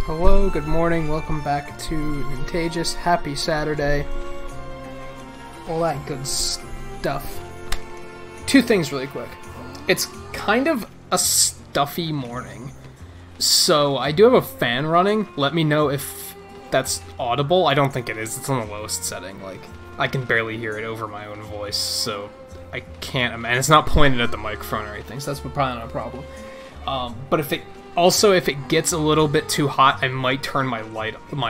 Hello, good morning, welcome back to Nintagious. Happy Saturday. All that good stuff. Two things really quick. It's kind of a stuffy morning, so I do have a fan running. Let me know if that's audible. I don't think it is. It's on the lowest setting. Like, I can barely hear it over my own voice, so I can't, and it's not pointed at the microphone or anything, so that's probably not a problem. But if it gets a little bit too hot, I might turn my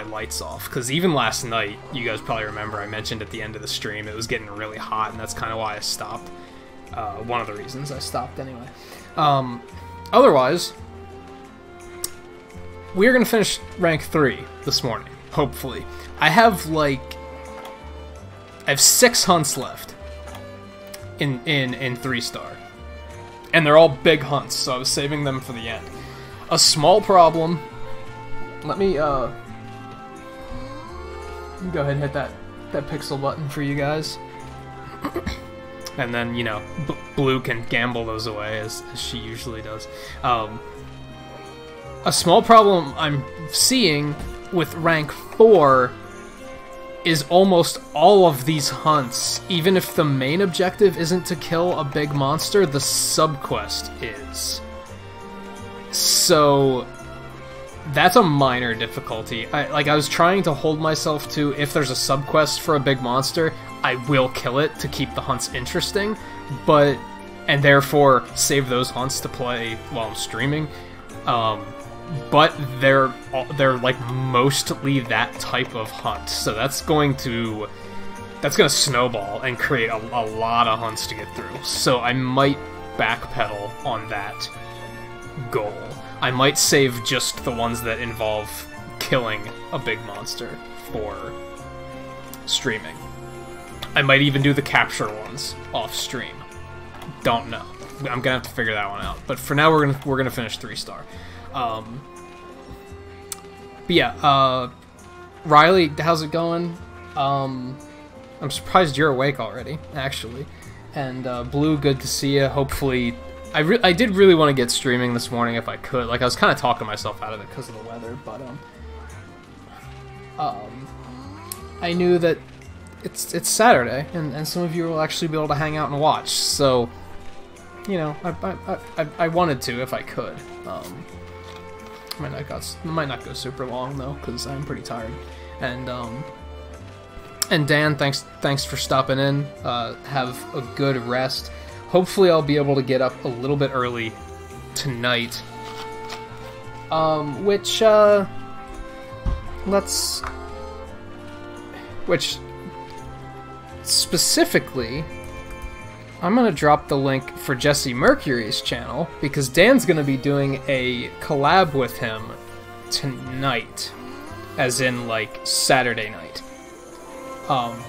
lights off, because even last night, you guys probably remember I mentioned at the end of the stream, it was getting really hot, and that's kind of why I stopped. One of the reasons I stopped anyway. Otherwise, we're going to finish rank 3 this morning, hopefully. I have 6 hunts left in 3-star. And they're all big hunts, so I was saving them for the end. A small problem. Let me go ahead and hit that pixel button for you guys. And then, you know, Blue can gamble those away, as she usually does. A small problem I'm seeing with rank 4 is almost all of these hunts, even if the main objective isn't to kill a big monster, the subquest is. So that's a minor difficulty. I was trying to hold myself to, if there's a subquest for a big monster, I will kill it to keep the hunts interesting, and therefore save those hunts to play while I'm streaming. But they're like mostly that type of hunt, so that's gonna snowball and create a lot of hunts to get through. So I might backpedal on that goal. I might save just the ones that involve killing a big monster for streaming. I might even do the capture ones off stream. Don't know. I'm gonna have to figure that one out. But for now, we're gonna finish 3-star. But yeah, Riley, how's it going? I'm surprised you're awake already, actually. And Blue, good to see you. Hopefully, I did really want to get streaming this morning if I could. Like, I was kind of talking myself out of it because of the weather, but I knew that it's Saturday, and some of you will actually be able to hang out and watch. So, you know, I wanted to if I could. Might not go super long though, because I'm pretty tired. And Dan, thanks for stopping in. Have a good rest. Hopefully, I'll be able to get up a little bit early tonight. Which specifically, I'm going to drop the link for Jesse Mercury's channel, because Dan's going to be doing a collab with him tonight, as in, like, Saturday night.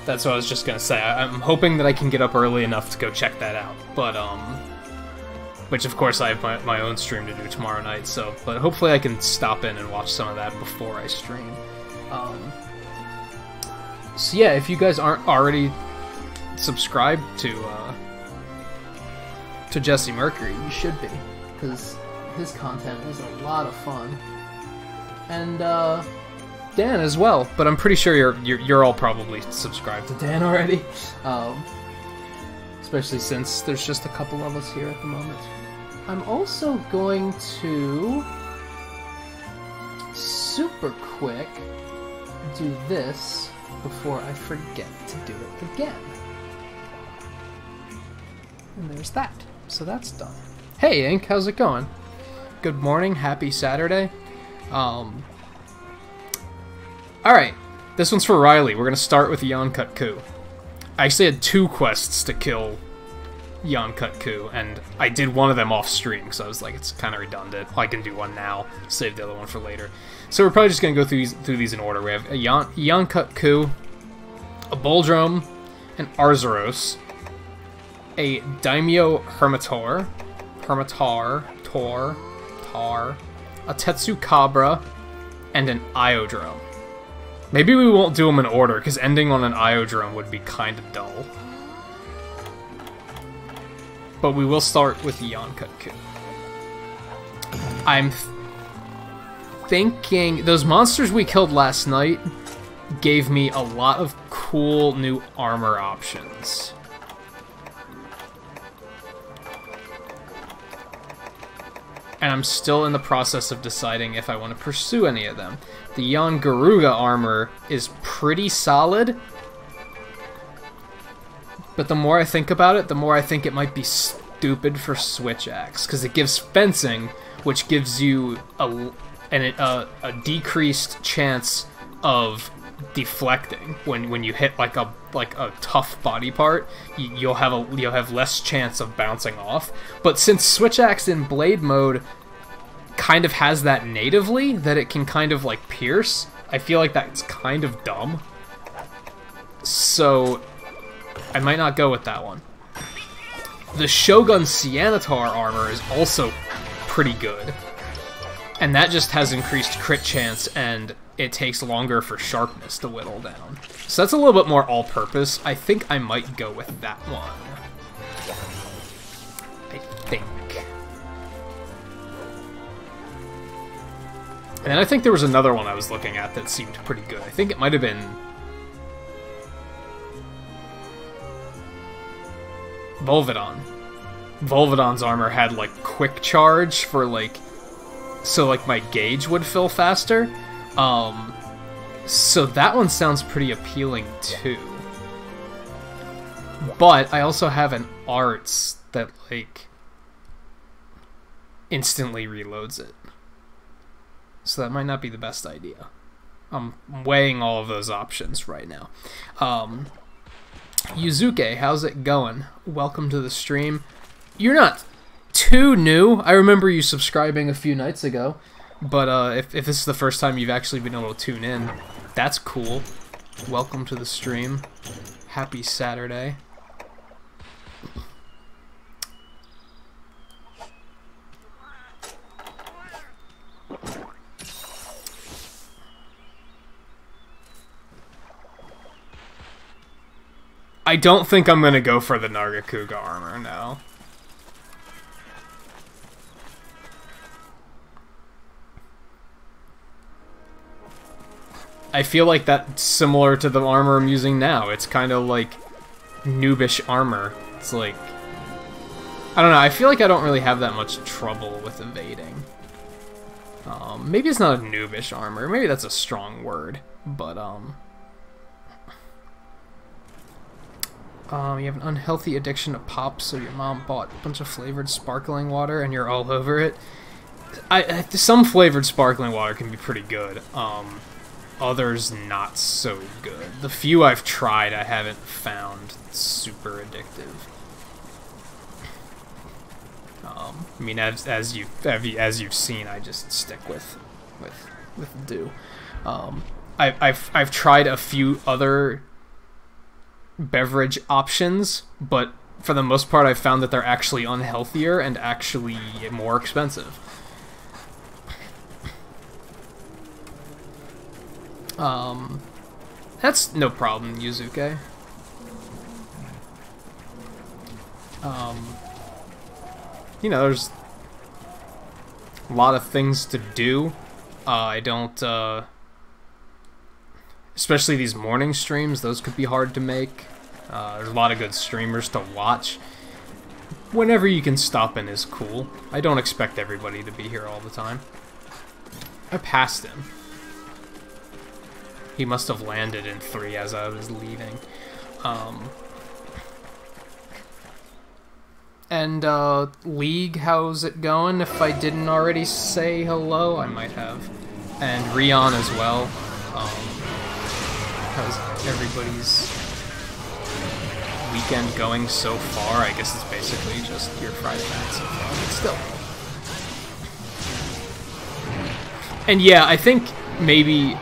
That's what I was just going to say. I'm hoping that I can get up early enough to go check that out, but, which, of course, I have my own stream to do tomorrow night, but hopefully I can stop in and watch some of that before I stream. So yeah, if you guys aren't already subscribed to Jesse Mercury, you should be, because his content is a lot of fun, and Dan as well. But I'm pretty sure you're all probably subscribed to Dan already, especially since there's just a couple of us here at the moment. I'm also going to super quick do this before I forget to do it again. And there's that. So that's done. Hey, Ink, how's it going? Good morning, happy Saturday. Alright, this one's for Riley. We're gonna start with Yonkut Ku. I actually had 2 quests to kill Yonkut Ku, and I did one of them off stream, so I was like, it's kind of redundant. I can do one now, save the other one for later. So we're probably just gonna go through these in order. We have a Yonkut Ku, a Boldrome, an Arzuros, a Daimyo Hermitor, a Tetsukabra, and an Iodrome. Maybe we won't do them in order, because ending on an Iodrome would be kind of dull. But we will start with the Yonkut Ku. thinking... Those monsters we killed last night gave me a lot of cool new armor options. And I'm still in the process of deciding if I want to pursue any of them. The Yon Garuga armor is pretty solid, but the more I think about it, the more I think it might be stupid for Switch Axe, because it gives fencing, which gives you a decreased chance of deflecting when you hit like a tough body part. You'll have less chance of bouncing off. But since Switch Axe in Blade mode kind of has that natively, that it can kind of like pierce, I feel like that's kind of dumb. So I might not go with that one. The Shogun Cyanatar armor is also pretty good, and that just has increased crit chance, and it takes longer for sharpness to whittle down. So that's a little bit more all-purpose. I think I might go with that one. I think. And then I think there was another one I was looking at that seemed pretty good. I think it might have been Volvidon. Volvidon's armor had, like, quick charge for, like, so, like, my gauge would fill faster. So that one sounds pretty appealing, too. But I also have an arts that, like, instantly reloads it. So that might not be the best idea. I'm weighing all of those options right now. Yuzuke, how's it going? Welcome to the stream. You're not too new. I remember you subscribing a few nights ago. But if this is the first time you've actually been able to tune in, that's cool. Welcome to the stream. Happy Saturday. I don't think I'm gonna go for the Nargacuga armor, no. I feel like that's similar to the armor I'm using now. It's kind of like noobish armor. It's like, I don't know, I feel like I don't really have that much trouble with evading. Maybe it's not a noobish armor. Maybe that's a strong word. But, you have an unhealthy addiction to pop, so your mom bought a bunch of flavored sparkling water and you're all over it. Some flavored sparkling water can be pretty good. Others not so good. The few I've tried I haven't found super addictive. I mean, as you've seen, I just stick with Dew. I've tried a few other beverage options, but for the most part I've found that they're actually unhealthier and actually more expensive. That's no problem, Yuzuke. You know, there's a lot of things to do. I don't, especially these morning streams, those could be hard to make. There's a lot of good streamers to watch. Whenever you can stop in is cool. I don't expect everybody to be here all the time. I passed him. He must have landed in 3 as I was leaving. League, how's it going? If I didn't already say hello, I might have. And Rion as well. How's everybody's weekend going so far? I guess it's basically just your Friday night so far, but still. And yeah, I think maybe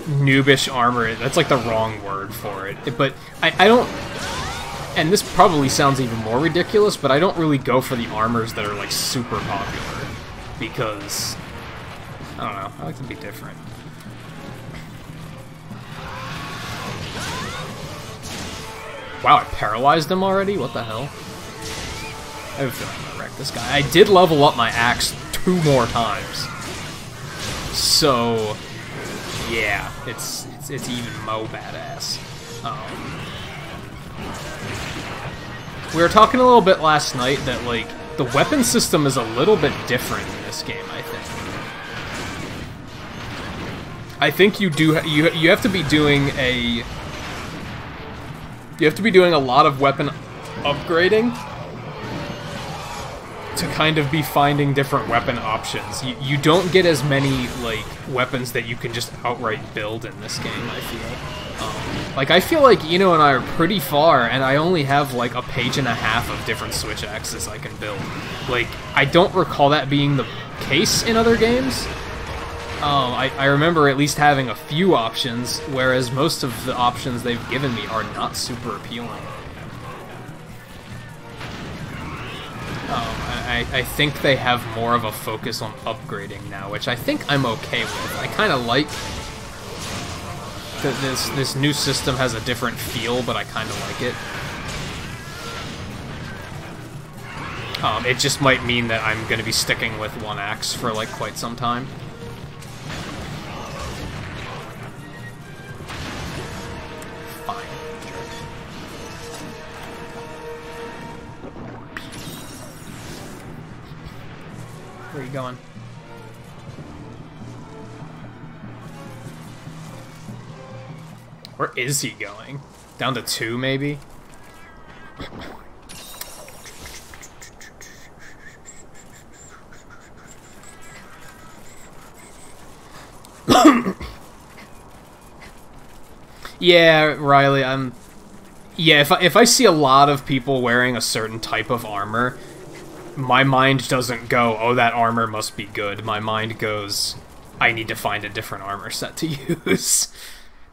noobish armor, that's like the wrong word for it. But I don't, and this probably sounds even more ridiculous, but I don't really go for the armors that are like super popular, because, I don't know, I like to be different. Wow, I paralyzed him already? What the hell? I have a feeling I'm gonna wreck this guy. I did level up my axe 2 more times. So, yeah, it's even mo badass. We were talking a little bit last night that, like, the weapon system is a little bit different in this game, I think. I think you have to be doing a... You have to be doing a lot of weapon upgrading to kind of be finding different weapon options. You don't get as many, like, weapons that you can just outright build in this game, I feel. Like, I feel like Eno and I are pretty far, and I only have, like, a page and a half of different switch axes I can build. Like, I don't recall that being the case in other games. I remember at least having a few options, whereas most of the options they've given me are not super appealing. I think they have more of a focus on upgrading now, which I think I'm okay with. I kind of like that this new system has a different feel, but I kind of like it. It just might mean that I'm going to be sticking with one axe for, like, quite some time. Fine. Where are you going? Where is he going? Down to 2, maybe? Yeah, Riley, yeah, if I see a lot of people wearing a certain type of armor, my mind doesn't go, oh, that armor must be good. My mind goes, I need to find a different armor set to use.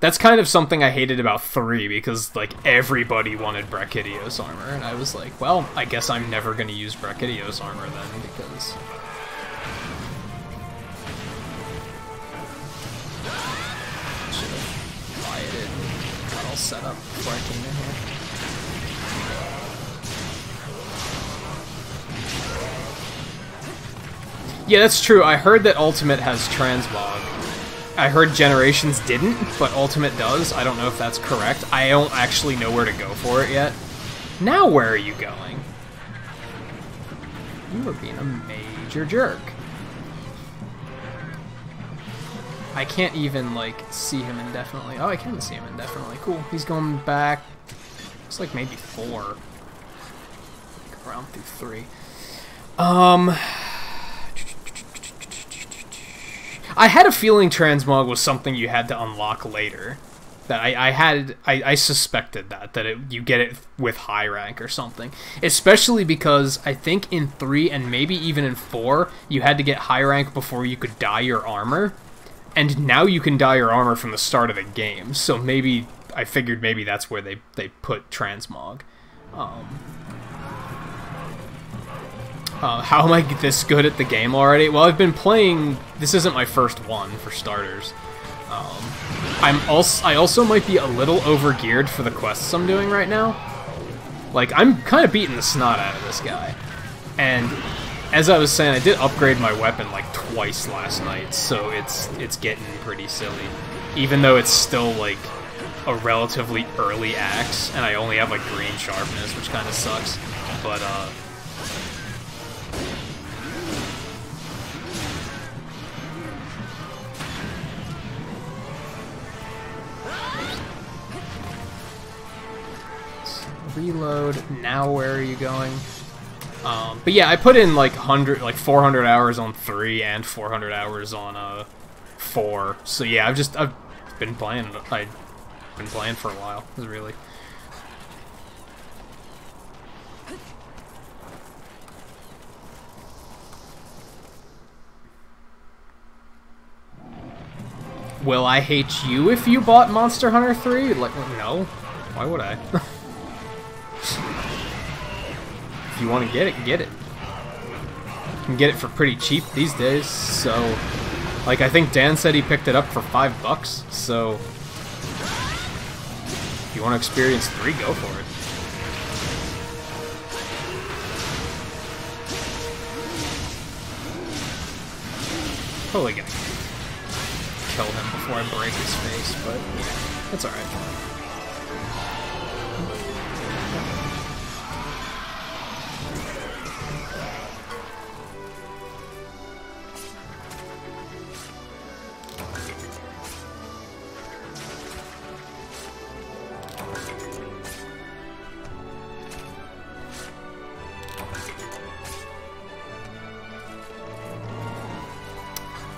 That's kind of something I hated about 3, because, like, everybody wanted Brachydios armor, and I was like, well, I guess I'm never going to use Brachydios armor then, because... Should have quieted and got all set up before I came in here. Yeah, that's true. I heard that Ultimate has transmog. I heard Generations didn't, but Ultimate does. I don't know if that's correct. I don't actually know where to go for it yet. Now where are you going? You were being a major jerk. I can't even, like, see him indefinitely. Oh, I can see him indefinitely. Cool. He's going back. Looks like maybe 4. Like around through 3. I had a feeling transmog was something you had to unlock later. That I suspected that you get it with high rank or something. Especially because I think in 3 and maybe even in 4, you had to get high rank before you could dye your armor. And now you can dye your armor from the start of the game. So maybe, I figured maybe that's where they put transmog. How am I this good at the game already? Well, I've been playing... This isn't my first one, for starters. I also might be a little overgeared for the quests I'm doing right now. Like, I'm kind of beating the snot out of this guy. And, as I was saying, I did upgrade my weapon, like, twice last night, so it's getting pretty silly. Even though it's still, like, a relatively early axe, and I only have, like, green sharpness, which kind of sucks. But, reload. Now where are you going? But yeah, I put in like 400 hours on 3 and 400 hours on 4. So yeah, I've been playing. I've been playing for a while. Really. Will I hate you if you bought Monster Hunter 3? Like, no. Why would I? If you want to get it, get it. You can get it for pretty cheap these days, so... Like, I think Dan said he picked it up for $5, so... If you want to experience 3, go for it. Totally get it. before I break his face, but yeah, that's alright.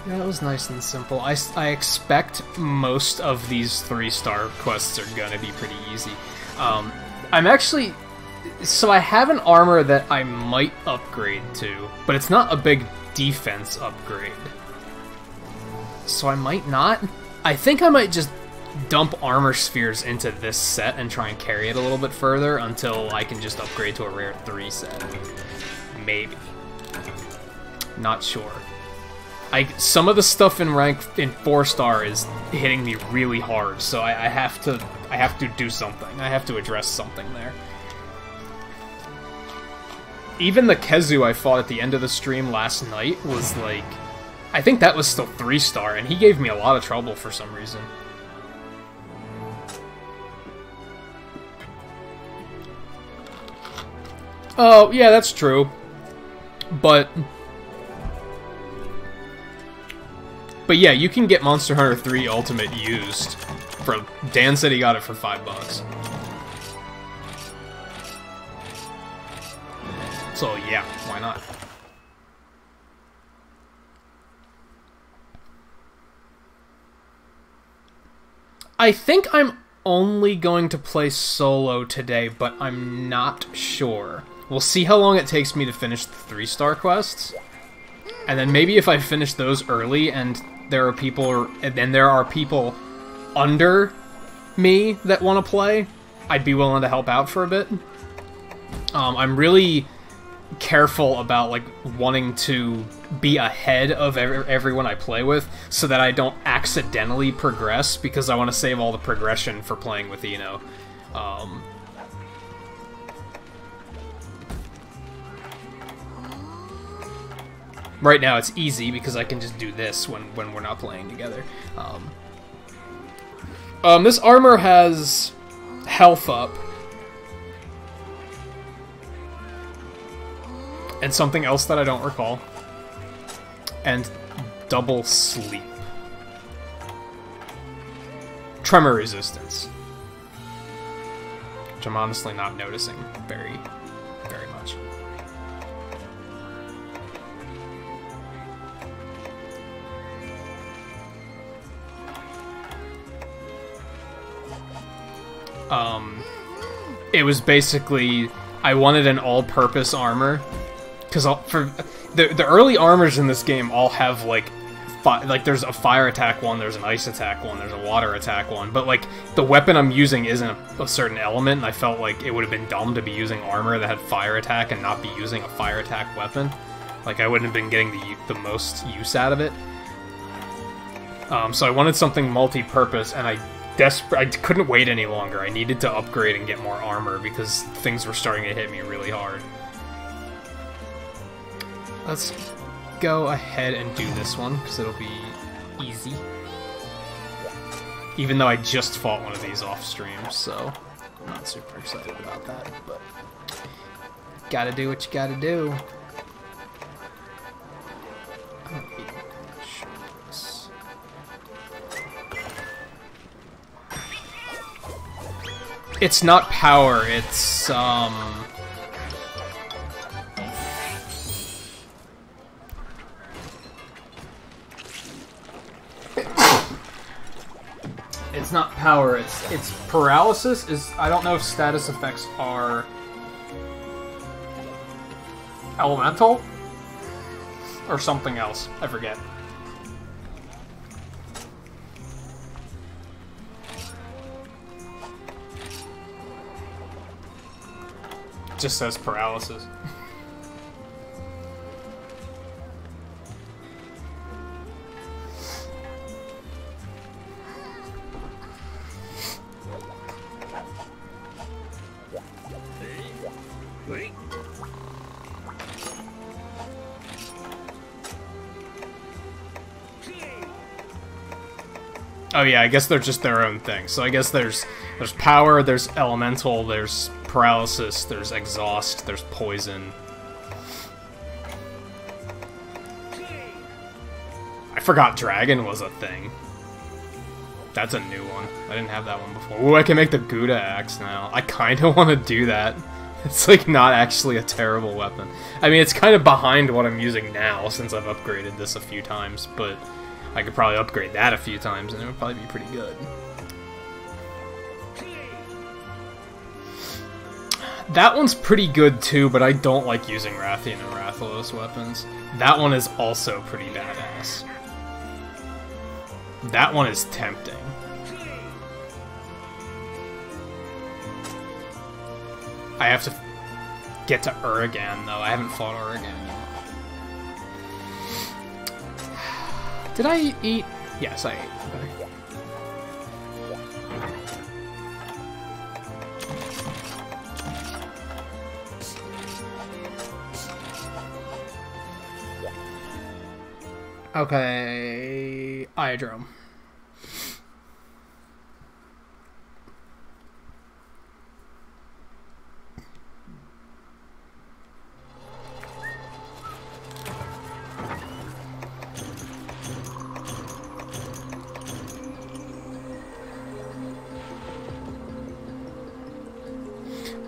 Yeah, that was nice and simple. I expect most of these 3-star quests are gonna be pretty easy. I'm actually... So I have an armor that I might upgrade to, but it's not a big defense upgrade. So I might not. I think I might just dump armor spheres into this set and try and carry it a little bit further until I can just upgrade to a rare 3 set. Maybe. Not sure. Some of the stuff in rank in 4-star is hitting me really hard, so I have to do something. I have to address something there. Even the Kezu I fought at the end of the stream last night was like, I think that was still 3-star, and he gave me a lot of trouble for some reason. Oh, yeah, that's true. But yeah, you can get Monster Hunter 3 Ultimate used. Dan said he got it for $5. So yeah, why not? I think I'm only going to play solo today, but I'm not sure. We'll see how long it takes me to finish the 3-star quests. And then maybe if I finish those early and there are people under me that want to play, I'd be willing to help out for a bit. I'm really careful about like wanting to be ahead of everyone I play with so that I don't accidentally progress, because I want to save all the progression for playing with Eno. Right now it's easy because I can just do this when we're not playing together. This armor has health up. And something else that I don't recall. And double sleep. Tremor resistance. Which I'm honestly not noticing very much. It was basically, I wanted an all-purpose armor, because for the early armors in this game all have like there's a fire attack one, there's an ice attack one, there's a water attack one, but like the weapon I'm using isn't a certain element, and I felt like it would have been dumb to be using armor that had fire attack and not be using a fire attack weapon. Like I wouldn't have been getting the most use out of it. So I wanted something multi-purpose, and I couldn't wait any longer. I needed to upgrade and get more armor because things were starting to hit me really hard. Let's go ahead and do this one, because it'll be easy. Even though I just fought one of these off stream, so I'm not super excited about that, but gotta do what you gotta do. I don't need this. It's not power, it's it's not power, it's paralysis. I don't know if status effects are elemental or something else. I forget. It just says paralysis. Oh yeah, I guess they're just their own thing. So I guess there's power, there's elemental, there's paralysis, there's exhaust, there's poison. I forgot dragon was a thing. That's a new one. I didn't have that one before. Ooh, I can make the Gouda axe now. I kind of want to do that. It's like not actually a terrible weapon. I mean, it's kind of behind what I'm using now since I've upgraded this a few times, but I could probably upgrade that a few times and it would probably be pretty good. That one's pretty good too, but I don't like using Rathian and Rathalos weapons. That one is also pretty badass. That one is tempting. I have to get to Uragan, though. I haven't fought Uragan yet. Did I eat? Yes, I ate. Okay. Okay. Iodrome.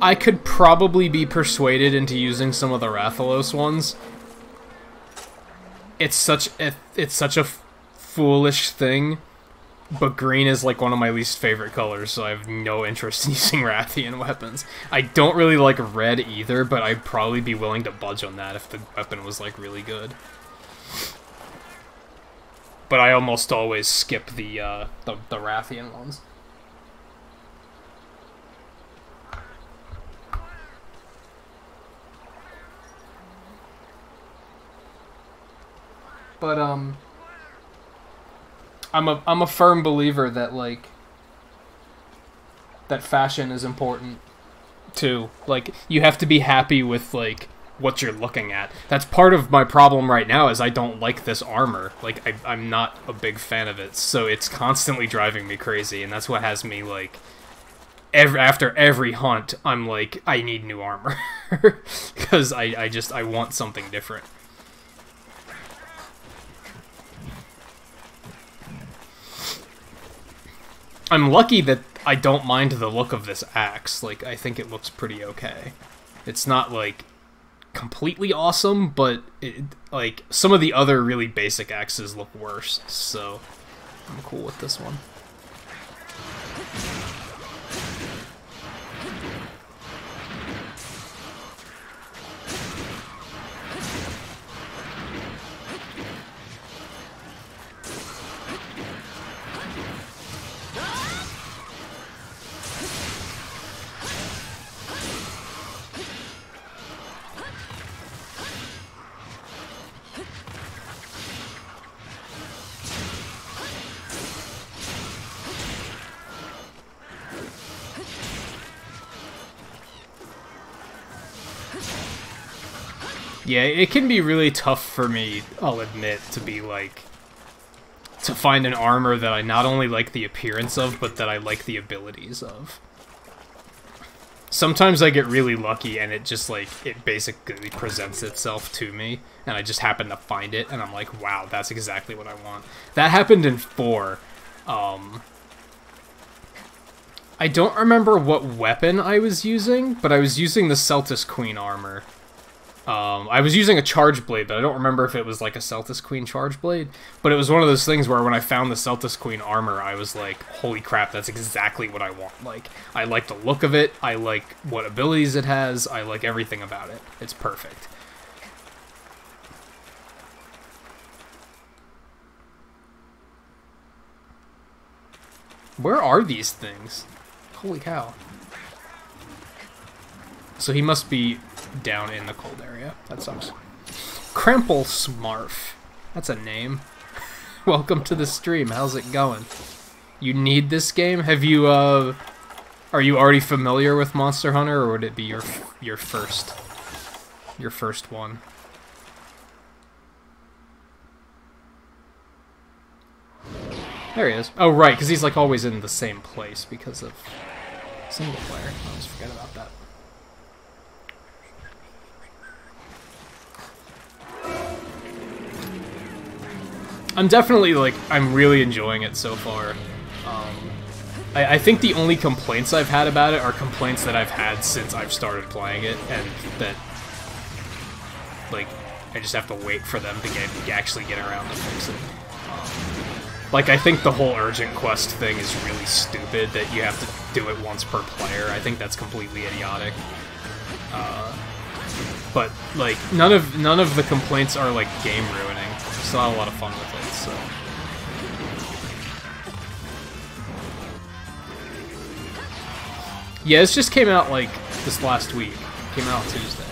I could probably be persuaded into using some of the Rathalos ones. It's such a foolish thing, but green is like one of my least favorite colors, so I have no interest in using Rathian weapons. I don't really like red either, but I'd probably be willing to budge on that if the weapon was like really good. But I almost always skip the Rathian ones. But I'm a firm believer that like that fashion is important too. Like you have to be happy with like what you're looking at. That's part of my problem right now is I don't like this armor. Like I'm not a big fan of it, so it's constantly driving me crazy, and that's what has me like after every hunt I'm like I need new armor because I want something different. I'm lucky that I don't mind the look of this axe. Like, I think it looks pretty okay. It's not, like, completely awesome, but, like, some of the other really basic axes look worse, so I'm cool with this one. Yeah, it can be really tough for me, I'll admit, to be like... to find an armor that I not only like the appearance of, but that I like the abilities of. Sometimes I get really lucky and it just, like, it basically presents itself to me, and I just happen to find it, and I'm like, wow, that's exactly what I want. That happened in 4. I don't remember what weapon I was using, but I was using the Celtis Queen armor. I was using a charge blade, but I don't remember if it was like a Celtis Queen charge blade. But it was one of those things where when I found the Celtis Queen armor, I was like, holy crap, that's exactly what I want. Like, I like the look of it, I like what abilities it has, I like everything about it. It's perfect. Where are these things? Holy cow. So he must be down in the cold area. That sucks. Kremple Smarf. That's a name. Welcome to the stream. How's it going? You need this game? Have you, are you already familiar with Monster Hunter, or would it be your first one? There he is. Oh, right, because he's like always in the same place because of single player. I always forget about that. I'm definitely, like, I'm really enjoying it so far. I think the only complaints I've had about it are complaints that I've had since I've started playing it, and that, like, I just have to wait for them to actually get around to fix it. Like, I think the whole urgent quest thing is really stupid, that you have to do it once per player. I think that's completely idiotic. But, like, none of the complaints are, like, game ruining. Still have a lot of fun with it, so... Yeah, this just came out, like, this last week. Came out on Tuesday.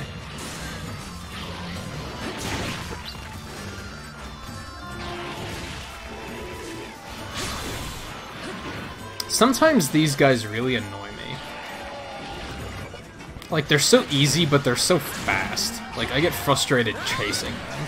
Sometimes these guys really annoy me. Like, they're so easy, but they're so fast. Like, I get frustrated chasing them.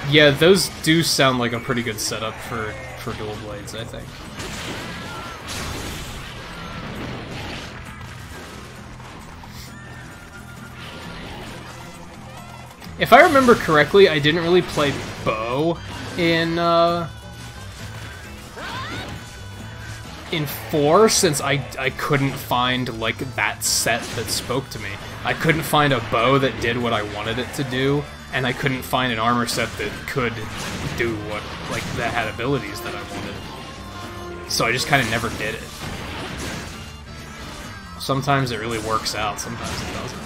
Yeah, those do sound like a pretty good setup for dual blades, I think. If I remember correctly, I didn't really play bow in 4 since I couldn't find, like, that set that spoke to me. I couldn't find a bow that did what I wanted it to do, and I couldn't find an armor set that could do what, like, that had abilities that I wanted. So I just kind of never did it. Sometimes it really works out, sometimes it doesn't.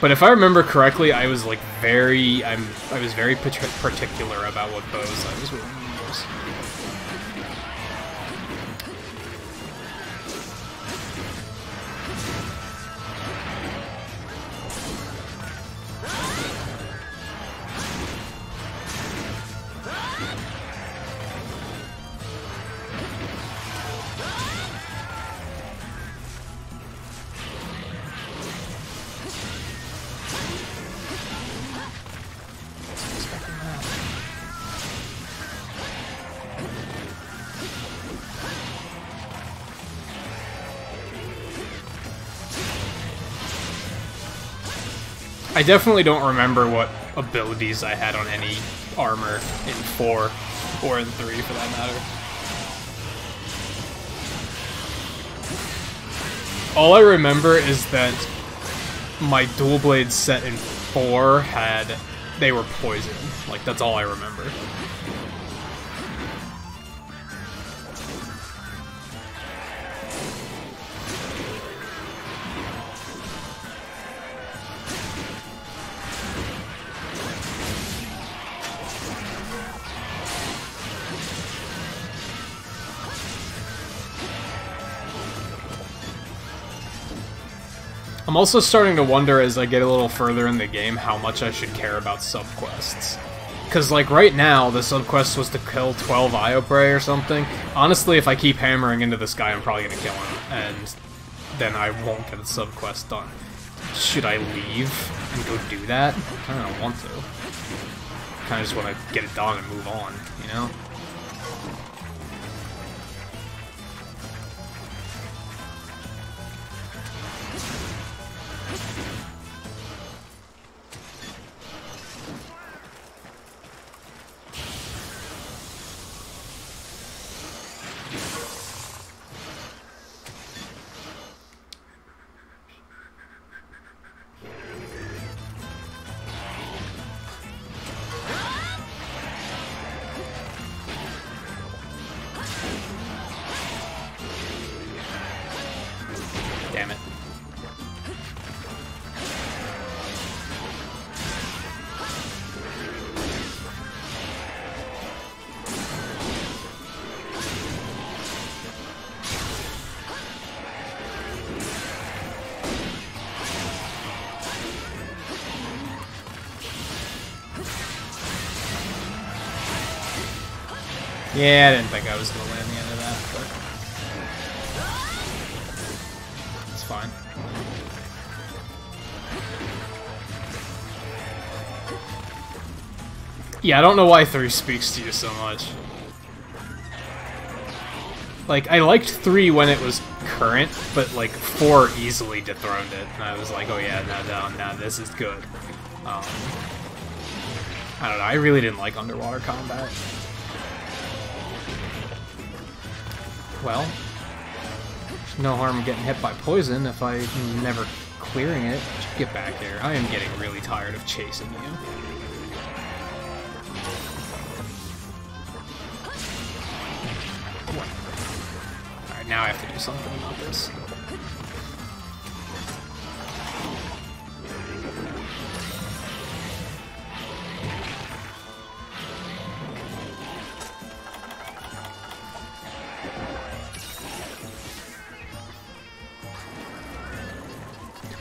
But if I remember correctly, I was like I was very particular about what bows I was willing to use. I definitely don't remember what abilities I had on any armor in 4, or in 3 for that matter. All I remember is that my dual blade set in 4 they were poison. Like, that's all I remember. I'm also starting to wonder as I get a little further in the game how much I should care about subquests. Because, like, right now, the subquest was to kill 12 Io Prey or something. Honestly, if I keep hammering into this guy, I'm probably gonna kill him, and then I won't get the subquest done. Should I leave and go do that? I don't want to. I kinda just want to get it done and move on, you know? Damn it. Yeah, I didn't think I was going to land the end of that, but it's fine. Yeah, I don't know why 3 speaks to you so much. Like, I liked 3 when it was current, but, like, 4 easily dethroned it. And I was like, oh yeah, no, this is good. I don't know, I really didn't like underwater combat. Well, there's no harm in getting hit by poison if I'm never clearing it. Just get back here. I am getting really tired of chasing you. Alright, now I have to do something about this.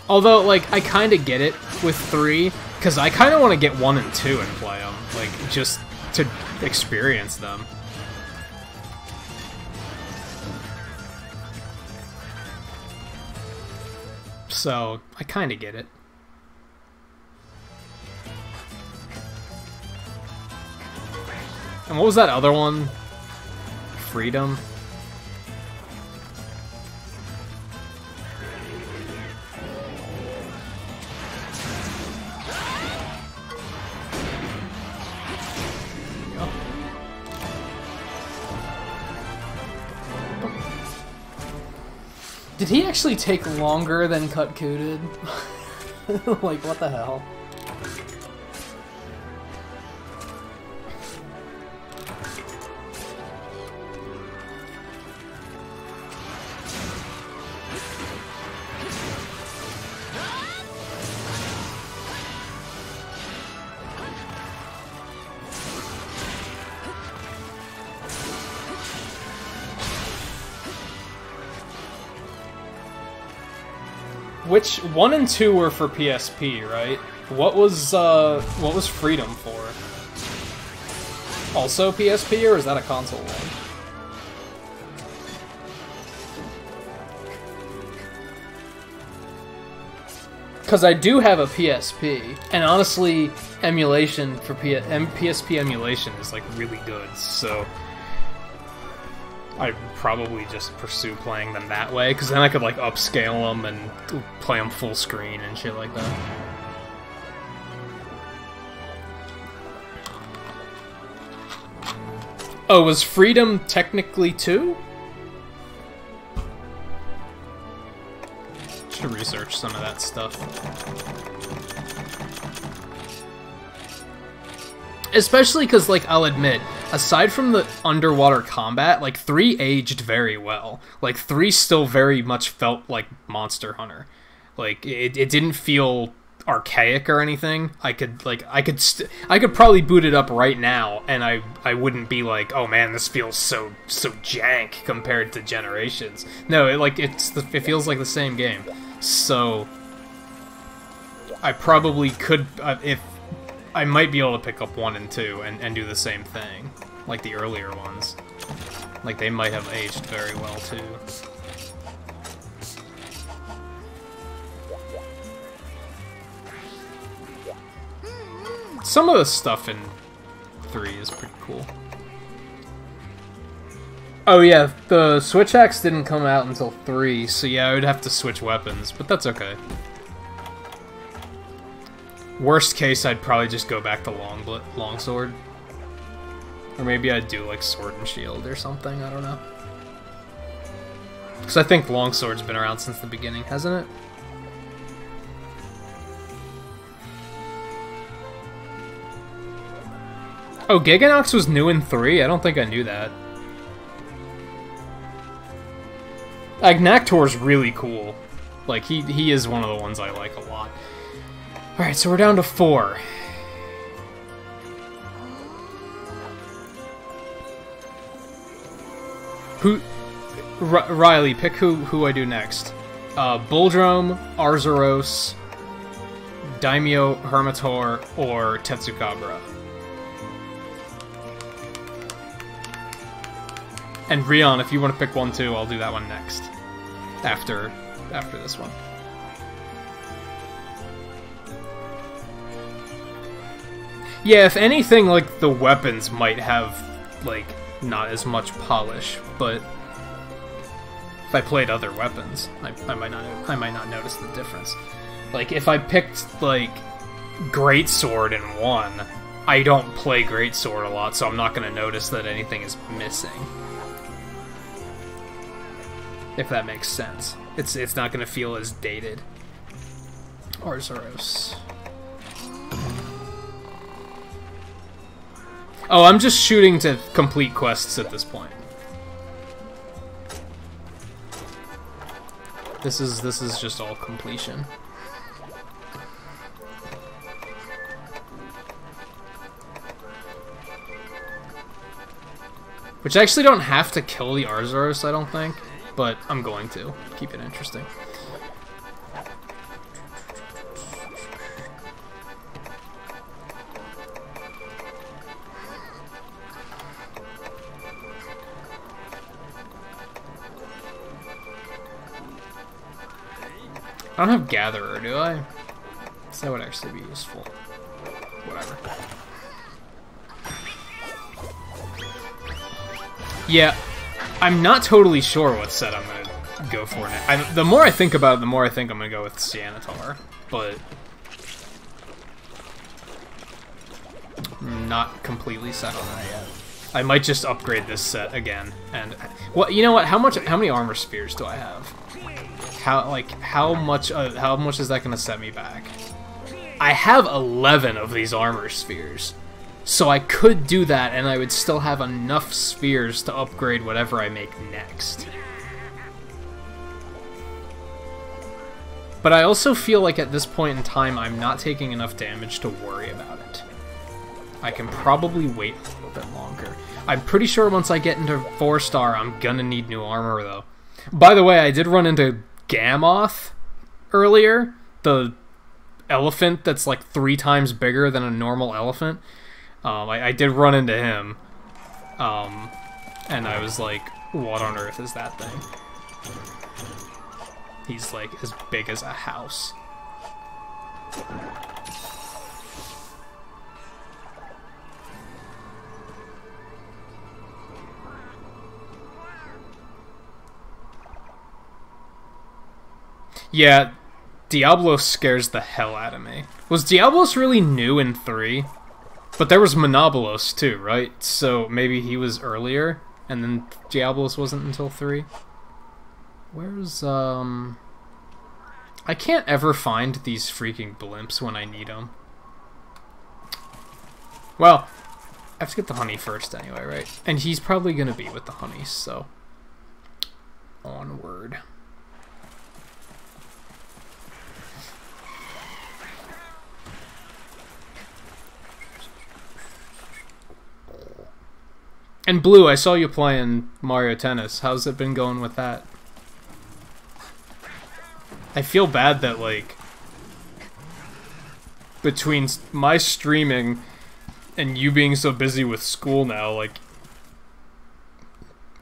Although, like, I kind of get it with 3, because I kind of want to get 1 and 2 and play them, like, just to experience them. So, I kind of get it. And what was that other one? Freedom? Did he actually take longer than Kutku did? Like, what the hell? Which 1 and 2 were for PSP, right? What was Freedom for? Also PSP, or is that a console one? Because I do have a PSP, and honestly, emulation for PSP emulation is like really good, so I'd probably just pursue playing them that way, because then I could like upscale them and play them full screen and shit like that. Oh, was Freedom technically 2? Should research some of that stuff. Especially because, like, I'll admit, aside from the underwater combat, like, 3 aged very well. Like, 3 still very much felt like Monster Hunter. Like, it didn't feel archaic or anything. I could probably boot it up right now, and I wouldn't be like, oh man, this feels so jank compared to Generations. No, it feels like the same game. So, I probably could, if I might be able to pick up 1 and 2 and do the same thing, like the earlier ones. Like, they might have aged very well, too. Some of the stuff in 3 is pretty cool. Oh yeah, the Switch Axe didn't come out until 3, so yeah, I would have to switch weapons, but that's okay. Worst case, I'd probably just go back to Longsword. Or maybe I'd do, like, Sword and Shield or something, I don't know. Because I think Longsword's been around since the beginning, hasn't it? Oh, Giganox was new in 3? I don't think I knew that. Agnactor's really cool. Like, he is one of the ones I like a lot. Alright, so we're down to 4. Riley, pick who I do next. Bulldrome, Arzuros, Daimyo, Hermitor, or Tetsukabra. And Rion, if you want to pick one too, I'll do that one next. After this one. Yeah, if anything, like, the weapons might have, like, not as much polish, but if I played other weapons, I might not notice the difference. Like, if I picked, like, Greatsword in one, I don't play Greatsword a lot, so I'm not going to notice that anything is missing. If that makes sense. It's not going to feel as dated. Arzuros. Oh, I'm just shooting to complete quests at this point. This is just all completion. Which I actually don't have to kill the Arzuros, I don't think, but I'm going to keep it interesting. I don't have Gatherer, do I? So that would actually be useful. Whatever. Yeah, I'm not totally sure what set I'm gonna go for now. The more I think about it, the more I think I'm gonna go with Sianatar, but I'm not completely set on that yet. I might just upgrade this set again, and well, you know what? How many armor spheres do I have? How much is that gonna set me back? I have 11 of these armor spheres, so I could do that, and I would still have enough spheres to upgrade whatever I make next. But I also feel like at this point in time, I'm not taking enough damage to worry about it. I can probably wait a little bit longer. I'm pretty sure once I get into 4-star, I'm gonna need new armor, though. By the way, I did run into Gammoth earlier, the elephant that's like 3 times bigger than a normal elephant. I did run into him, and I was like, what on earth is that thing? He's like as big as a house. Yeah, Diablos scares the hell out of me. Was Diablos really new in 3? But there was Monobolos too, right? So maybe he was earlier, and then Diablos wasn't until 3? Where's, I can't ever find these freaking blimps when I need them. Well, I have to get the honey first anyway, right? And he's probably gonna be with the honey, so onward. And Blue, I saw you playing Mario Tennis. How's it been going with that? I feel bad that, like, between my streaming and you being so busy with school now, like,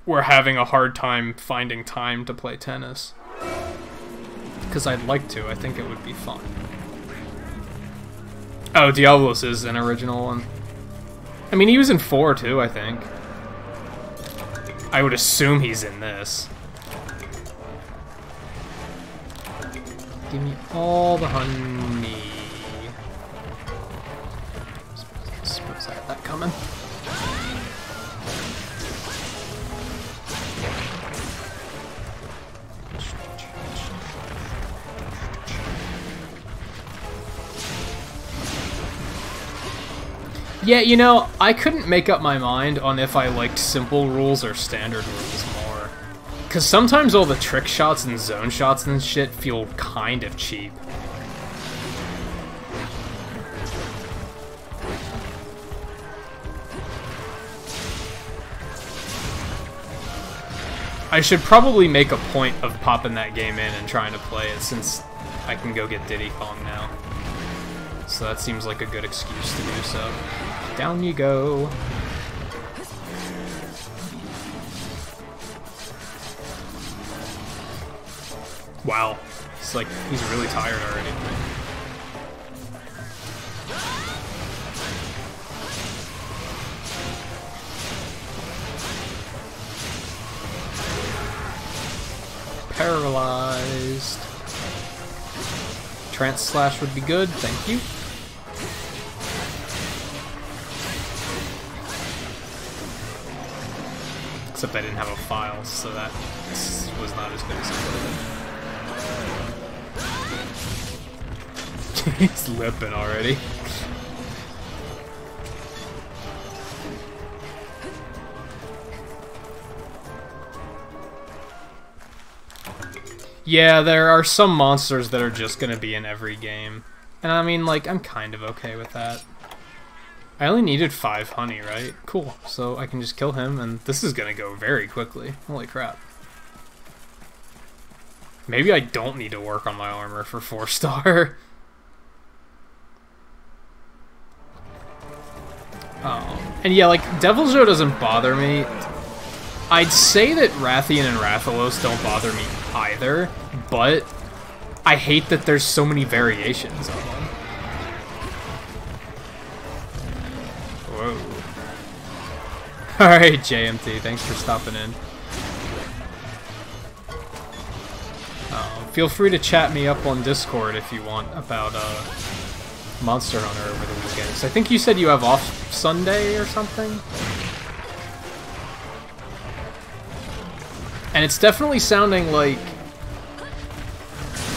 we're having a hard time finding time to play tennis. Because I'd like to. I think it would be fun. Oh, Diablos is an original one. I mean, he was in 4 too, I think. I would assume he's in this. Give me all the honey. Suppose I had that coming. Yeah, you know, I couldn't make up my mind on if I liked simple rules or standard rules more. Because sometimes all the trick shots and zone shots and shit feel kind of cheap. I should probably make a point of popping that game in and trying to play it, since I can go get Diddy Kong now. So that seems like a good excuse to do so. Down you go. Wow. It's like, he's really tired already. Paralyzed. Trance Slash would be good, thank you. Except I didn't have a file, so that was not as good as it would have been. He's lipping already. Yeah, there are some monsters that are just gonna be in every game. And I mean, like, I'm kind of okay with that. I only needed 5 honey, right? Cool. So I can just kill him, and this is gonna go very quickly. Holy crap. Maybe I don't need to work on my armor for 4-star. Oh. And yeah, like, Deviljho doesn't bother me. I'd say that Rathian and Rathalos don't bother me either, but I hate that there's so many variations of them. Whoa. Alright, JMT, thanks for stopping in. Feel free to chat me up on Discord if you want about Monster Hunter over the weekends. I think you said you have off Sunday or something? And it's definitely sounding like...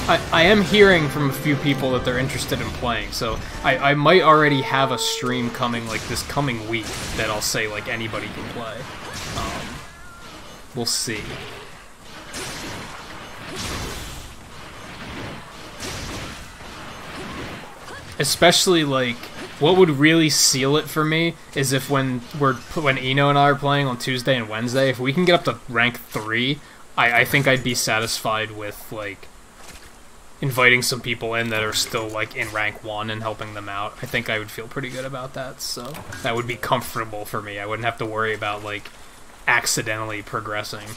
I am hearing from a few people that they're interested in playing, so I might already have a stream coming, like, this coming week that I'll say, like, anybody can play. We'll see. Especially, like, what would really seal it for me is if when Eno and I are playing on Tuesday and Wednesday, if we can get up to rank 3, I think I'd be satisfied with, like, inviting some people in that are still, like, in rank 1 and helping them out. I think I would feel pretty good about that, so that would be comfortable for me. I wouldn't have to worry about, like, accidentally progressing.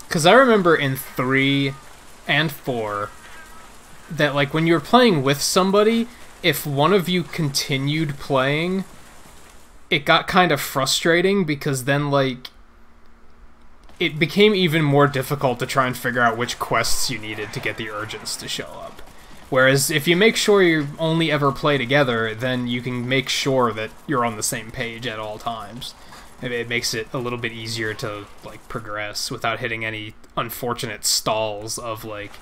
Because I remember in 3 and 4 that, like, when you were playing with somebody, if one of you continued playing, it got kind of frustrating because then, like, it became even more difficult to try and figure out which quests you needed to get the urgents to show up. Whereas if you make sure you only ever play together, then you can make sure that you're on the same page at all times. It makes it a little bit easier to, like, progress without hitting any unfortunate stalls of, like,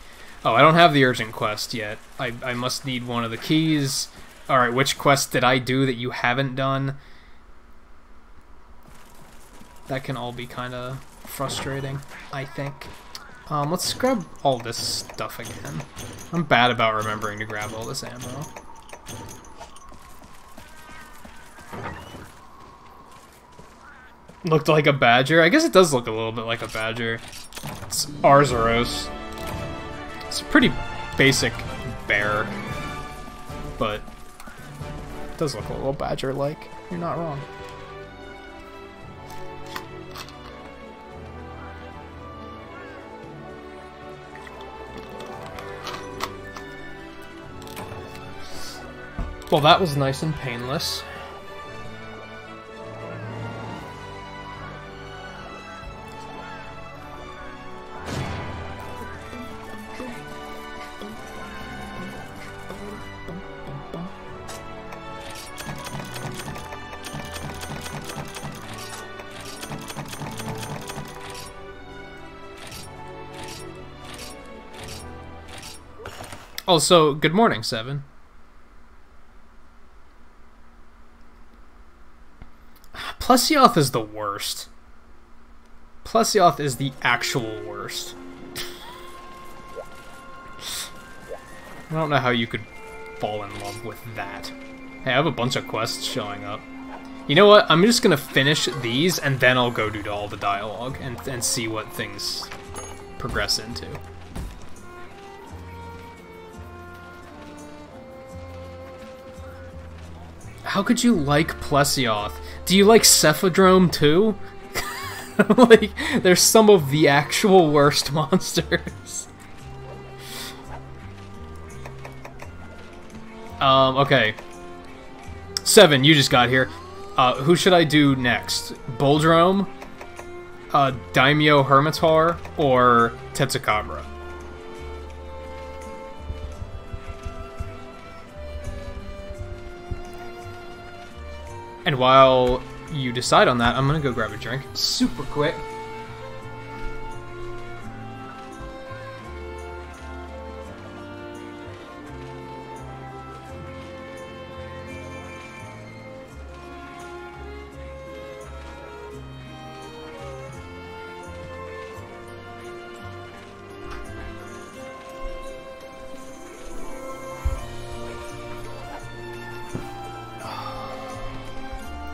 oh, I don't have the urgent quest yet. I must need one of the keys. Alright, which quest did I do that you haven't done? That can all be kind of frustrating, I think. Let's grab all this stuff again. I'm bad about remembering to grab all this ammo. Looked like a badger. I guess it does look a little bit like a badger. It's Arzuros. It's a pretty basic bear, but it does look a little badger-like. You're not wrong. Well, that was nice and painless. Also, good morning, Seven. Plesioth is the worst. Plesioth is the actual worst. I don't know how you could fall in love with that. Hey, I have a bunch of quests showing up. You know what? I'm just gonna finish these, and then I'll go do all the dialogue and see what things progress into. How could you like Plesioth? Do you like Cephadrome too? Like, there's some of the actual worst monsters. Okay. 7, you just got here. Who should I do next? Boldrome, Daimyo Hermitaur, or Tetsukabra? And while you decide on that, I'm gonna go grab a drink super quick.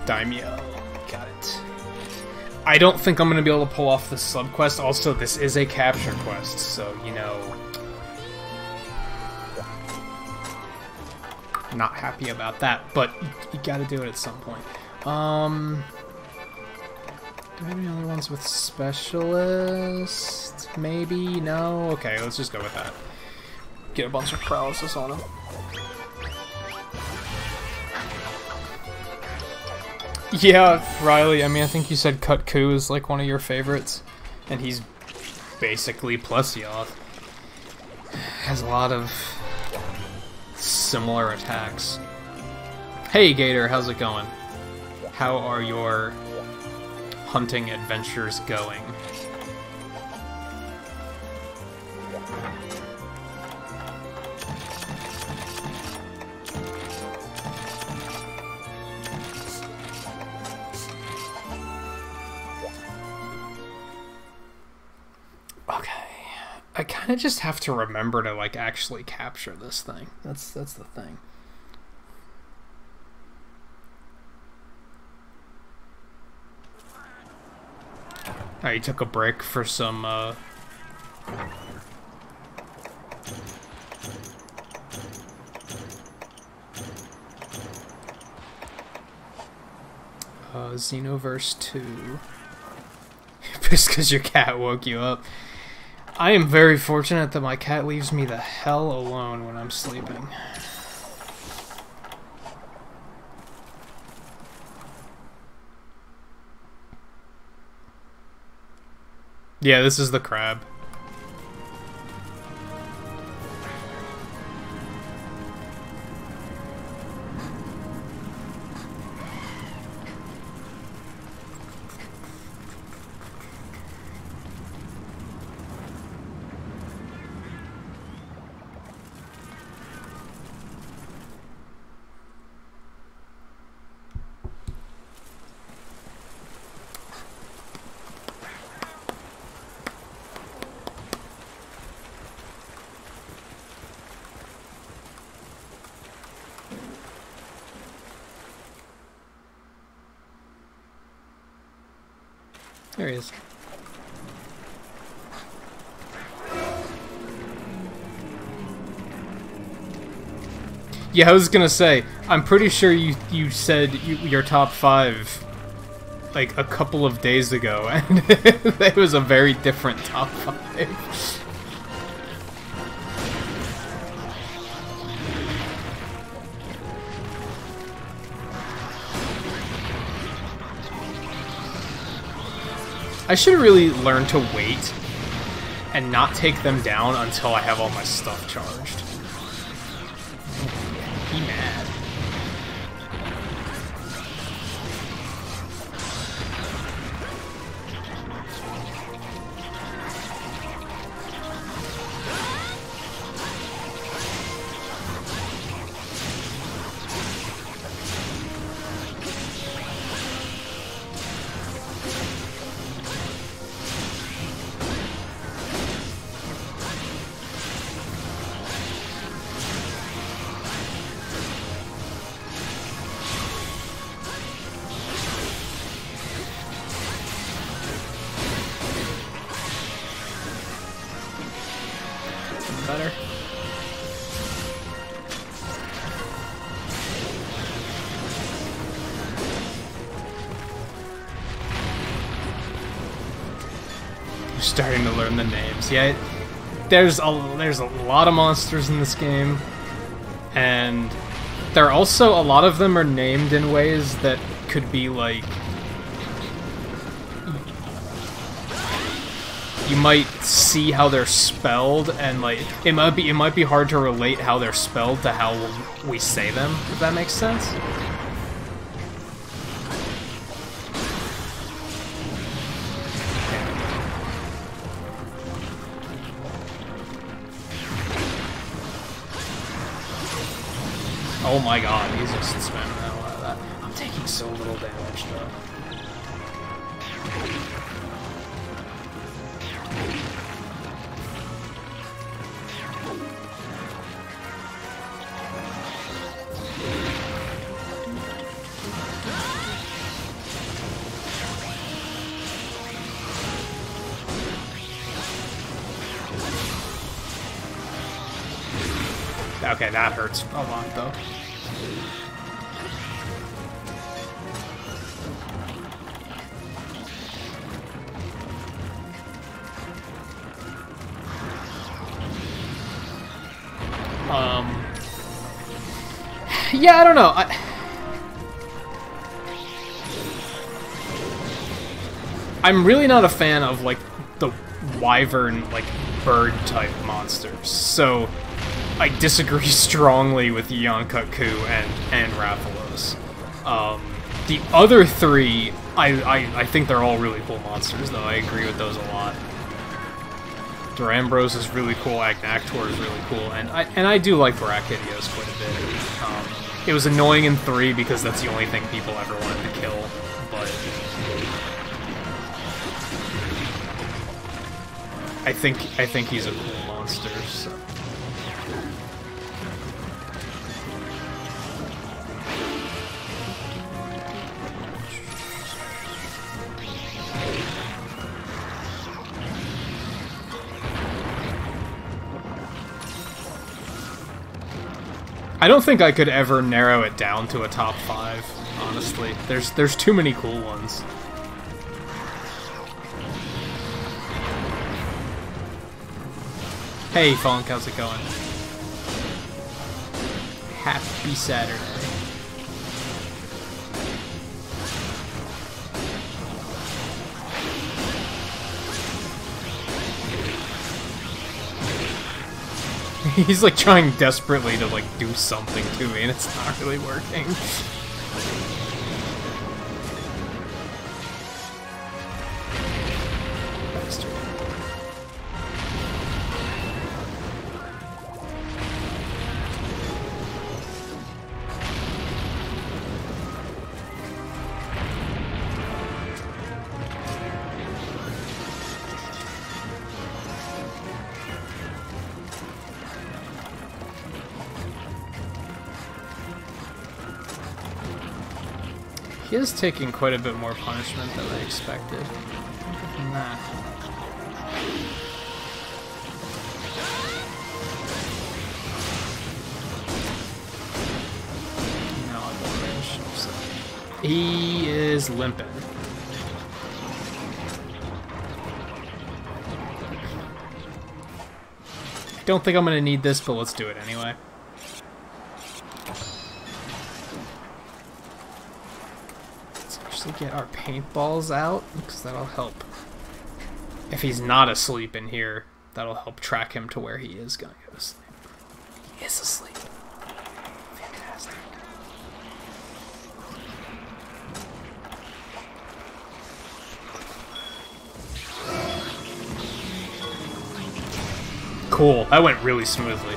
Daimyo. Got it. I don't think I'm going to be able to pull off the sub-quest. Also, this is a capture quest, so, you know... Not happy about that, but you gotta do it at some point. Do I have any other ones with specialist? Maybe? No? Okay, let's just go with that. Get a bunch of paralysis on him. Yeah, Riley, I mean, I think you said Kutku is like one of your favorites, and he's basically Plesioth. Has a lot of similar attacks. Hey Gator, how's it going? How are your hunting adventures going? I kind of just have to remember to, like, actually capture this thing. That's the thing. I took a break for some, Xenoverse 2. Just because your cat woke you up. I am very fortunate that my cat leaves me the hell alone when I'm sleeping. Yeah, this is the crab. There he is. Yeah, I was gonna say, I'm pretty sure you said your top 5 like a couple of days ago, and it was a very different top 5. I should really learn to wait and not take them down until I have all my stuff charged. Be mad. starting to learn the names. Yeah, there's a lot of monsters in this game, and there are also a lot of them are named in ways that could be like, you might see how they're spelled, and like it might be hard to relate how they're spelled to how we say them, if that makes sense. Oh my god, he's just spamming the hell out of that. I'm taking so little damage though. Okay, that hurts a lot though. Yeah, I don't know. I'm really not a fan of, like, the wyvern, like, bird-type monsters, so I disagree strongly with Yonkaku and Rathalos. The other three, I think they're all really cool monsters, though. I agree with those a lot. Durambros is really cool, Agnactor is really cool, and I do like Brachydios quite a bit. It was annoying in 3 because that's the only thing people ever wanted to kill, but I think he's a cool monster, so. I don't think I could ever narrow it down to a top 5, honestly. There's too many cool ones. Hey Funk, how's it going? Happy Saturday. He's like trying desperately to like do something to me, and it's not really working. Bastard. He is taking quite a bit more punishment than I expected. Other than that. No, I won't range. So. He is limping. Don't think I'm gonna need this, but let's do it anyway. Get our paintballs out, because that'll help. If he's not asleep in here, that'll help track him to where he is gonna go to sleep. He is asleep. Fantastic. Cool, that went really smoothly.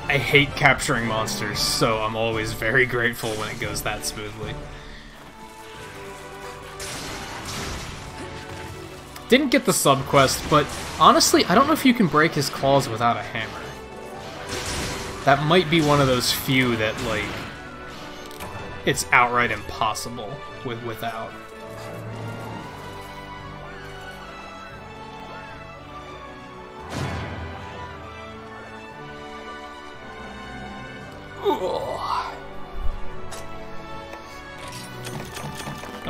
I hate capturing monsters, so I'm always very grateful when it goes that smoothly. Didn't get the sub-quest, but honestly, I don't know if you can break his claws without a hammer. That might be one of those few that, like, it's outright impossible without.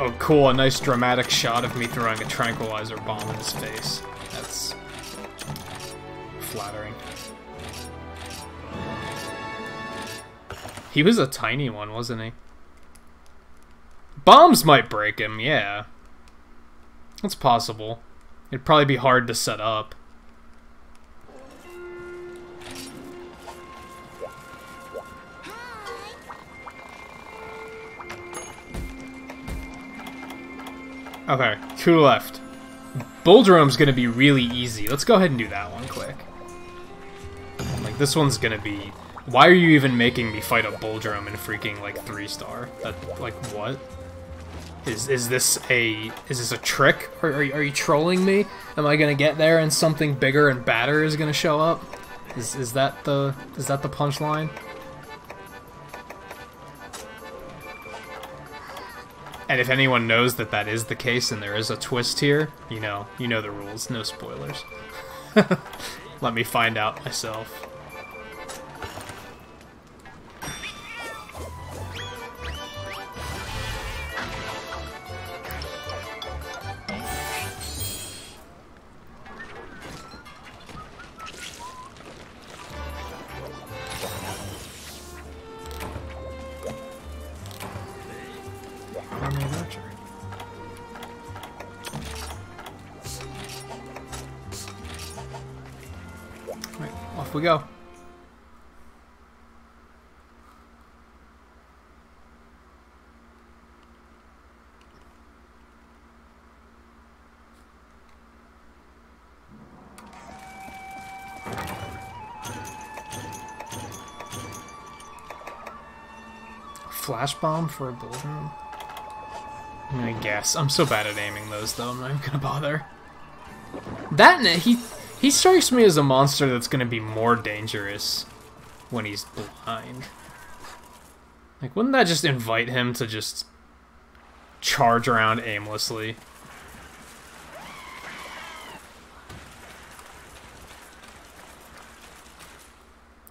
Oh, cool, a nice dramatic shot of me throwing a tranquilizer bomb in his face. That's flattering. He was a tiny one, wasn't he? Bombs might break him, yeah. That's possible. It'd probably be hard to set up. Okay, 2 left. Bull Drone's gonna be really easy. Let's go ahead and do that one quick. Like, this one's gonna be... Why are you even making me fight a Bull Drone in freaking, like, 3-star? That, like, what? Is this a trick? Are you trolling me? Am I gonna get there and something bigger and badder is gonna show up? Is that the punchline? And if anyone knows that that is the case and there is a twist here, you know the rules. No spoilers. Let me find out myself. Off we go. Flash bomb for a building? I'm gonna guess. I'm so bad at aiming those though, I'm not even gonna bother. That he strikes me as a monster that's gonna be more dangerous when he's blind. Like, wouldn't that just invite him to just charge around aimlessly?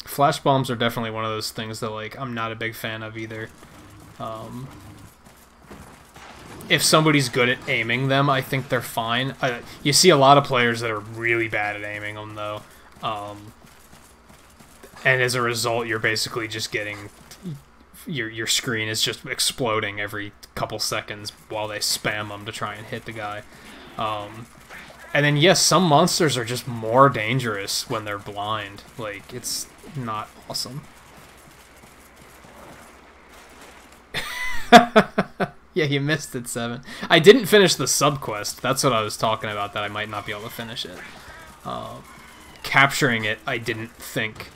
Flash bombs are definitely one of those things that, like, I'm not a big fan of either. If somebody's good at aiming them, I think they're fine. You see a lot of players that are really bad at aiming them, though. And as a result, you're basically just getting... Your screen is just exploding every couple seconds while they spam them to try and hit the guy. And then, yes, some monsters are just more dangerous when they're blind. Like, it's not awesome. Yeah, you missed it, 7. I didn't finish the sub-quest. That's what I was talking about, that I might not be able to finish it. Capturing it, I didn't think.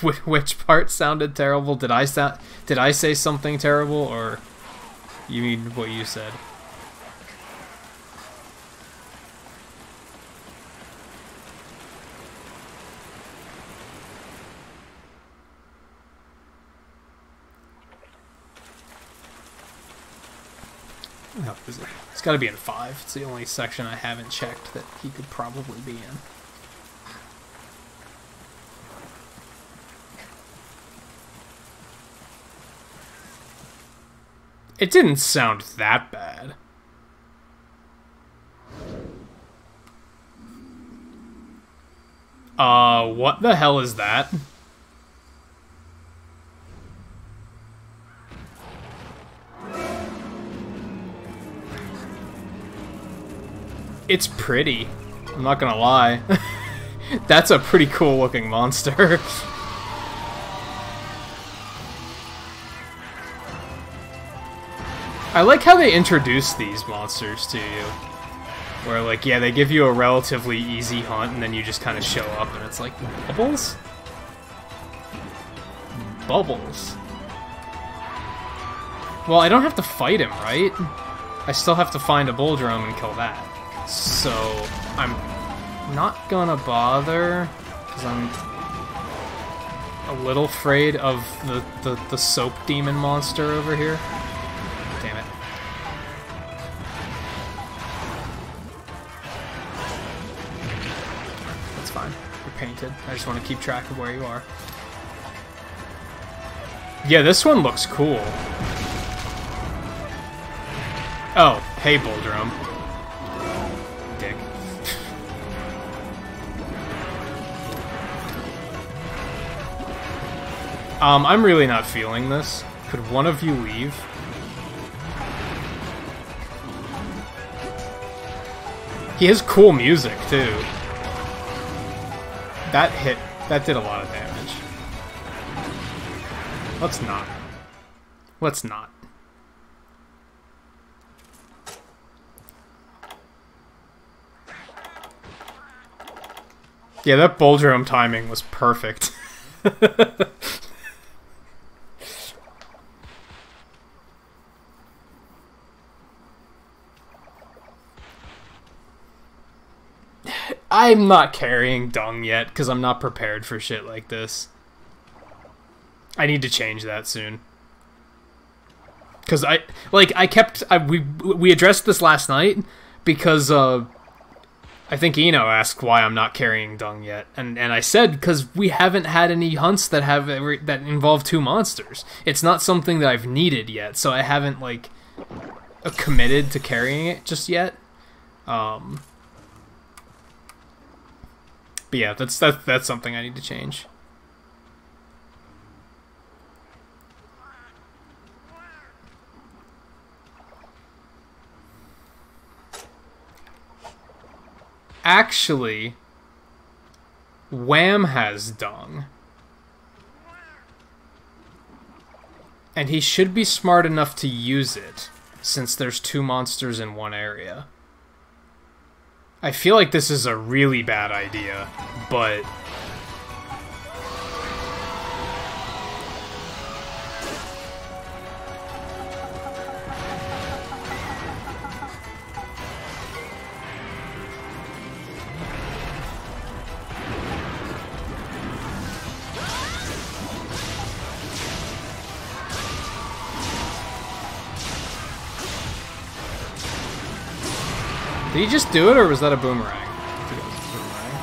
Which part sounded terrible? Did I say something terrible, or you mean what you said? How is it? It's got to be in 5. It's the only section I haven't checked that he could probably be in. It didn't sound that bad. What the hell is that? It's pretty. I'm not gonna lie. That's a pretty cool looking monster. I like how they introduce these monsters to you. Where, like, yeah, they give you a relatively easy hunt, and then you just kind of show up, and it's like, Bubbles? Bubbles. Well, I don't have to fight him, right? I still have to find a bull drum and kill that. So, I'm not gonna bother, because I'm a little afraid of the soap demon monster over here. Damn it. That's fine. You're painted. I just want to keep track of where you are. Yeah, this one looks cool. Oh, hey, Boldrum. Dick. I'm really not feeling this. Could one of you leave? He has cool music, too. That did a lot of damage. Let's not. Let's not. Yeah, that Boldrum timing was perfect. I'm not carrying Dung yet, because I'm not prepared for shit like this. I need to change that soon. Because we addressed this last night, because, I think Eno asked why I'm not carrying Dung yet, and I said, because we haven't had any hunts that that involve 2 monsters. It's not something that I've needed yet, so I haven't, like, committed to carrying it just yet. But yeah, that's something I need to change. Actually, Wham has Dung. And he should be smart enough to use it, since there's 2 monsters in one area. I feel like this is a really bad idea, but... Did he just do it, or was that a boomerang? I think it was a boomerang.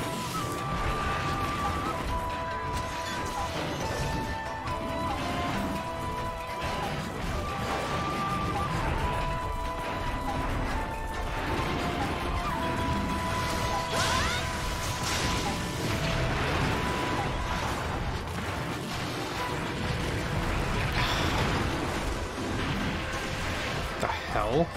The hell?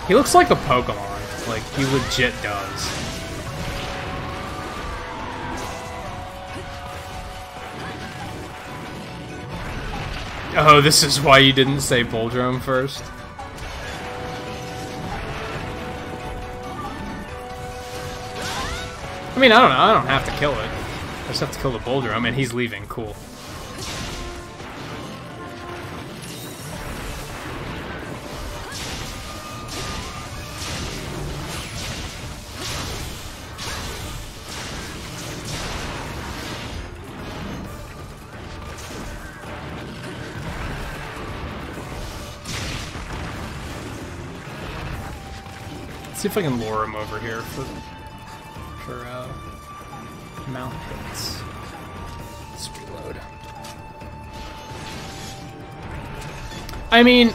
He looks like a Pokemon. Like, he legit does. Oh, this is why you didn't say Boldrum first? I mean, I don't know. I don't have to kill it. I just have to kill the Boldrum, and he's leaving. Cool. See if I can lure him over here for mount hits. Let's reload. I mean,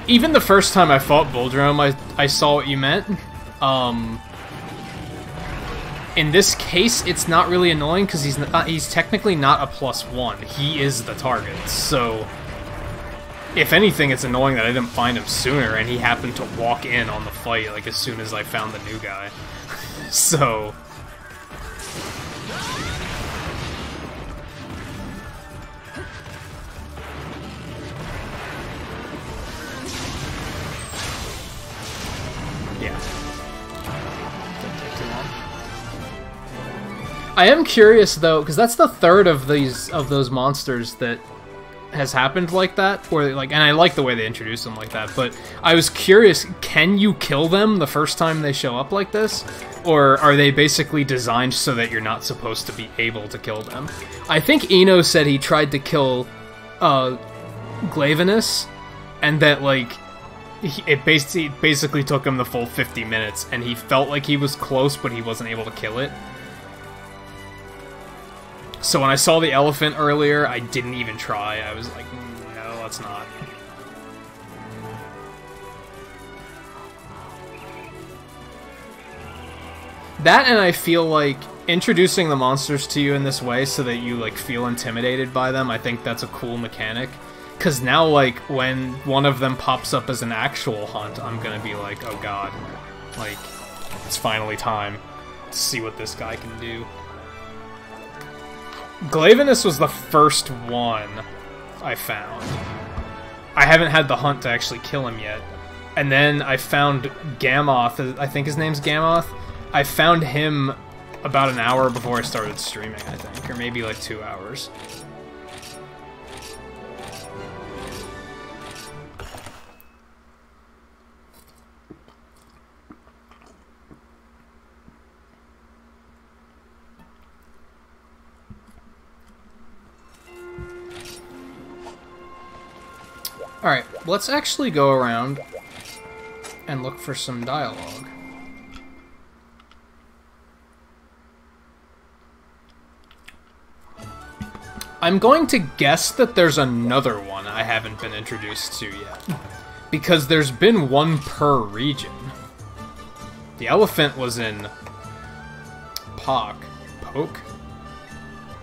even the first time I fought Boldrum, I saw what you meant. In this case, it's not really annoying because he's technically not a +1. He is the target, so if anything, it's annoying that I didn't find him sooner, and he happened to walk in on the fight, like, as soon as I found the new guy. So... yeah. Didn't take too long. I am curious, though, because that's the third of those monsters that has happened like that, or like, and I like the way they introduce them like that, but I was curious, can you kill them the first time they show up like this? Or are they basically designed so that you're not supposed to be able to kill them? I think Eno said he tried to kill Glavenus, and that, like, it basically took him the full 50 minutes, and he felt like he was close, but he wasn't able to kill it. So when I saw the elephant earlier, I didn't even try. I was like, no, let's not. That, and I feel like introducing the monsters to you in this way so that you, like, feel intimidated by them, I think that's a cool mechanic. Because now, like, when one of them pops up as an actual hunt, I'm gonna be like, oh god. Like, it's finally time to see what this guy can do. Glavenus was the first one I found. I haven't had the hunt to actually kill him yet. And then I found Gammoth, I think his name's Gammoth. I found him about an hour before I started streaming, I think, or maybe like 2 hours. Alright, let's actually go around and look for some dialogue. I'm going to guess that there's another one I haven't been introduced to yet. Because there's been one per region. The elephant was in Poke?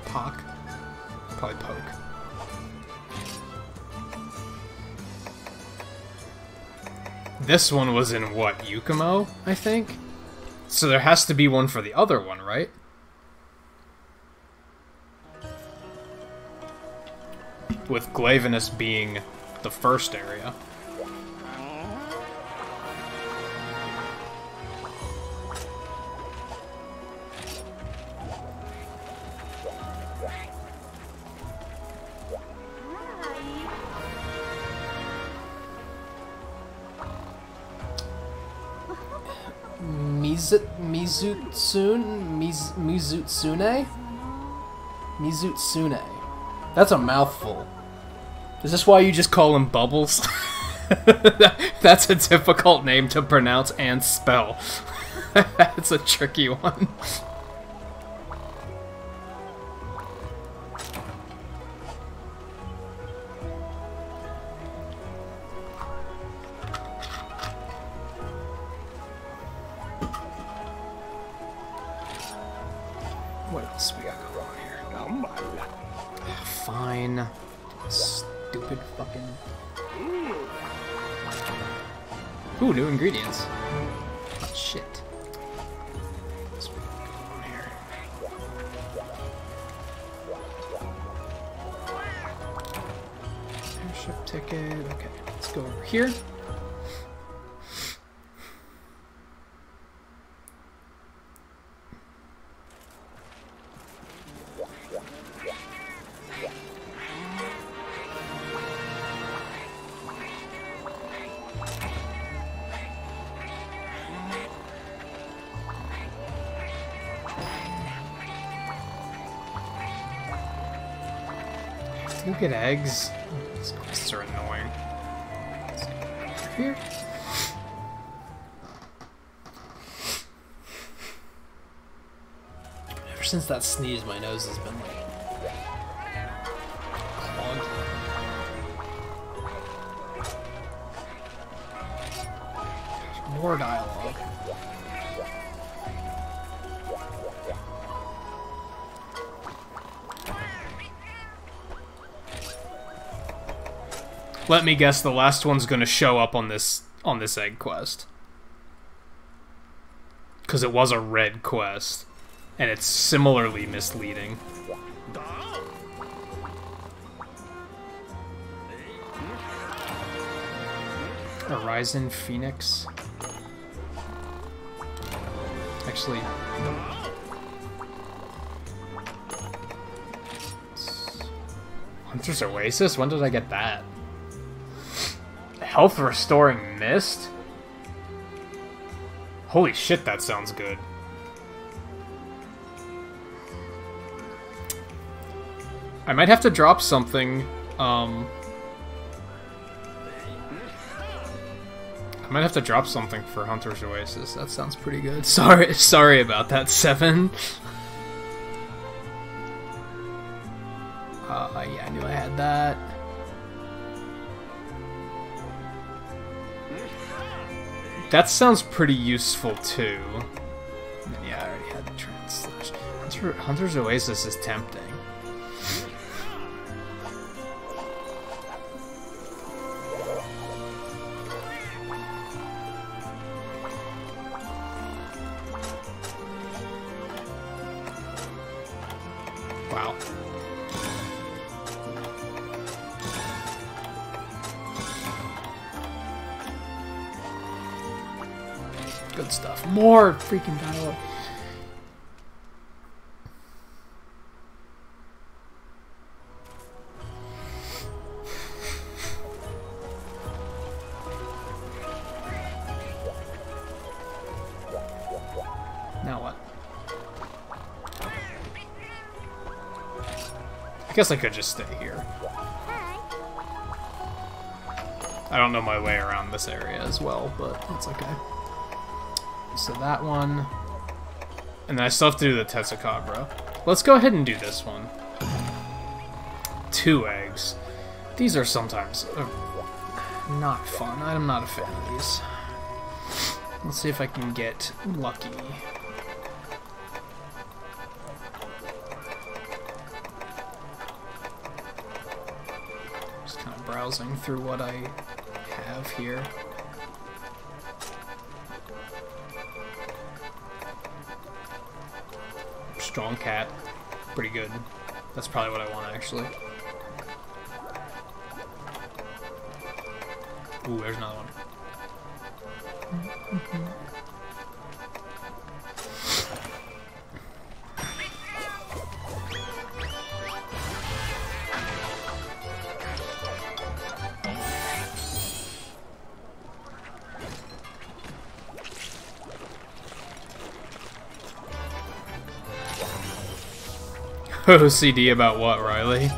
Probably Poke. This one was in, what, Yukumo, I think? So there has to be one for the other one, right? With Glavenus being the first area. Mizutsune? That's a mouthful. Is this why you just call him Bubbles? That's a difficult name to pronounce and spell. That's a tricky one. What else we got going on here? Fine. Stupid fucking... Ooh, new ingredients. Oh, shit. What's going on here? Airship ticket. Okay, let's go over here. Look at eggs. These quests are annoying. Let's go over here. Ever since that sneeze, my nose has been like clogged. More dialogue. Let me guess, the last one's gonna show up on this egg quest. Because it was a red quest. And it's similarly misleading. Horizon Phoenix. Actually... Hunter's Oasis? When did I get that? Health Restoring Mist? Holy shit, that sounds good. I might have to drop something, I might have to drop something for Hunter's Oasis. That sounds pretty good. Sorry about that, 7. Yeah, I knew I had that. That sounds pretty useful too. Yeah, I already had the translation. Hunter's Oasis is tempting. Wow. Good stuff. More freaking dialogue. Now what? I guess I could just stay here. I don't know my way around this area as well, but it's okay. So that one. And then I still have to do the Tetsukabra. Let's go ahead and do this one. 2 eggs. These are sometimes not fun. I'm not a fan of these. Let's see if I can get lucky. Just kind of browsing through what I have here. Strong cat. Pretty good. That's probably what I want, actually. Ooh, there's another one. OCD about what, Riley?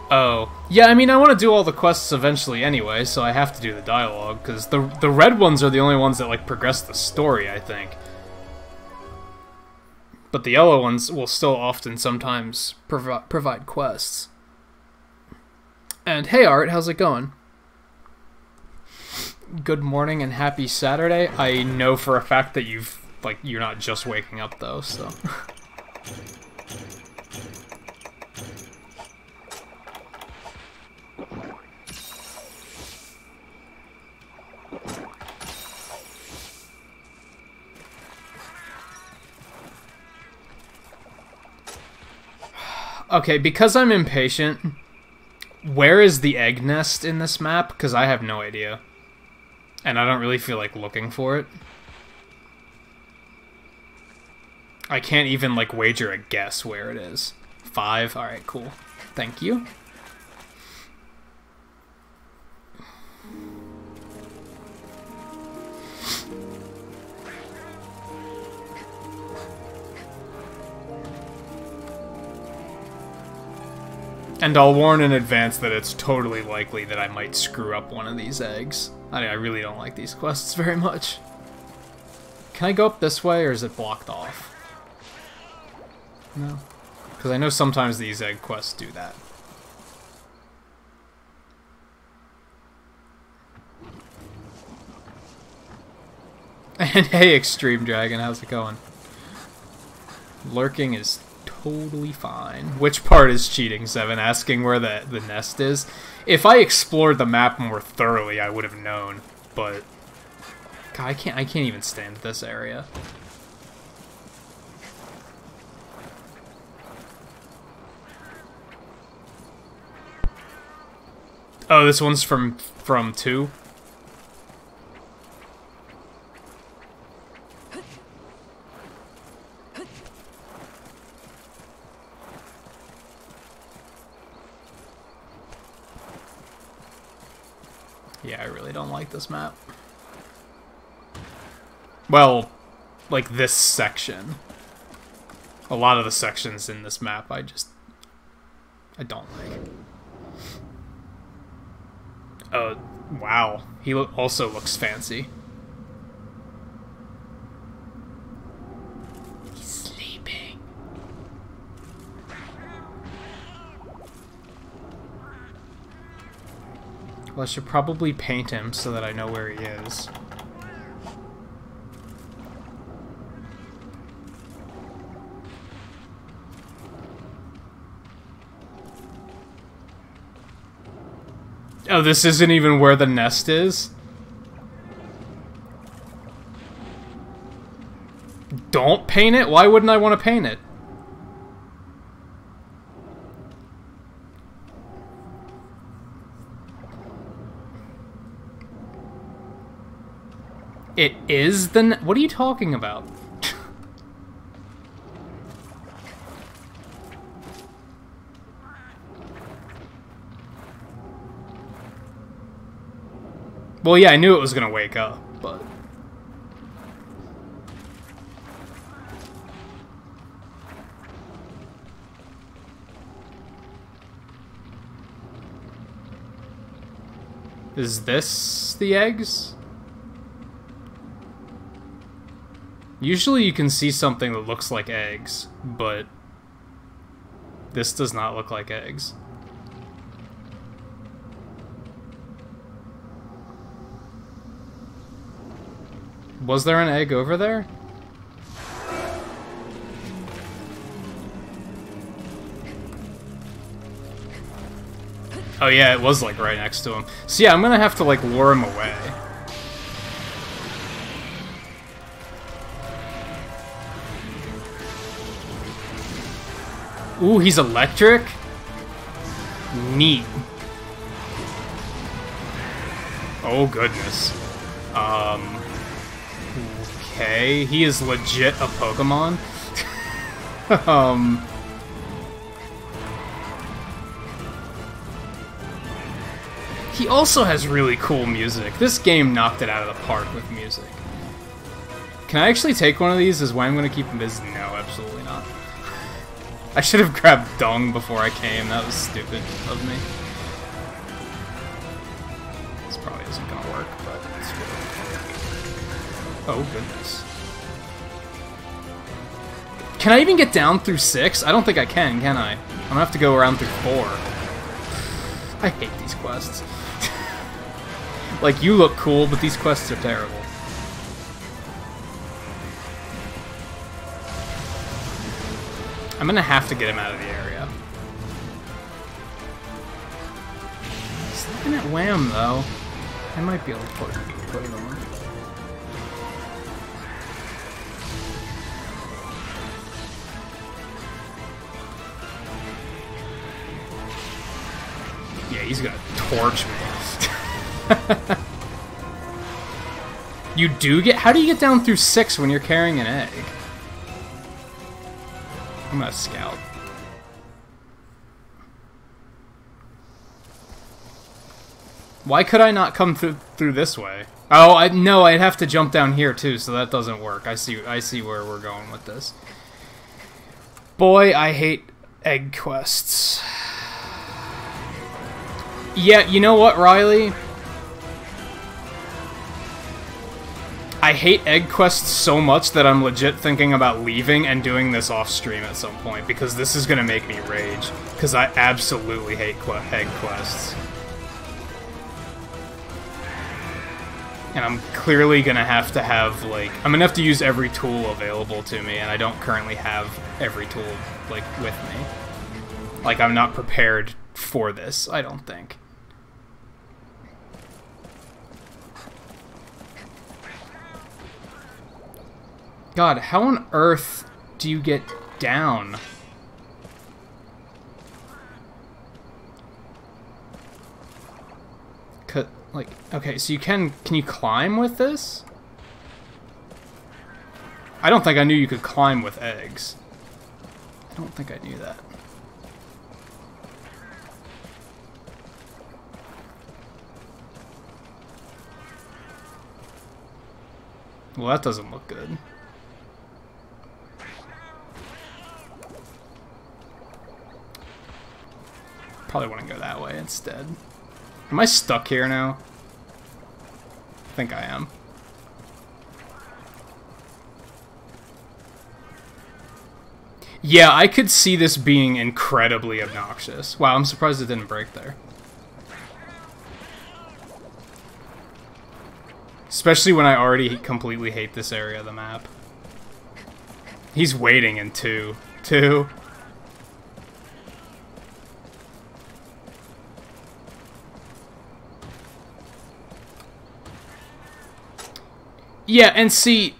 Oh. Yeah, I mean, I want to do all the quests eventually anyway, so I have to do the dialogue, because the red ones are the only ones that, like, progress the story, I think. But the yellow ones will still often sometimes provide quests. And hey Art, how's it going? Good morning and happy Saturday. I know for a fact that you're not just waking up though, so. Okay, because I'm impatient, where is the egg nest in this map? Because I have no idea. And I don't really feel like looking for it. I can't even, like, wager a guess where it is. 5? Alright, cool. Thank you. And I'll warn in advance that it's totally likely that I might screw up one of these eggs. I really don't like these quests very much. Can I go up this way, or is it blocked off? No. Because I know sometimes these egg quests do that. And hey, Extreme Dragon, how's it going? Lurking is totally fine. Which part is cheating, 7? Asking where the nest is? If I explored the map more thoroughly, I would have known. But God, I can't even stand this area. Oh, this one's from 2? Yeah, I really don't like this map. Well, like this section. A lot of the sections in this map I don't like. Oh, wow. He also looks fancy. He's sleeping. Well, I should probably paint him so that I know where he is. Oh, this isn't even where the nest is? Don't paint it? Why wouldn't I want to paint it? It is the... What are you talking about? Well, yeah, I knew it was gonna wake up, but... Is this the eggs? Usually you can see something that looks like eggs, but... this does not look like eggs. Was there an egg over there? Oh yeah, it was like right next to him. So yeah, I'm gonna have to like lure him away. Ooh, he's electric? Neat. Oh goodness. Okay, he is legit a Pokemon. He also has really cool music. This game knocked it out of the park with music. Can I actually take one of these? Is why I'm gonna keep him busy? No, absolutely not. I should have grabbed Dung before I came. That was stupid of me. This probably isn't gonna work, but it's good. Oh, goodness. Can I even get down through 6? I don't think I can I? I'm gonna have to go around through 4. I hate these quests. Like, you look cool, but these quests are terrible. I'm gonna have to get him out of the area. He's looking at Wham, though. I might be able to put it on. Yeah, he's gonna torch me. You do get... How do you get down through 6 when you're carrying an egg? I'm gonna scout. Why could I not come through this way? Oh, no, I'd have to jump down here too, so that doesn't work. I see where we're going with this. Boy, I hate egg quests. Yeah, you know what, Riley? I hate egg quests so much that I'm legit thinking about leaving and doing this off stream at some point, because this is gonna make me rage. Because I absolutely hate egg quests. And I'm clearly gonna have to have, like... I'm gonna have to use every tool available to me, and I don't currently have every tool, like, with me. Like, I'm not prepared for this, I don't think. God, how on earth do you get down? Like, okay, so can you climb with this? I don't think I knew you could climb with eggs. I don't think I knew that. Well, that doesn't look good. Probably want to go that way instead. Am I stuck here now? I think I am. Yeah, I could see this being incredibly obnoxious. Wow, I'm surprised it didn't break there. Especially when I already completely hate this area of the map. He's waiting in 2. 2. Yeah, and see...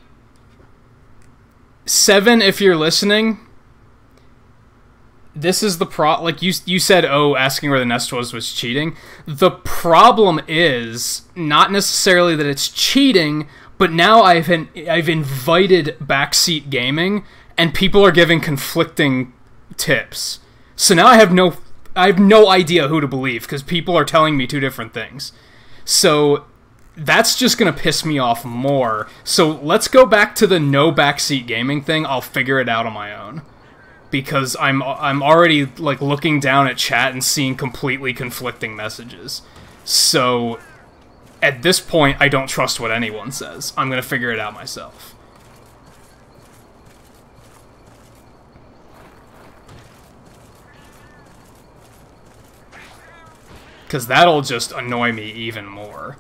7, if you're listening... This is the like you said, oh, asking where the nest was cheating. The problem is not necessarily that it's cheating, but now I've invited backseat gaming, and people are giving conflicting tips. So now I have no idea who to believe because people are telling me 2 different things. So that's just gonna piss me off more. So let's go back to the no backseat gaming thing. I'll figure it out on my own. Because I'm already like looking down at chat and seeing completely conflicting messages. So at this point, I don't trust what anyone says. I'm gonna figure it out myself. Because that'll just annoy me even more.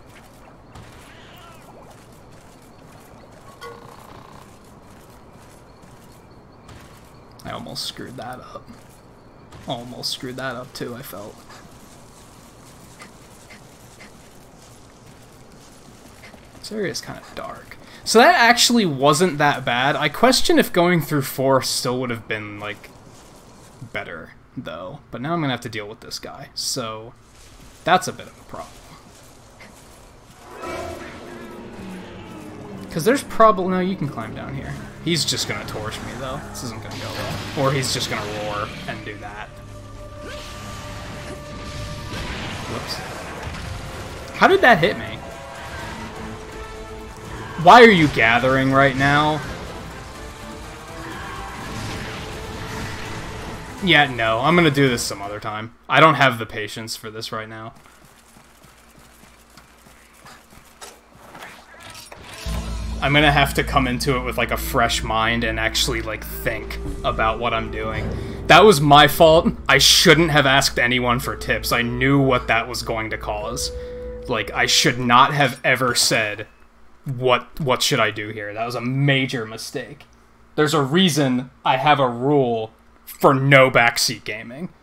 I almost screwed that up. Almost screwed that up too, I felt. This area is kind of dark. So that actually wasn't that bad. I question if going through 4 still would have been, like, better, though. But now I'm going to have to deal with this guy. So that's a bit of a problem. Because there's probably... No, you can climb down here. He's just going to torch me, though. This isn't going to go well. Or he's just going to roar and do that. Whoops. How did that hit me? Why are you gathering right now? Yeah, no. I'm going to do this some other time. I don't have the patience for this right now. I'm gonna have to come into it with, like, a fresh mind and actually, like, think about what I'm doing. That was my fault. I shouldn't have asked anyone for tips. I knew what that was going to cause. Like, I should not have ever said, what should I do here? That was a major mistake. There's a reason I have a rule for no backseat gaming.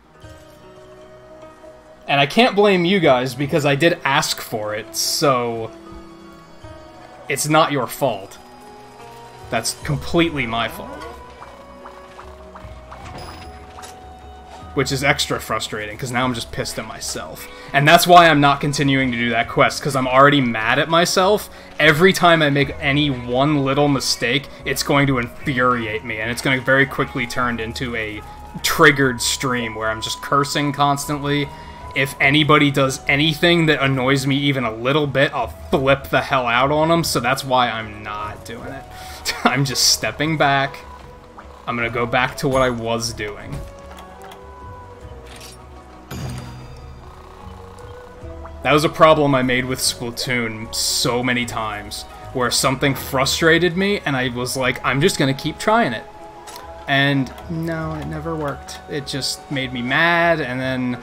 And I can't blame you guys because I did ask for it, so... It's not your fault. That's completely my fault. Which is extra frustrating, because now I'm just pissed at myself. And that's why I'm not continuing to do that quest, because I'm already mad at myself. Every time I make any one little mistake, it's going to infuriate me, and it's going to very quickly turn into a triggered stream where I'm just cursing constantly. If anybody does anything that annoys me even a little bit, I'll flip the hell out on them, so that's why I'm not doing it. I'm just stepping back. I'm gonna go back to what I was doing. That was a problem I made with Splatoon so many times, where something frustrated me, and I was like, I'm just gonna keep trying it. And no, it never worked. It just made me mad, and then...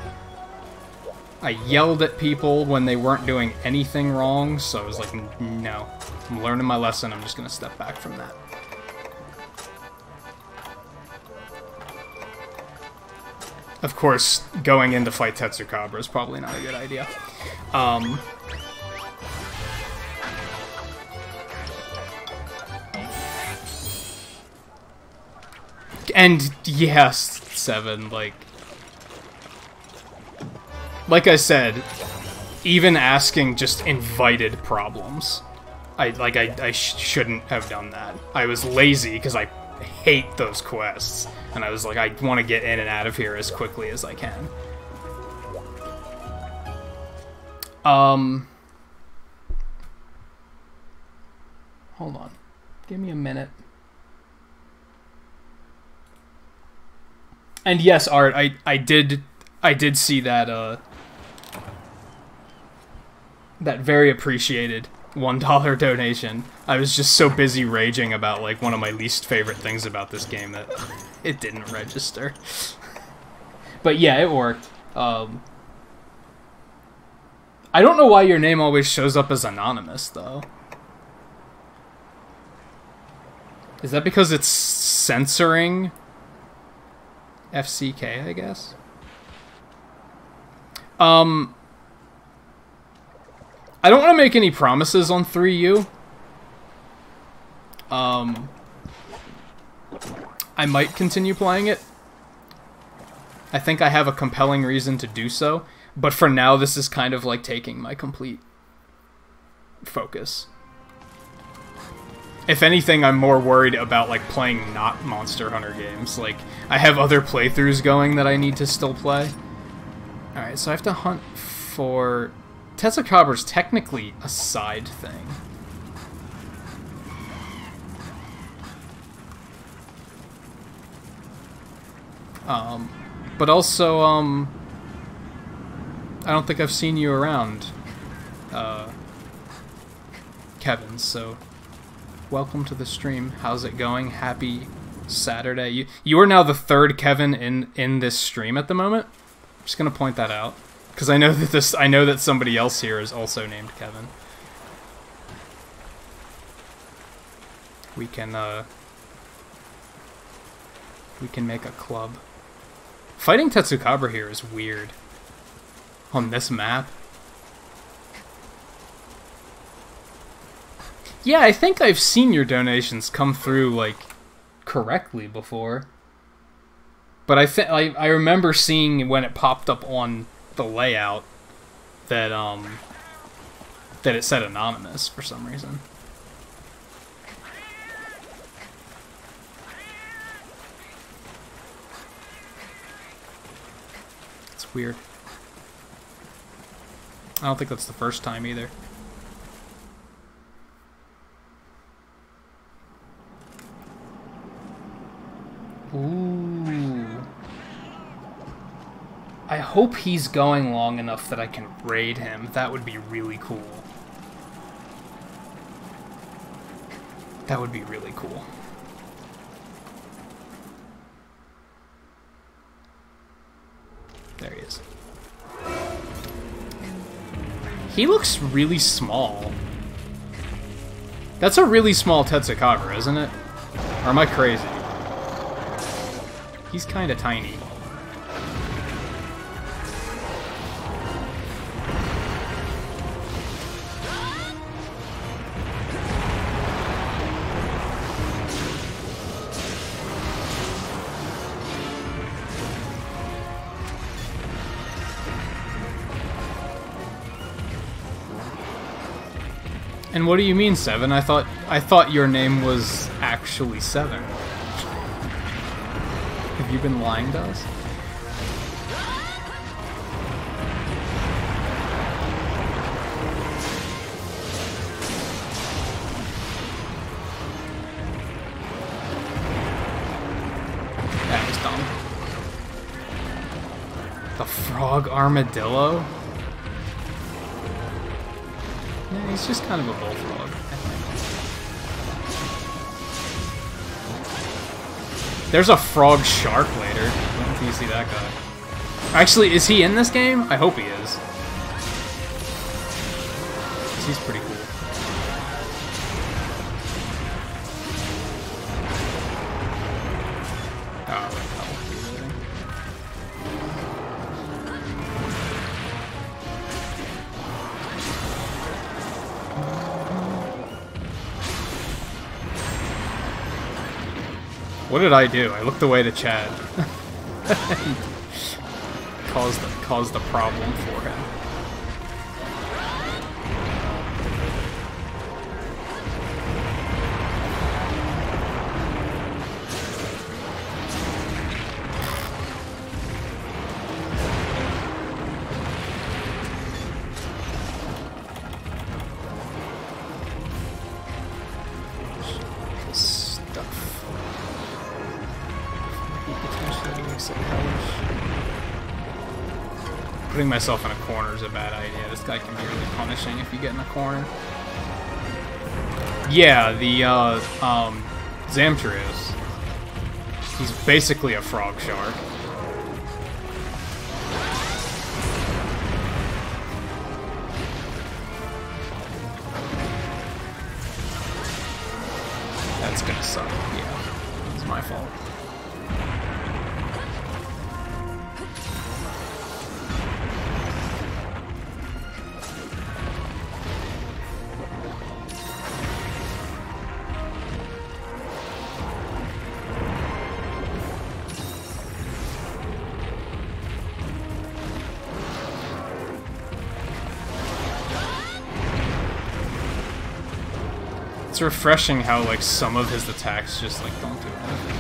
I yelled at people when they weren't doing anything wrong, so I was like, no. I'm learning my lesson, I'm just gonna step back from that. Of course, going in to fight Tetsukabra is probably not a good idea. And, yes, 7, like I said, even asking just invited problems. I shouldn't have done that. I was lazy because I hate those quests. And I was like, I want to get in and out of here as quickly as I can. Hold on. Give me a minute. And yes, Art, I did see that that very appreciated $1 donation. I was just so busy raging about like one of my least favorite things about this game that it didn't register. But yeah, it worked. I don't know why your name always shows up as anonymous though. Is that because it's censoring FCK, I guess? I don't want to make any promises on 3U. I might continue playing it. I think I have a compelling reason to do so, but for now this is kind of like taking my complete focus. If anything, I'm more worried about like playing not Monster Hunter games. Like, I have other playthroughs going that I need to still play. Alright, so I have to hunt for... Tetsukabra's technically a side thing. But also, I don't think I've seen you around, Kevin, so welcome to the stream. How's it going? Happy Saturday. You are now the third Kevin in this stream at the moment. I'm just gonna point that out. Because I know that somebody else here is also named Kevin. We can make a club. Fighting Tetsukabra here is weird. On this map. Yeah, I think I've seen your donations come through, like, correctly before. But I remember seeing when it popped up on the layout that that it said anonymous for some reason. It's weird. I don't think that's the first time either. Ooh. I hope he's going long enough that I can raid him. That would be really cool. That would be really cool. There he is. He looks really small. That's a really small Tetsukabra, isn't it? Or am I crazy? He's kind of tiny. And what do you mean, Seven? I thought your name was actually Seven. Have you been lying to us? That was dumb. The frog armadillo? Yeah, he's just kind of a bullfrog, I think. There's a frog shark later. I don't think you see that guy. Actually, is he in this game? I hope he is. He's pretty cool. Oh, that won't be really. What did I do? I looked away to Chad. caused the problem for him. looks like hellish. Putting myself in a corner is a bad idea. This guy can be really punishing if you get in a corner. Yeah, the Zamtrius. He's basically a frog shark. That's gonna suck. Yeah, it's my fault. It's refreshing how, like, some of his attacks just, like, don't do anything.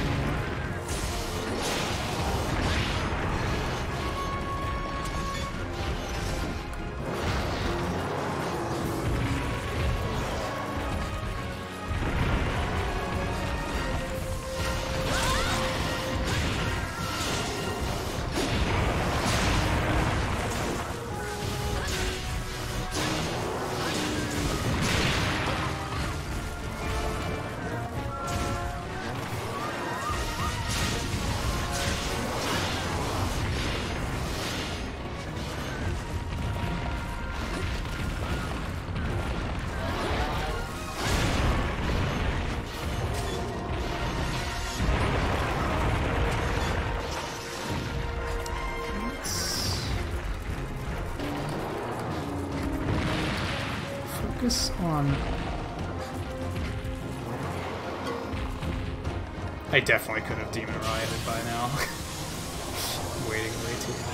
Focus on... I definitely could have Demon Rioted by now. Waiting way too long.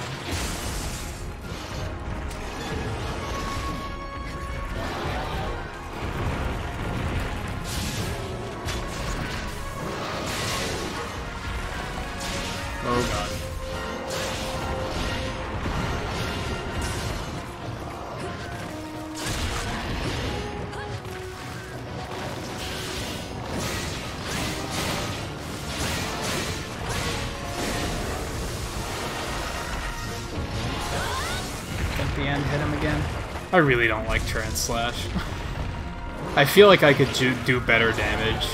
Oh god. Hit him again. I really don't like Trans Slash. I feel like I could do better damage.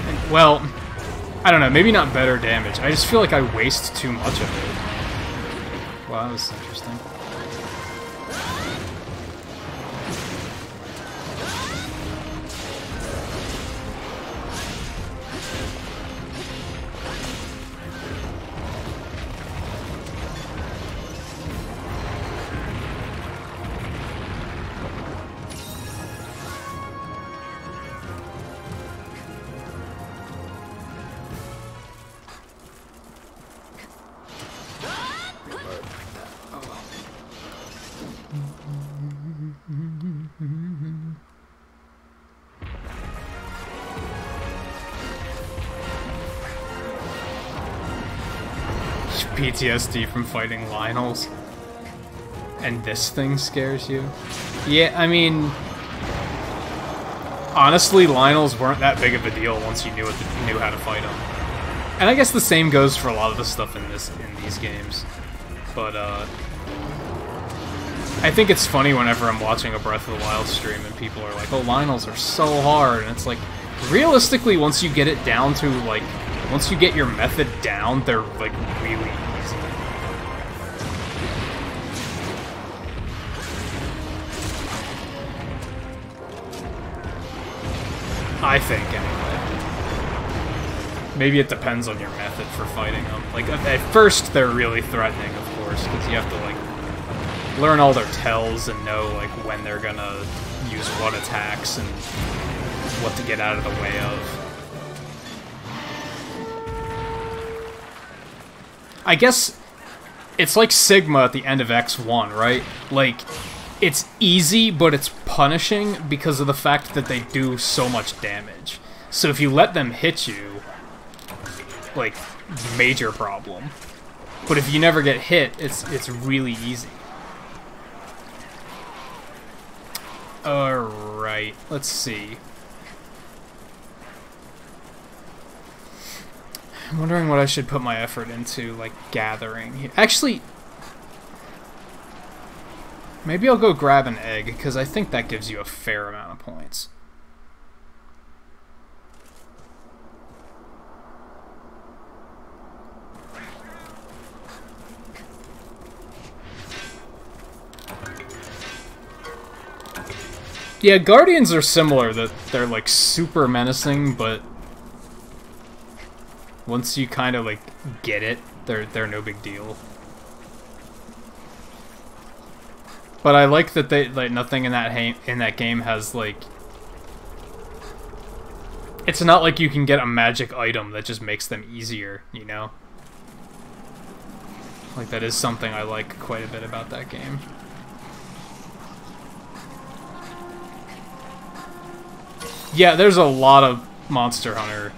And, well, I don't know, maybe not better damage. I just feel like I waste too much of it. Wow, that was interesting. PTSD from fighting Lionels. And this thing scares you? Yeah, I mean... honestly, Lionels weren't that big of a deal once you knew how to fight them. And I guess the same goes for a lot of the stuff in these games. But, I think it's funny whenever I'm watching a Breath of the Wild stream and people are like, oh, Lionels are so hard, and it's like, realistically, once you get it down to, like, once you get your method down, they're, like, really easy. I think, anyway. Maybe it depends on your method for fighting them. Like, at first, they're really threatening, of course, because you have to, like, learn all their tells and know, like, when they're gonna use what attacks and what to get out of the way of. I guess it's like Sigma at the end of X1, right? Like, it's easy, but it's punishing because of the fact that they do so much damage. So if you let them hit you, like, major problem. But if you never get hit, it's really easy. Alright, let's see. I'm wondering what I should put my effort into, like, gathering. Actually, maybe I'll go grab an egg, because I think that gives you a fair amount of points. Yeah, Guardians are similar, that they're, like, super menacing, but once you kind of, like, get it, they're no big deal. But I like that they, like, nothing in that game has, like... It's not like you can get a magic item that just makes them easier, you know? Like, that is something I like quite a bit about that game. Yeah, there's a lot of Monster Hunter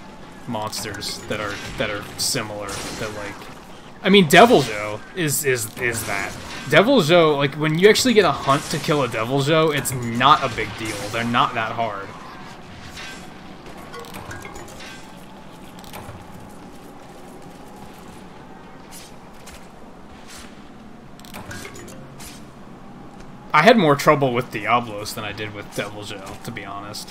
monsters that are similar. That, like, I mean, Deviljho is that. Deviljho, like, when you actually get a hunt to kill a Deviljho, it's not a big deal. They're not that hard. I had more trouble with Diablos than I did with Deviljho, to be honest.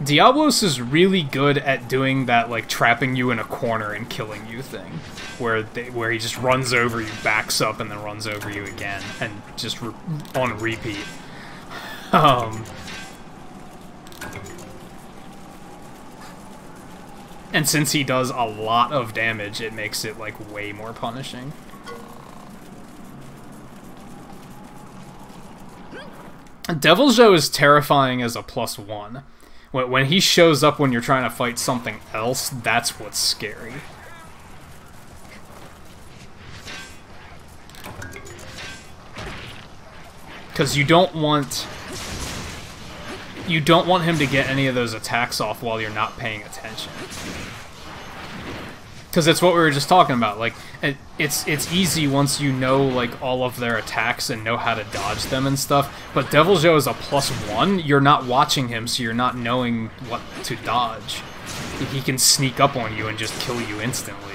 Diablos is really good at doing that, like, trapping you in a corner and killing you thing. Where he just runs over you, backs up, and then runs over you again, and just on repeat. And since he does a lot of damage, it makes it, like, way more punishing. Deviljho is terrifying as a +1. When he shows up when you're trying to fight something else, that's what's scary. Because you don't want him to get any of those attacks off while you're not paying attention. Because it's what we were just talking about. Like, it's easy once you know, like, all of their attacks and know how to dodge them and stuff. But Deviljho is a +1. You're not watching him, so you're not knowing what to dodge. He can sneak up on you and just kill you instantly.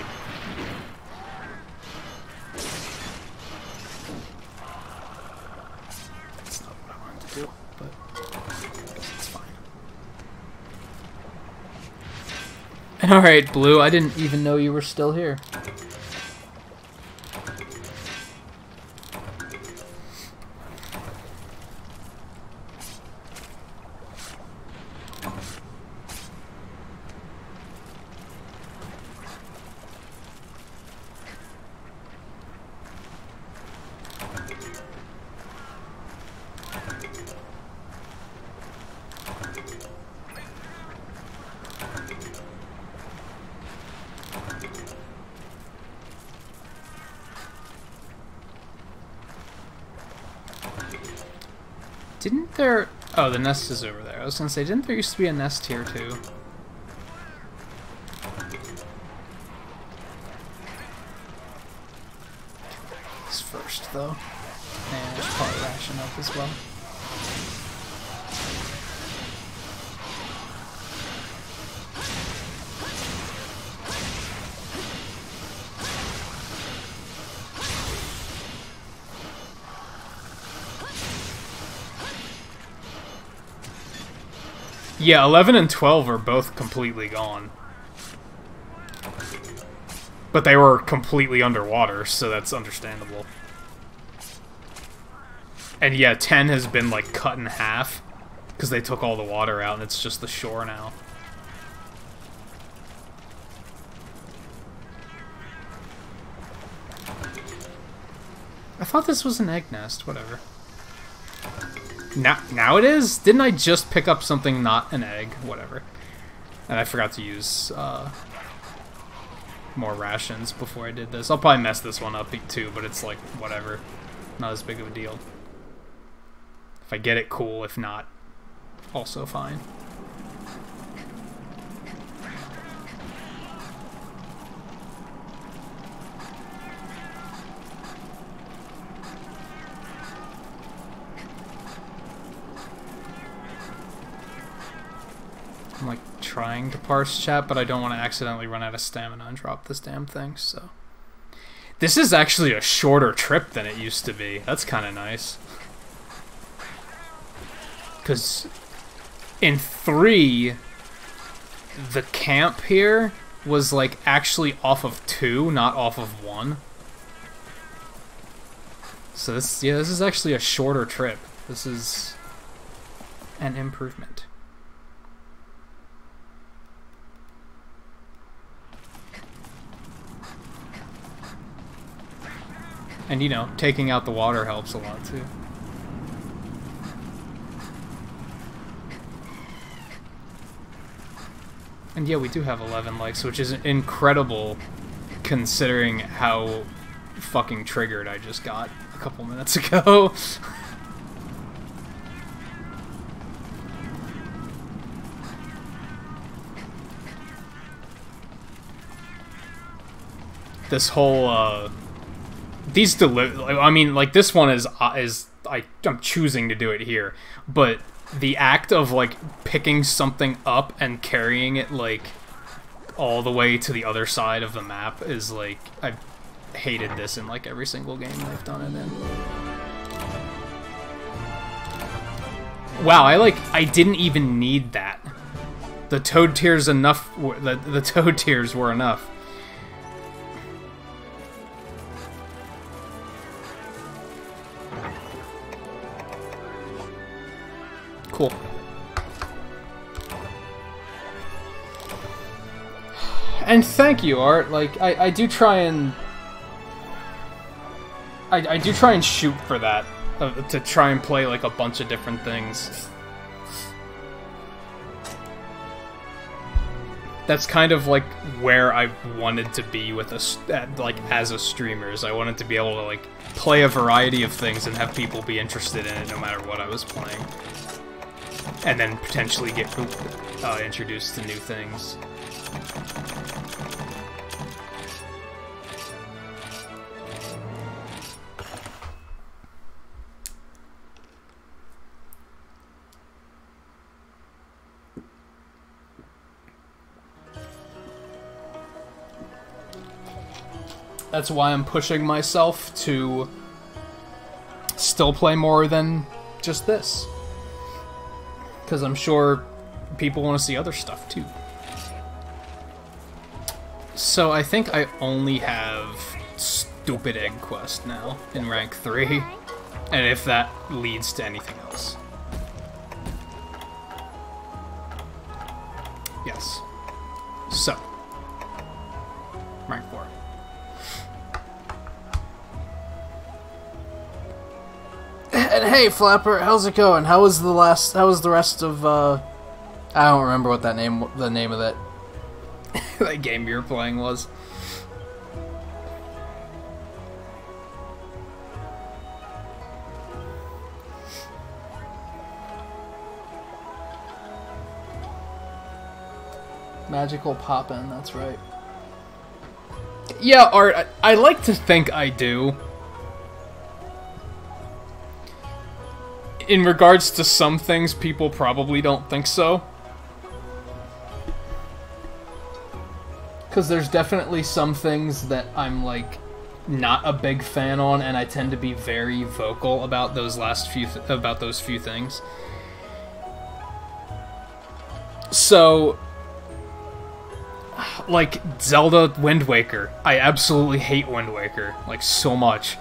That's not what I wanted to do, but I guess it's fine. Alright, Blue, I didn't even know you were still here. Didn't there... Oh, the nest is over there. I was gonna say, didn't there used to be a nest here, too? This first, though. And I should probably ration up as well. Yeah, 11 and 12 are both completely gone. But they were completely underwater, so that's understandable. And yeah, 10 has been, like, cut in half, because they took all the water out and it's just the shore now. I thought this was an egg nest, whatever. Now it is? Didn't I just pick up something not an egg? Whatever. And I forgot to use more rations before I did this. I'll probably mess this one up too, but it's like, whatever. Not as big of a deal. If I get it, cool. If not, also fine. I'm like trying to parse chat, but I don't want to accidentally run out of stamina and drop this damn thing, so. This is actually a shorter trip than it used to be. That's kind of nice. Because in 3, the camp here was like actually off of 2, not off of 1. So this is actually a shorter trip. This is an improvement. And, you know, taking out the water helps a lot, too. And yeah, we do have 11 likes, which is incredible considering how fucking triggered I just got a couple minutes ago. This whole, I mean, like, this one is I'm choosing to do it here, but the act of, like, picking something up and carrying it, like, all the way to the other side of the map is, like, I've hated this in, like, every single game I've done it in. Wow, I didn't even need that. The toad tears enough, the toad tears were enough. Cool. And thank you, Art. Like, I do try and... I do try and shoot for that. To try and play, like, a bunch of different things. That's kind of, like, where I wanted to be with like, as a streamer. Is I wanted to be able to, like, play a variety of things and have people be interested in it no matter what I was playing. And then potentially get introduced to new things. That's why I'm pushing myself to still play more than just this. Because I'm sure people want to see other stuff, too. So I think I only have Stupid Egg Quest now in rank 3. And if that leads to anything else. Yes. So. Rank 4. And hey, Flapper, how's it going? How was the rest of, I don't remember what the name of that, that game you were playing was. Magical Poppin', that's right. Yeah, Art, I like to think I do. In regards to some things, people probably don't think so. Because there's definitely some things that I'm, like, not a big fan on, and I tend to be very vocal about those those few things. So, like, Zelda Wind Waker. I absolutely hate Wind Waker, like, so much.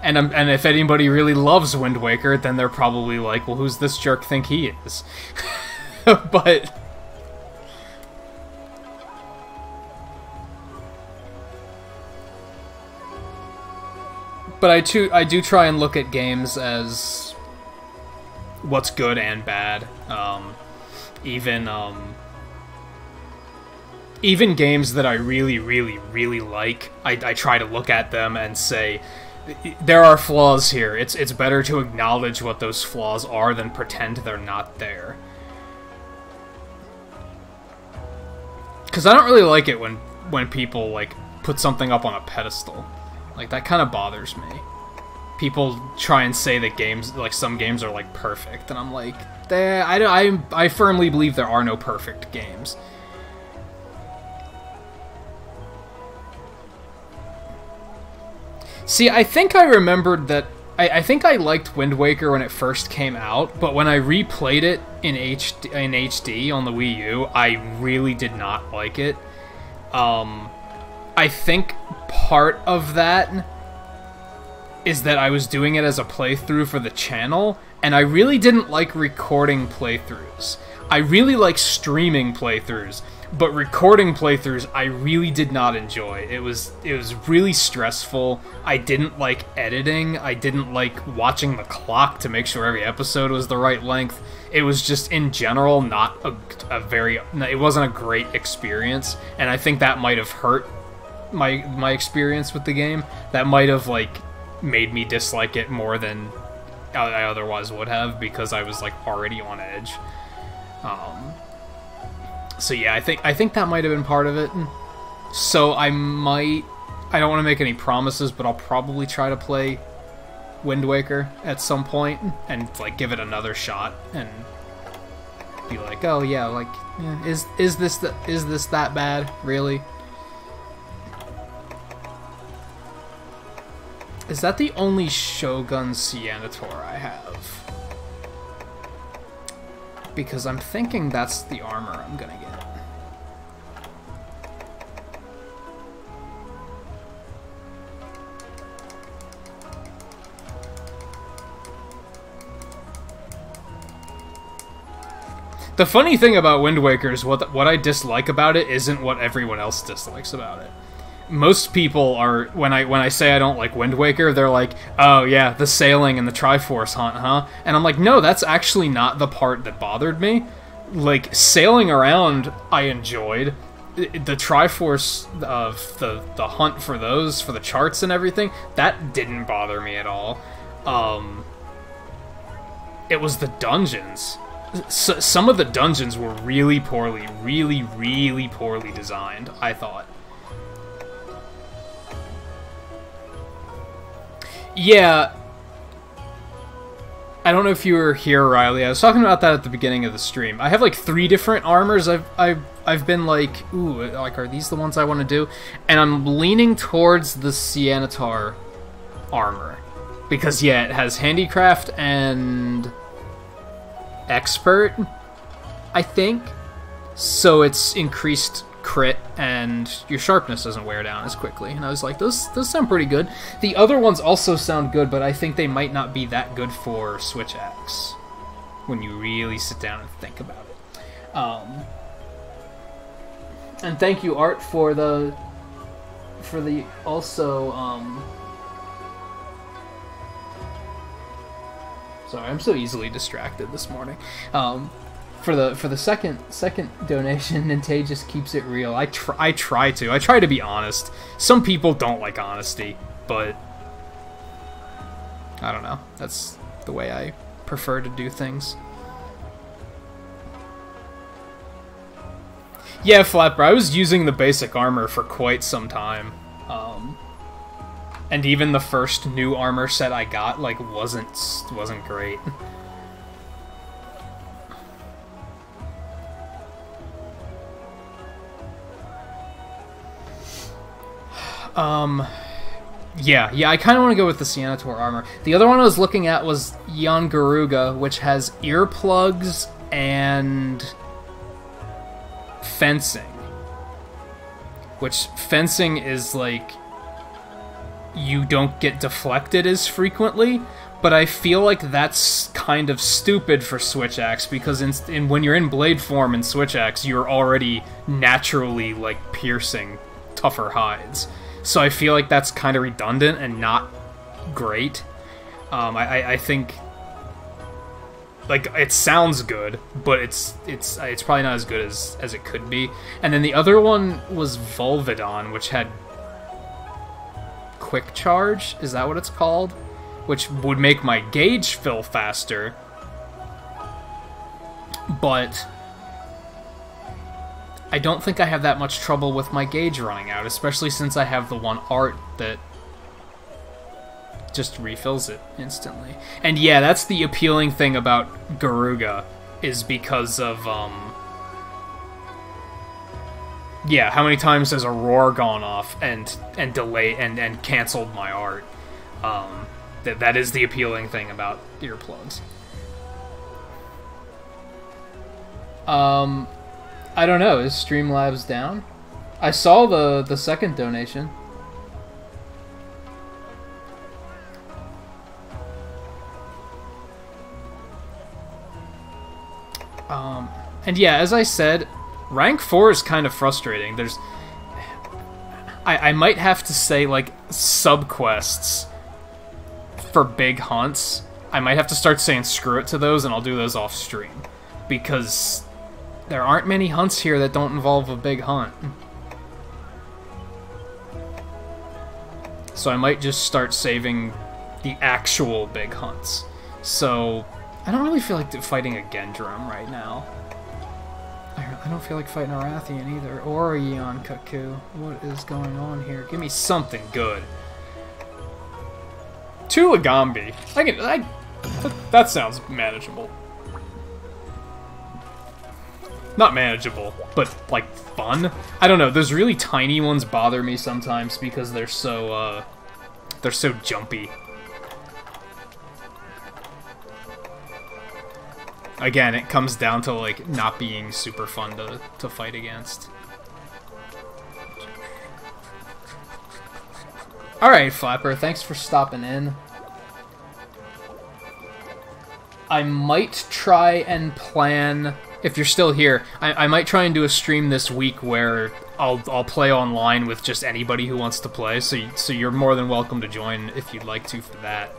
And if anybody really loves Wind Waker, then they're probably like, well, who's this jerk think he is? But I do try and look at games as what's good and bad. Even games that I really, really, really like, I try to look at them and say, there are flaws here. It's better to acknowledge what those flaws are than pretend they're not there. Because I don't really like it when people, like, put something up on a pedestal. Like, that kind of bothers me. people try and say that games, like some games are like perfect, and I'm like, I firmly believe there are no perfect games. See, I think I remembered that. I think I liked Wind Waker when it first came out, but when I replayed it in HD on the Wii U, I really did not like it. I think part of that is that I was doing it as a playthrough for the channel, and I really didn't like recording playthroughs. I really like streaming playthroughs, but recording playthroughs I really did not enjoy. It was really stressful. I didn't like editing. I didn't like watching the clock to make sure every episode was the right length. It was just, in general, not it wasn't a great experience, and I think that might have hurt my experience with the game. That might have, like, made me dislike it more than I otherwise would have, because I was, like, already on edge. So yeah, I think that might have been part of it. So I don't want to make any promises, but I'll probably try to play Wind Waker at some point and like give it another shot and be like, oh yeah, like, yeah, is this that bad, really? Is that the only Shogun Senator I have? Because I'm thinking that's the armor I'm gonna get. The funny thing about Wind Waker is what I dislike about it isn't what everyone else dislikes about it. Most people are, when I say I don't like Wind Waker, they're like, oh yeah, the sailing and the Triforce hunt, huh? And I'm like, no, that's actually not the part that bothered me. Like, sailing around, I enjoyed. The Triforce of the hunt for those, for the charts and everything, that didn't bother me at all. It was the dungeons. Some of the dungeons were really poorly designed, I thought. Yeah, I don't know if you were here, Riley. I was talking about that at the beginning of the stream. I have like 3 different armors. I've been like, ooh, like, are these the ones I want to do? And I'm leaning towards the Senator armor because yeah, it has handicraft and expert, I think. So it's increased crit and your sharpness doesn't wear down as quickly, and I was like, those sound pretty good. The other ones also sound good, but I think they might not be that good for Switch X when you really sit down and think about it. And thank you, Art, for the also sorry, I'm so easily distracted this morning. For the second donation, Nintagious keeps it real. I try to be honest. Some people don't like honesty, but I don't know. That's the way I prefer to do things. Yeah, Flapper, I was using the basic armor for quite some time. And even the first new armor set I got, like, wasn't great. Yeah, I kind of want to go with the Senator armor. The other one I was looking at was Yangaruga, which has earplugs and fencing. Which, fencing is, like, you don't get deflected as frequently, but I feel like that's kind of stupid for Switch Axe, because when you're in blade form in Switch Axe, you're already naturally, like, piercing tougher hides. So I feel like that's kind of redundant and not great. I think, like, it sounds good, but it's probably not as good as it could be. And then the other one was Volvidon, which had quick charge, is that what it's called? Which would make my gauge fill faster, but I don't think I have that much trouble with my gauge running out, especially since I have the one art that just refills it instantly. And yeah, that's the appealing thing about Garuga, is because of, yeah, how many times has a roar gone off and delay and canceled my art? That is the appealing thing about earplugs. I don't know, is Streamlabs down? I saw the second donation. And yeah, as I said, rank 4 is kind of frustrating. There's... I might have to say, like, sub-quests for big hunts. I might have to start saying screw it to those, and I'll do those off stream. Because there aren't many hunts here that don't involve a big hunt. So I might just start saving the actual big hunts. So, I don't really feel like fighting a Gendrum right now. I don't feel like fighting a Rathian either, or a Yeon Kaku. What is going on here? Give me something good. 2 Lagambi. That sounds manageable. Not manageable, but, like, fun? I don't know, those really tiny ones bother me sometimes because they're so jumpy. Again, it comes down to, like, not being super fun to fight against. Alright, Flapper, thanks for stopping in. I might try and plan... If you're still here, I might try and do a stream this week where I'll play online with just anybody who wants to play, so you're more than welcome to join if you'd like to for that.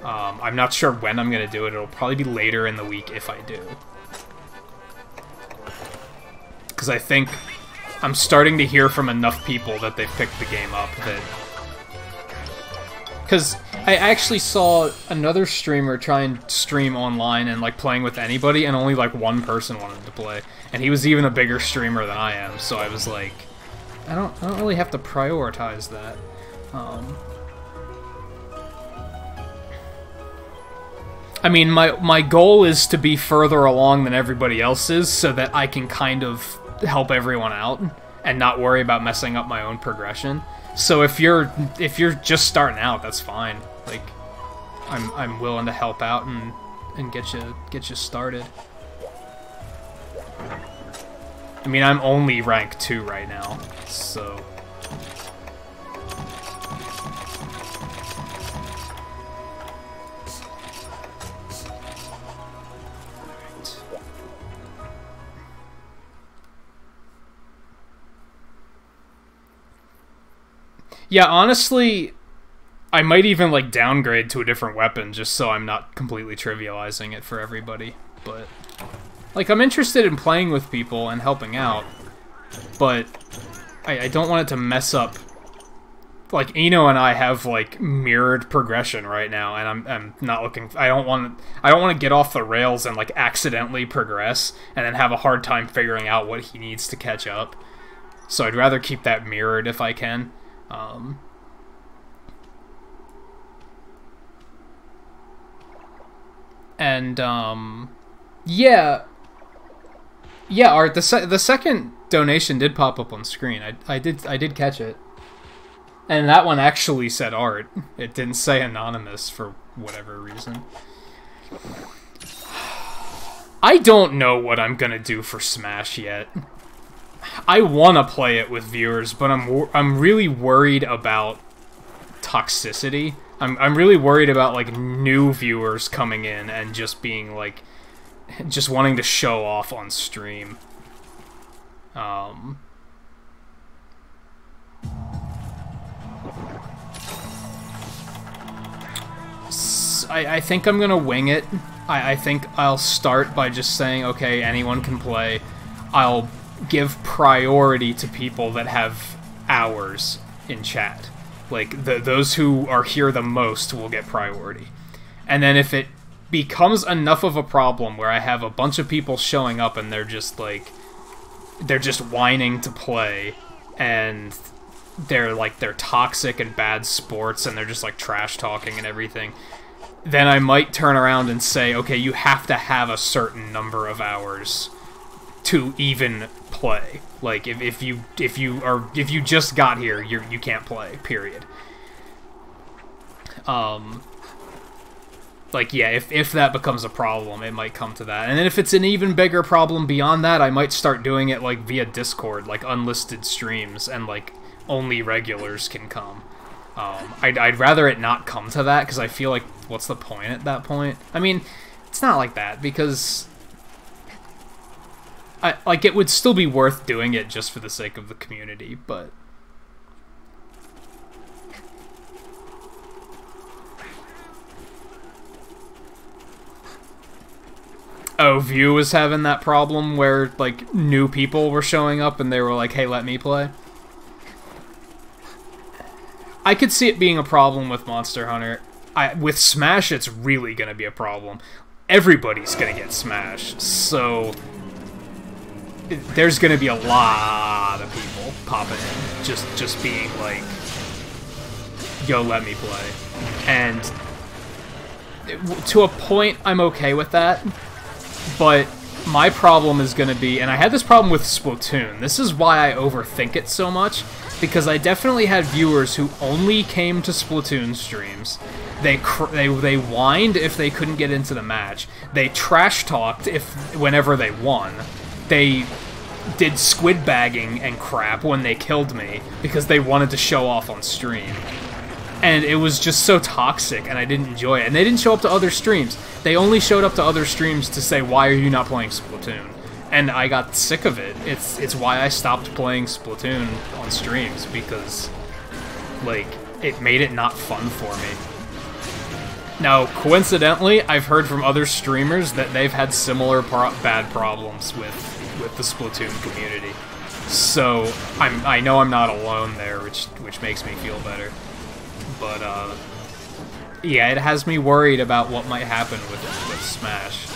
I'm not sure when I'm gonna do it. It'll probably be later in the week if I do. Because I think I'm starting to hear from enough people that they've picked the game up that... Because I actually saw another streamer try and stream online and, like, playing with anybody, and only, like, one person wanted to play. And he was even a bigger streamer than I am, so I was like, I don't really have to prioritize that. I mean, my goal is to be further along than everybody else is, so that I can kind of help everyone out, and not worry about messing up my own progression. So if you're just starting out, that's fine. Like, I'm willing to help out and get you started. I mean, I'm only rank 2 right now, so. Yeah, honestly, I might even, like, downgrade to a different weapon just so I'm not completely trivializing it for everybody. But, like, I'm interested in playing with people and helping out, but I don't want it to mess up. Like, Eno and I have, like, mirrored progression right now, and I'm not looking... I don't want to get off the rails and, like, accidentally progress and then have a hard time figuring out what he needs to catch up. So I'd rather keep that mirrored if I can. Yeah, Art, the second donation did pop up on screen. I did catch it. And that one actually said Art. It didn't say anonymous for whatever reason. I don't know what I'm gonna do for Smash yet. I want to play it with viewers, but I'm really worried about toxicity. I'm really worried about, like, new viewers coming in and just being, like, just wanting to show off on stream. I think I'm gonna wing it. I think I'll start by just saying, okay, anyone can play. I'll give priority to people that have hours in chat. Like, those who are here the most will get priority. And then if it becomes enough of a problem where I have a bunch of people showing up and they're just, like, they're just whining to play, and they're toxic and bad sports and they're just like trash talking and everything, then I might turn around and say, okay, you have to have a certain number of hours to even play. Like if you just got here, you can't play. Period. Like, yeah, if that becomes a problem, it might come to that. And then if it's an even bigger problem beyond that, I might start doing it, like, via Discord, like, unlisted streams, and, like, only regulars can come. I'd rather it not come to that, because I feel like, what's the point at that point? I mean, it's not like that, because... like, it would still be worth doing it just for the sake of the community, but... Oh, View was having that problem where, like, new people were showing up and they were like, hey, let me play. I could see it being a problem with Monster Hunter. With Smash, it's really gonna be a problem. Everybody's gonna get Smash, so... there's gonna be a lot of people popping in, just being like, yo, let me play. And to a point, I'm okay with that. But my problem is going to be, and I had this problem with Splatoon, this is why I overthink it so much, because I definitely had viewers who only came to Splatoon streams. They whined if they couldn't get into the match. They trash-talked whenever they won. They did squid bagging and crap when they killed me, because they wanted to show off on stream. And it was just so toxic, and I didn't enjoy it. And they didn't show up to other streams. They only showed up to other streams to say, why are you not playing Splatoon? And I got sick of it. It's why I stopped playing Splatoon on streams, because, like, it made it not fun for me. Now, coincidentally, I've heard from other streamers that they've had similar bad problems with the Splatoon community. So, I know I'm not alone there, which makes me feel better. But, yeah, it has me worried about what might happen with Smash.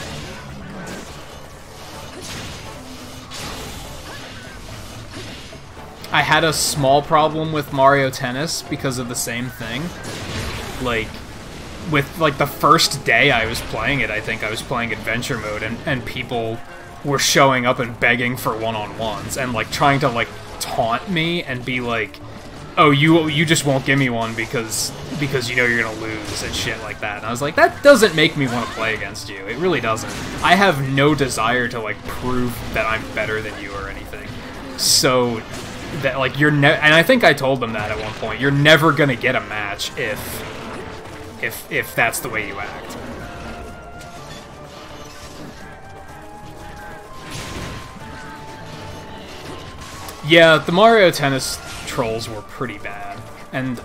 I had a small problem with Mario Tennis because of the same thing. Like, with, like, the first day I was playing it, I think I was playing Adventure Mode, and people were showing up and begging for one-on-ones, and, like, trying to, like, taunt me and be like, oh, you just won't give me one because you know you're gonna lose and shit like that. And I was like, that doesn't make me want to play against you. It really doesn't. I have no desire to, like, prove that I'm better than you or anything. So, that, like, and I think I told them that at one point, you're never gonna get a match if that's the way you act. Yeah, the Mario Tennis trolls were pretty bad, and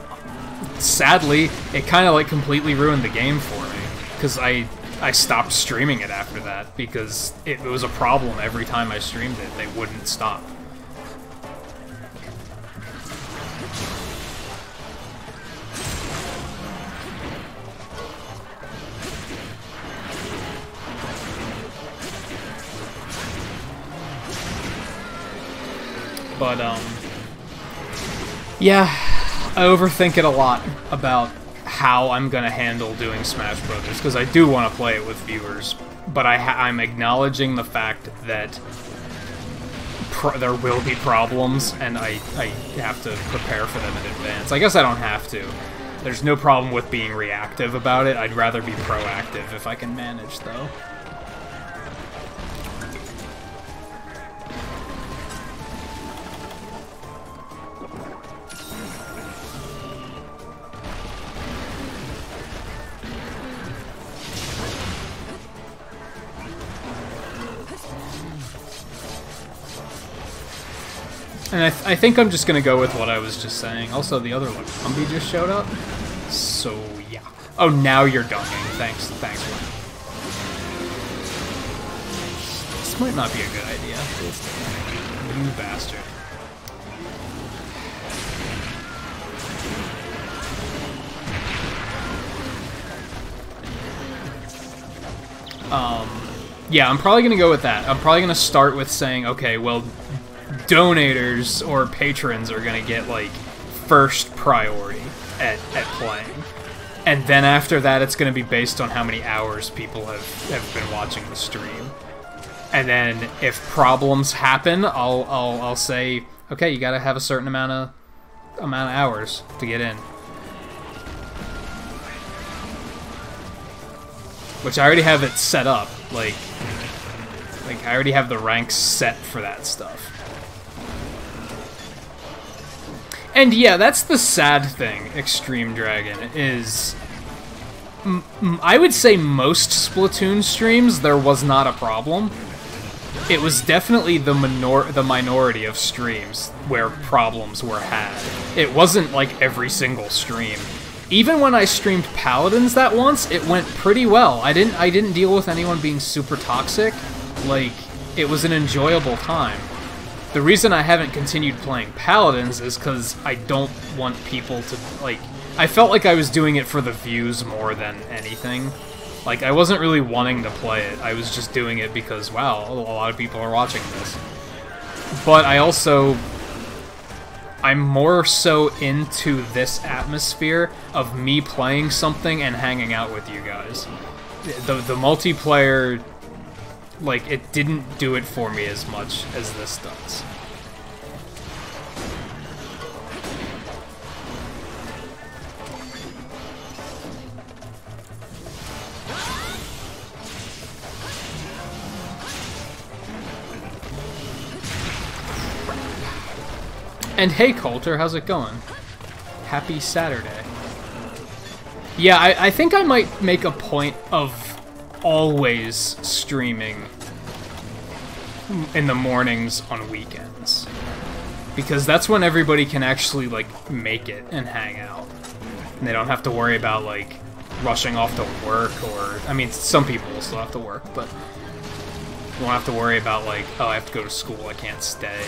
sadly, it kind of, like, completely ruined the game for me, because I stopped streaming it after that, because it was a problem every time I streamed it. They wouldn't stop. But, yeah, I overthink it a lot about how I'm gonna handle doing Smash Brothers, because I do want to play it with viewers, but I'm acknowledging the fact that there will be problems, and I have to prepare for them in advance. I guess I don't have to. There's no problem with being reactive about it. I'd rather be proactive if I can manage, though. And I think I'm just gonna go with what I was just saying. Also, the other zombie just showed up. So, yeah. Oh, now you're dunking. Thanks, Lynn. This might not be a good idea. You bastard. Yeah, I'm probably gonna go with that. I'm probably gonna start with saying, okay, well, donators or patrons are gonna get, like, first priority at playing. And then after that, it's going to be based on how many hours people have been watching the stream. And then if problems happen, I'll say, okay, you got to have a certain amount of hours to get in. Which I already have it set up, like I already have the ranks set for that stuff. And yeah, that's the sad thing, Extreme Dragon, is... I would say most Splatoon streams, there was not a problem. It was definitely the minority of streams where problems were had. It wasn't like every single stream. Even when I streamed Paladins that once, it went pretty well. I didn't deal with anyone being super toxic. Like, it was an enjoyable time. The reason I haven't continued playing Paladins is because I don't want people to, like... I felt like I was doing it for the views more than anything. Like, I wasn't really wanting to play it. I was just doing it because, wow, a lot of people are watching this. But I also... I'm more so into this atmosphere of me playing something and hanging out with you guys. The multiplayer... Like, it didn't do it for me as much as this does. And hey, Coulter, how's it going? Happy Saturday. Yeah, I think I might make a point of always streaming in the mornings on weekends. Because that's when everybody can actually, like, make it and hang out. And they don't have to worry about, like, rushing off to work or... I mean, some people will still have to work, but... You won't have to worry about, like, oh, I have to go to school, I can't stay.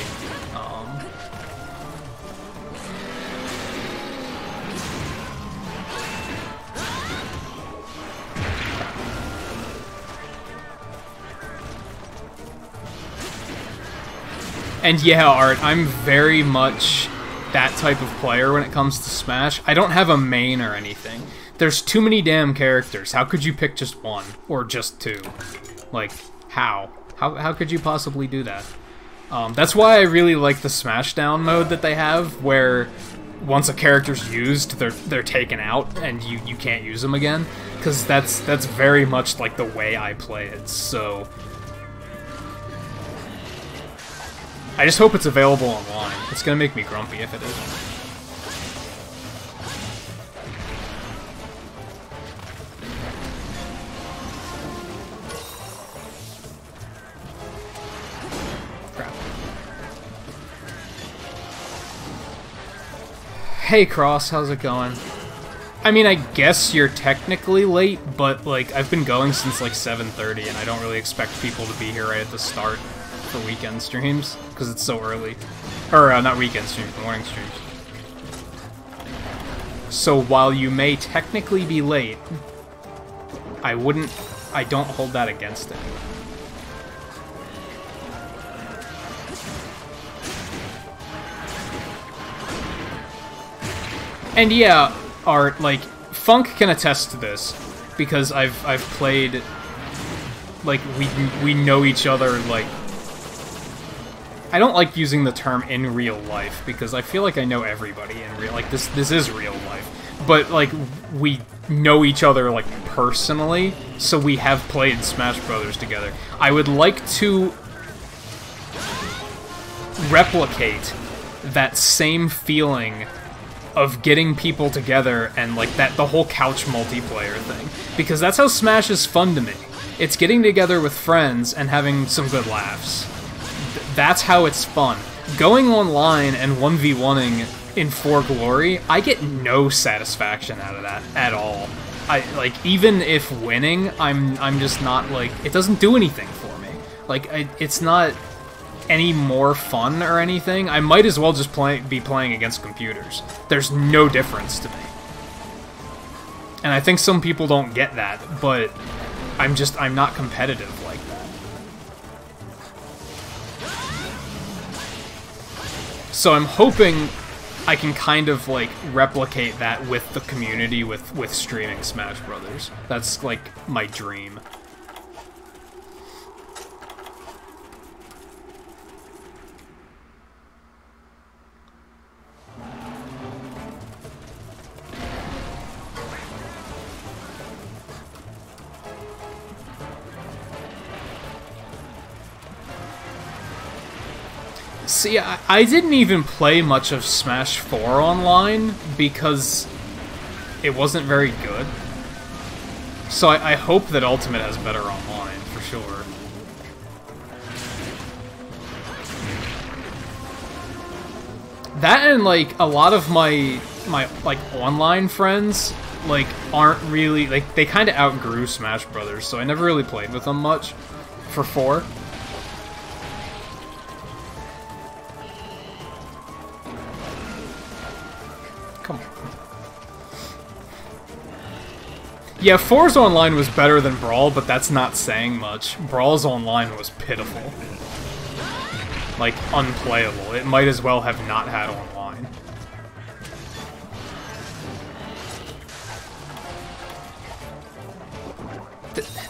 And yeah, Art, I'm very much that type of player when it comes to Smash. I don't have a main or anything. There's too many damn characters. How could you pick just one? Or just two? Like, how? How could you possibly do that? That's why I really like the Smashdown mode that they have, where once a character's used, they're taken out, and you can't use them again. Because that's very much like the way I play it, so... I just hope it's available online. It's gonna make me grumpy if it isn't. Crap. Hey Cross, how's it going? I mean, I guess you're technically late, but like I've been going since like 7:30 and I don't really expect people to be here right at the start for weekend streams, because it's so early. Or, not weekend streams, morning streams. So while you may technically be late, I don't hold that against it. And yeah, Art, like, Funk can attest to this, because I've played, like, we know each other, like, I don't like using the term in real life, because I feel like I know everybody in real... Like, this is real life. But, like, we know each other, like, personally, so we have played Smash Brothers together. I would like to replicate that same feeling of getting people together and, like, the whole couch multiplayer thing. Because that's how Smash is fun to me. It's getting together with friends and having some good laughs. That's how it's fun. Going online and 1v1ing in For Glory, I get no satisfaction out of that at all. Like, even if winning, I'm just not, like, it doesn't do anything for me. Like, it's not any more fun or anything. I might as well just be playing against computers. There's no difference to me. And I think some people don't get that, but I'm not competitive like that. So I'm hoping I can kind of like replicate that with the community with streaming Smash Brothers. That's like my dream. See, I didn't even play much of Smash 4 online because it wasn't very good. So I hope that Ultimate has better online, for sure. That and, like, a lot of my like, online friends, like, aren't really... Like, they kind of outgrew Smash Brothers, so I never really played with them much for 4. Come on. Yeah, 4's online was better than Brawl, but that's not saying much. Brawl's online was pitiful. Like, unplayable. It might as well have not had online.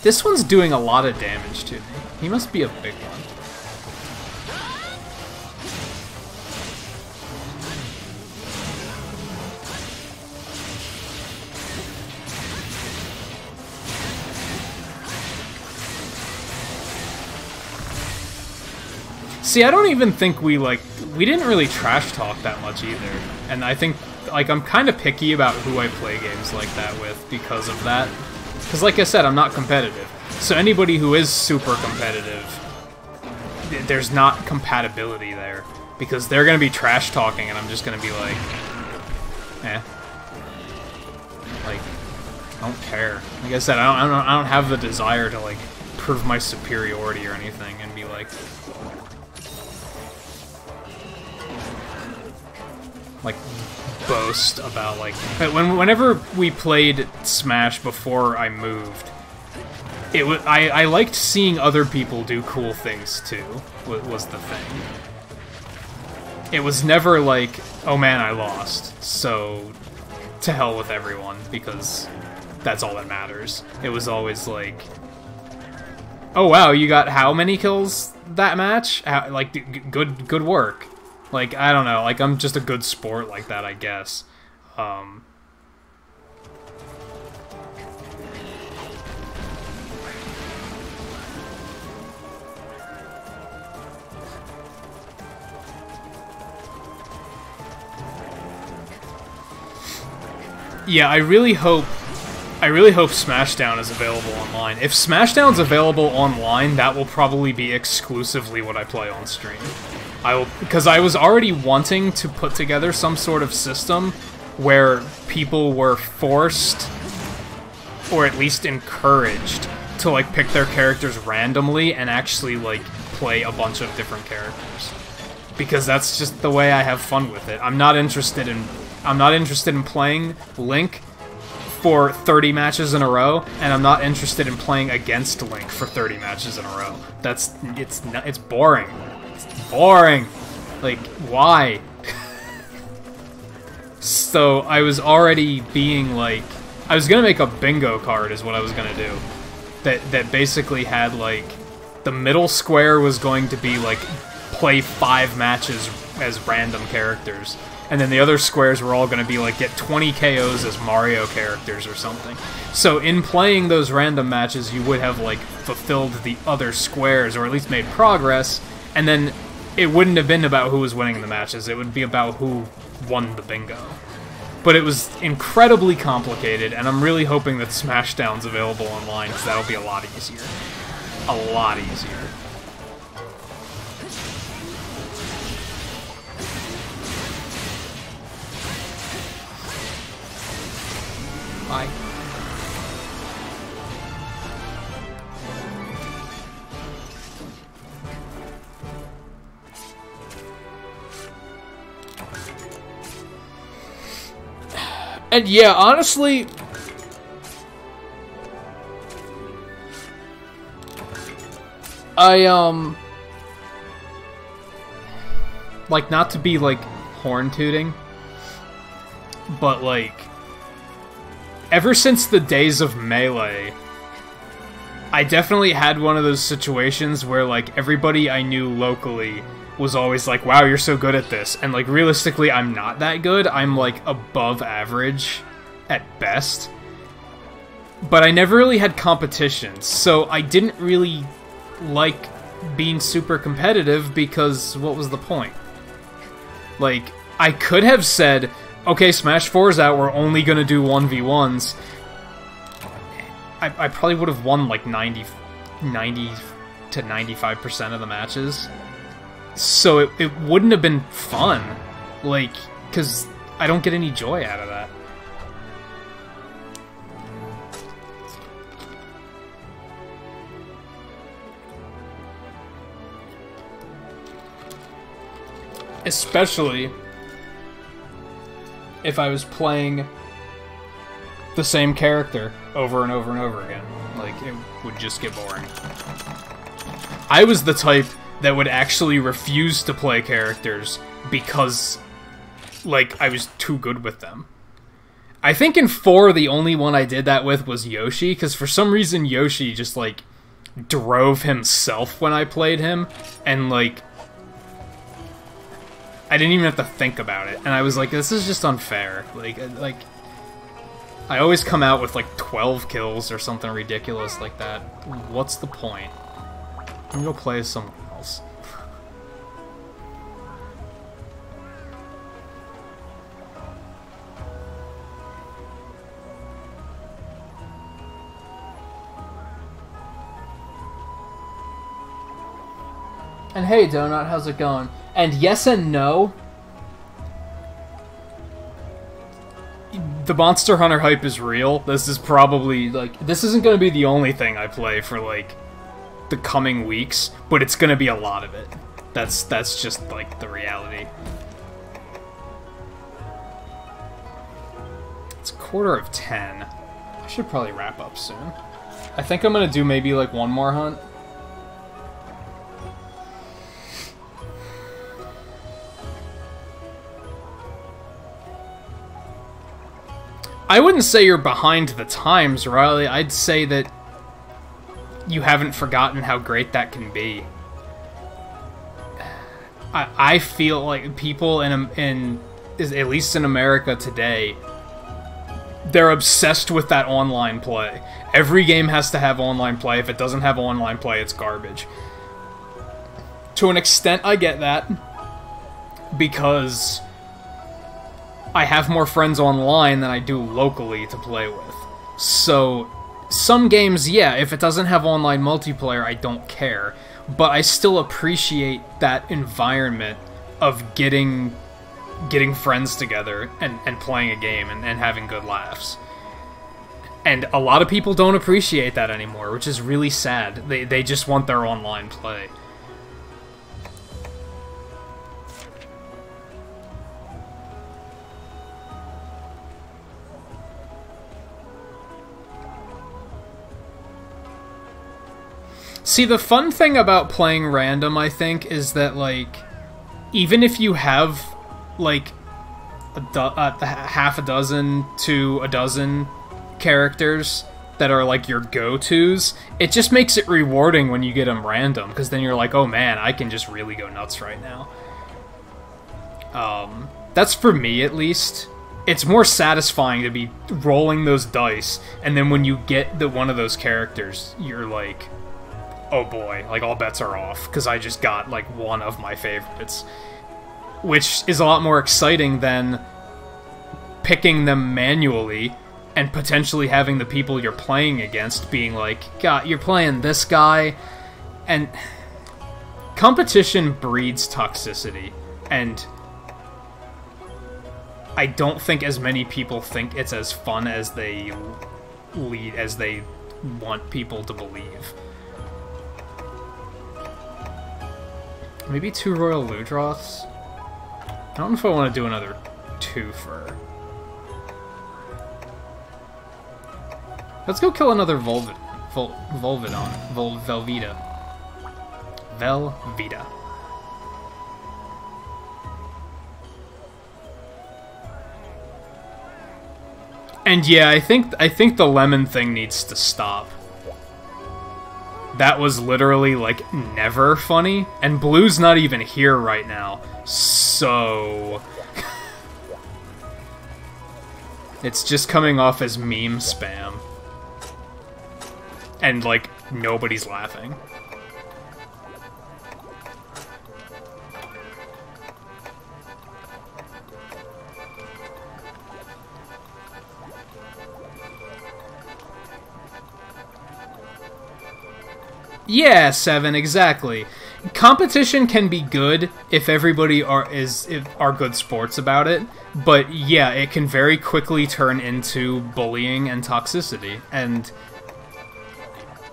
This one's doing a lot of damage to me. He must be a big one. See, I don't even think we didn't really trash talk that much either. And I think, like, I'm kind of picky about who I play games like that with because of that. Because, like I said, I'm not competitive. So anybody who is super competitive, there's not compatibility there. Because they're going to be trash talking and I'm just going to be like, eh. Like, I don't care. Like I said, I don't have the desire to, like, prove my superiority or anything and be like... boast about, like... Whenever we played Smash before I moved, I liked seeing other people do cool things, too, was the thing. It was never like, oh man, I lost, so to hell with everyone, because that's all that matters. It was always like, oh wow, you got how many kills that match? Like, good work. Like, I don't know, like, I'm just a good sport like that, I guess. Yeah, I really hope Smashdown is available online. If Smashdown's available online, that will probably be exclusively what I play on stream. Because I was already wanting to put together some sort of system where people were forced, or at least encouraged, to, like, pick their characters randomly and actually, like, play a bunch of different characters. Because that's just the way I have fun with it. I'm not interested in playing Link for 30 matches in a row, and I'm not interested in playing against Link for 30 matches in a row. It's boring. It's boring. Like, why? So I was already being like, I was gonna make a bingo card is what I was gonna do. That basically had, like, the middle square was going to be like, play 5 matches as random characters. And then the other squares were all going to be like, get 20 KOs as Mario characters or something. So in playing those random matches, you would have, like, fulfilled the other squares, or at least made progress, and then it wouldn't have been about who was winning the matches, it would be about who won the bingo. But it was incredibly complicated, and I'm really hoping that Smashdown's available online, because that'll be a lot easier. A lot easier. Bye. And yeah, honestly, like, not to be, like, horn-tooting, but, like, ever since the days of Melee, I definitely had one of those situations where, like, everybody I knew locally was always like, wow, you're so good at this. And, like, realistically, I'm not that good. I'm, like, above average at best. But I never really had competition, so I didn't really like being super competitive because what was the point? Like, I could have said, okay, Smash 4's out, we're only gonna do 1v1s. I probably would have won like 90 to 95% of the matches. So it wouldn't have been fun. Like, because I don't get any joy out of that. Especially if I was playing the same character over and over and over again. Like, it would just get boring. I was the type that would actually refuse to play characters because, like, I was too good with them. I think in 4, the only one I did that with was Yoshi, because for some reason Yoshi just, like, drove himself when I played him, and, like, I didn't even have to think about it, and I was like, this is just unfair. Like, I always come out with, like, 12 kills or something ridiculous like that. What's the point? I'm gonna go play as someone else. And hey, Donut, how's it going? And yes and no. The Monster Hunter hype is real. This is probably, like, this isn't going to be the only thing I play for, like, the coming weeks, but it's going to be a lot of it. That's just, like, the reality. It's 9:45. I should probably wrap up soon. I think I'm going to do maybe, like, one more hunt. I wouldn't say you're behind the times, Riley. I'd say that you haven't forgotten how great that can be. I feel like people at least in America today, they're obsessed with that online play. Every game has to have online play. If it doesn't have online play, it's garbage. To an extent, I get that, because I have more friends online than I do locally to play with. So, some games, yeah, if it doesn't have online multiplayer, I don't care. But I still appreciate that environment of getting friends together and playing a game and having good laughs. And a lot of people don't appreciate that anymore, which is really sad. They just want their online play. See, the fun thing about playing random, I think, is that, like, even if you have, like, half a dozen to a dozen characters that are, like, your go-tos, it just makes it rewarding when you get them random, because then you're like, oh man, I can just really go nuts right now. That's for me, at least. It's more satisfying to be rolling those dice, and then when you get one of those characters, you're like, oh boy, like, all bets are off, because I just got, like, one of my favorites. Which is a lot more exciting than picking them manually and potentially having the people you're playing against being like, God, you're playing this guy, and competition breeds toxicity, and I don't think as many people think it's as fun as they want people to believe. Maybe 2 Royal Ludroths? I don't know if I want to do another 2 for... Let's go kill another Velveeta. Velveeta. And yeah, I think the lemon thing needs to stop. That was literally, like, never funny. And Blue's not even here right now. So... it's just coming off as meme spam. And, like, nobody's laughing. Yeah, 7, exactly. Competition can be good if everybody are good sports about it, but yeah, it can very quickly turn into bullying and toxicity, and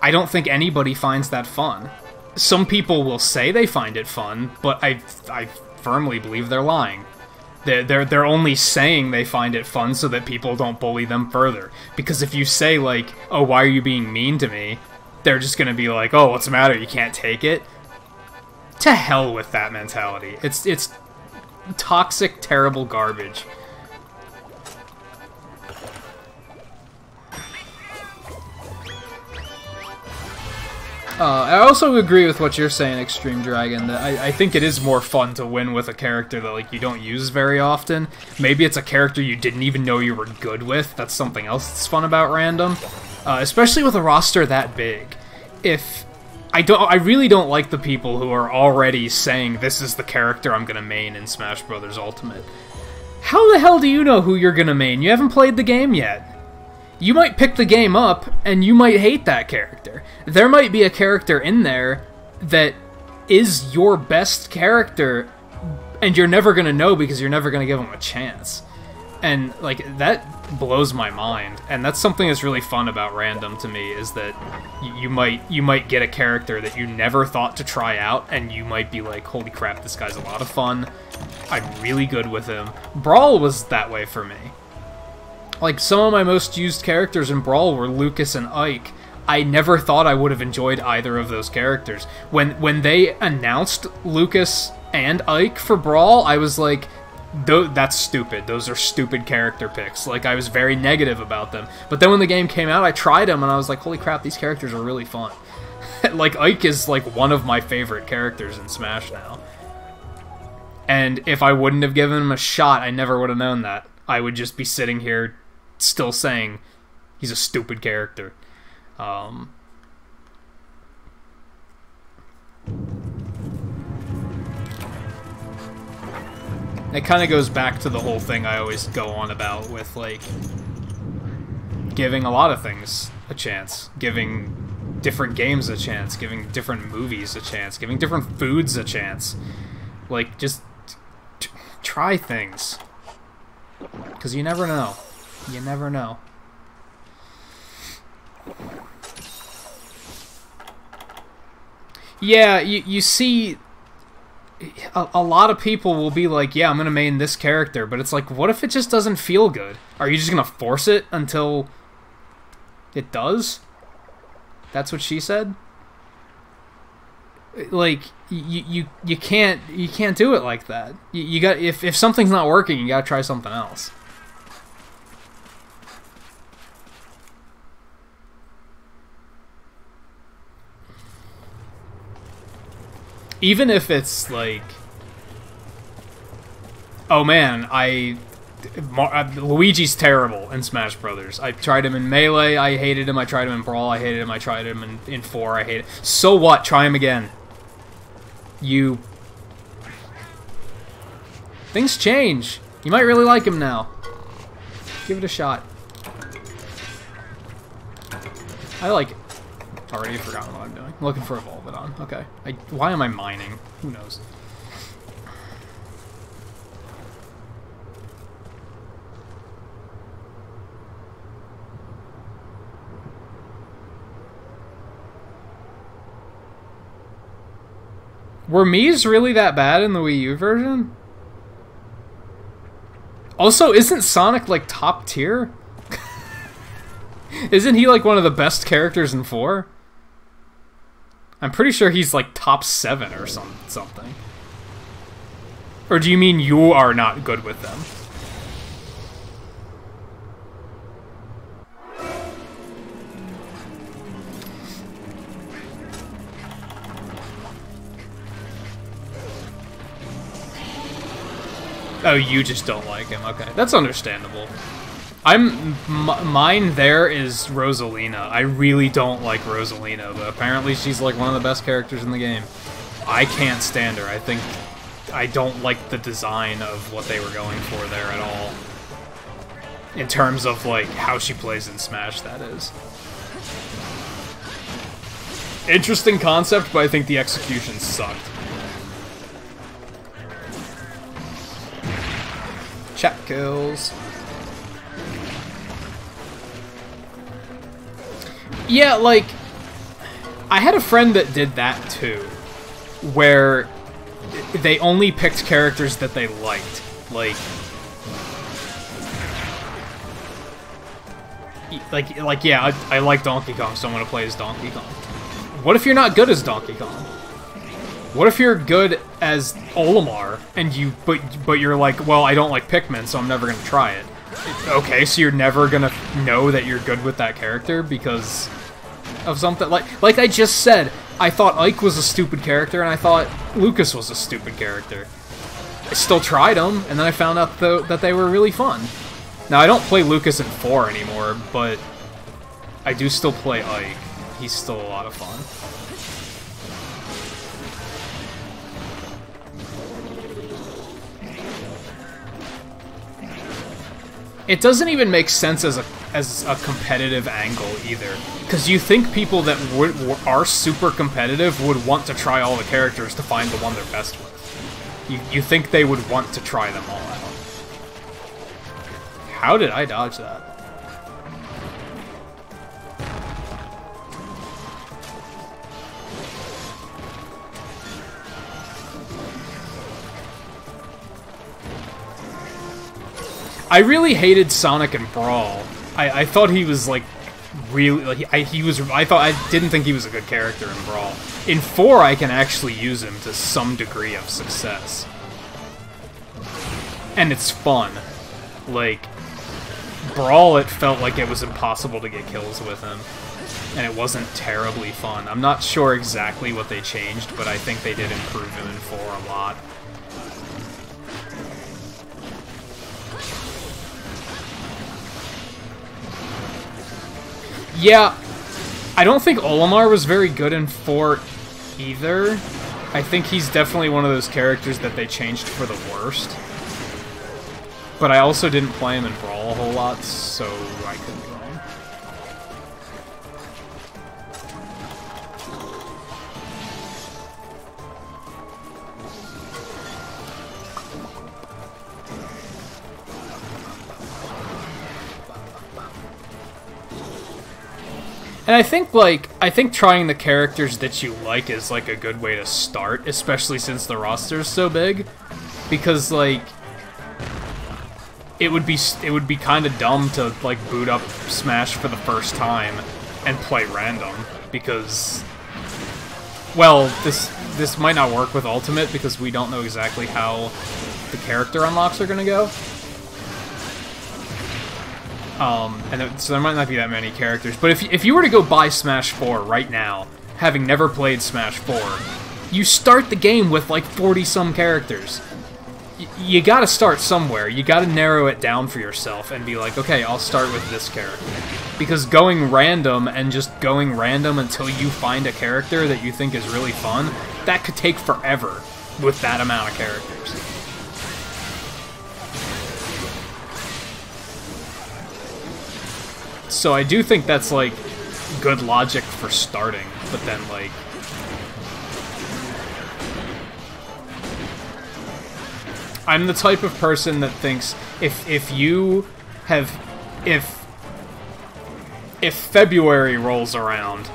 I don't think anybody finds that fun. Some people will say they find it fun, but I firmly believe they're lying. They're only saying they find it fun so that people don't bully them further. Because if you say, like, oh, why are you being mean to me? They're just gonna be like, oh, what's the matter? You can't take it? To hell with that mentality. It's toxic, terrible garbage. I also agree with what you're saying, Extreme Dragon, that I think it is more fun to win with a character that, like, you don't use very often. Maybe it's a character you didn't even know you were good with. That's something else that's fun about Random. Especially with a roster that big. I really don't like the people who are already saying this is the character I'm gonna main in Smash Bros. Ultimate. How the hell do you know who you're gonna main? You haven't played the game yet. You might pick the game up, and you might hate that character. There might be a character in there that is your best character, and you're never gonna know because you're never gonna give him a chance. And, like, that blows my mind. And that's something that's really fun about Random to me, is that you might get a character that you never thought to try out, and you might be like, holy crap, this guy's a lot of fun. I'm really good with him. Brawl was that way for me. Like, some of my most used characters in Brawl were Lucas and Ike. I never thought I would have enjoyed either of those characters. When they announced Lucas and Ike for Brawl, I was like, that's stupid. Those are stupid character picks. Like, I was very negative about them. But then when the game came out, I tried them, and I was like, holy crap, these characters are really fun. Like, Ike is, like, one of my favorite characters in Smash now. And if I wouldn't have given him a shot, I never would have known that. I would just be sitting here still saying he's a stupid character. It kind of goes back to the whole thing I always go on about with, like, giving a lot of things a chance. Giving different games a chance. Giving different movies a chance. Giving different foods a chance. Like, just try things. Because you never know. You never know. Yeah, you see... A lot of people will be like, yeah, I'm gonna main this character, but it's like, what if it just doesn't feel good? Are you just gonna force it until it does? That's what she said? Like, you can't do it like that. You got, if something's not working, you gotta try something else. Even if it's like, oh man, Luigi's terrible in Smash Brothers. I tried him in Melee, I hated him. I tried him in Brawl, I hated him. I tried him in 4, I hated him. So what? Try him again. Things change. You might really like him now. Give it a shot. I like it. Already forgotten what I'm doing. I'm looking for Evolvedon. Okay. Why am I mining? Who knows? Were Mii's really that bad in the Wii U version? Also, isn't Sonic, like, top tier? Isn't he, like, one of the best characters in 4? I'm pretty sure he's, like, top 7 or something. Or do you mean you are not good with them? Oh, you just don't like him. Okay, that's understandable. Mine there is Rosalina. I really don't like Rosalina, but apparently she's like one of the best characters in the game. I can't stand her. I don't like the design of what they were going for there at all. In terms of like how she plays in Smash, that is. Interesting concept, but I think the execution sucked. Chat kills. Yeah, like, I had a friend that did that too, where they only picked characters that they liked. Like yeah, I like Donkey Kong, so I'm gonna play as Donkey Kong. What if you're not good as Donkey Kong? What if you're good as Olimar, and but you're like, well, I don't like Pikmin, so I'm never gonna try it. Okay, so you're never gonna know that you're good with that character because of something like I just said. I thought Ike was a stupid character, and I thought Lucas was a stupid character. I still tried them, and then I found out though that they were really fun. Now I don't play Lucas in 4 anymore, but I do still play Ike. He's still a lot of fun. It doesn't even make sense as a competitive angle either, because you think people that are super competitive would want to try all the characters to find the one they're best with. You think they would want to try them all out. How did I dodge that? I really hated Sonic in Brawl. I thought he was like really I didn't think he was a good character in Brawl. In 4 I can actually use him to some degree of success. And it's fun. Like Brawl, it felt like it was impossible to get kills with him. And it wasn't terribly fun. I'm not sure exactly what they changed, but I think they did improve him in 4 a lot. Yeah, I don't think Olimar was very good in 4 either. I think he's definitely one of those characters that they changed for the worst. But I also didn't play him in Brawl a whole lot, so I could be wrong. And I think trying the characters that you like is like a good way to start, especially since the roster's so big, because like it would be kind of dumb to like boot up Smash for the first time and play random, because well, this might not work with Ultimate because we don't know exactly how the character unlocks are gonna go. So there might not be that many characters, but if you were to go buy Smash 4 right now, having never played Smash 4, you start the game with like 40-some characters. You gotta start somewhere. You gotta narrow it down for yourself and be like, okay, I'll start with this character. Because going random and just going random until you find a character that you think is really fun, that could take forever with that amount of characters. So I do think that's, like, good logic for starting, but then, like... I'm the type of person that thinks if February rolls around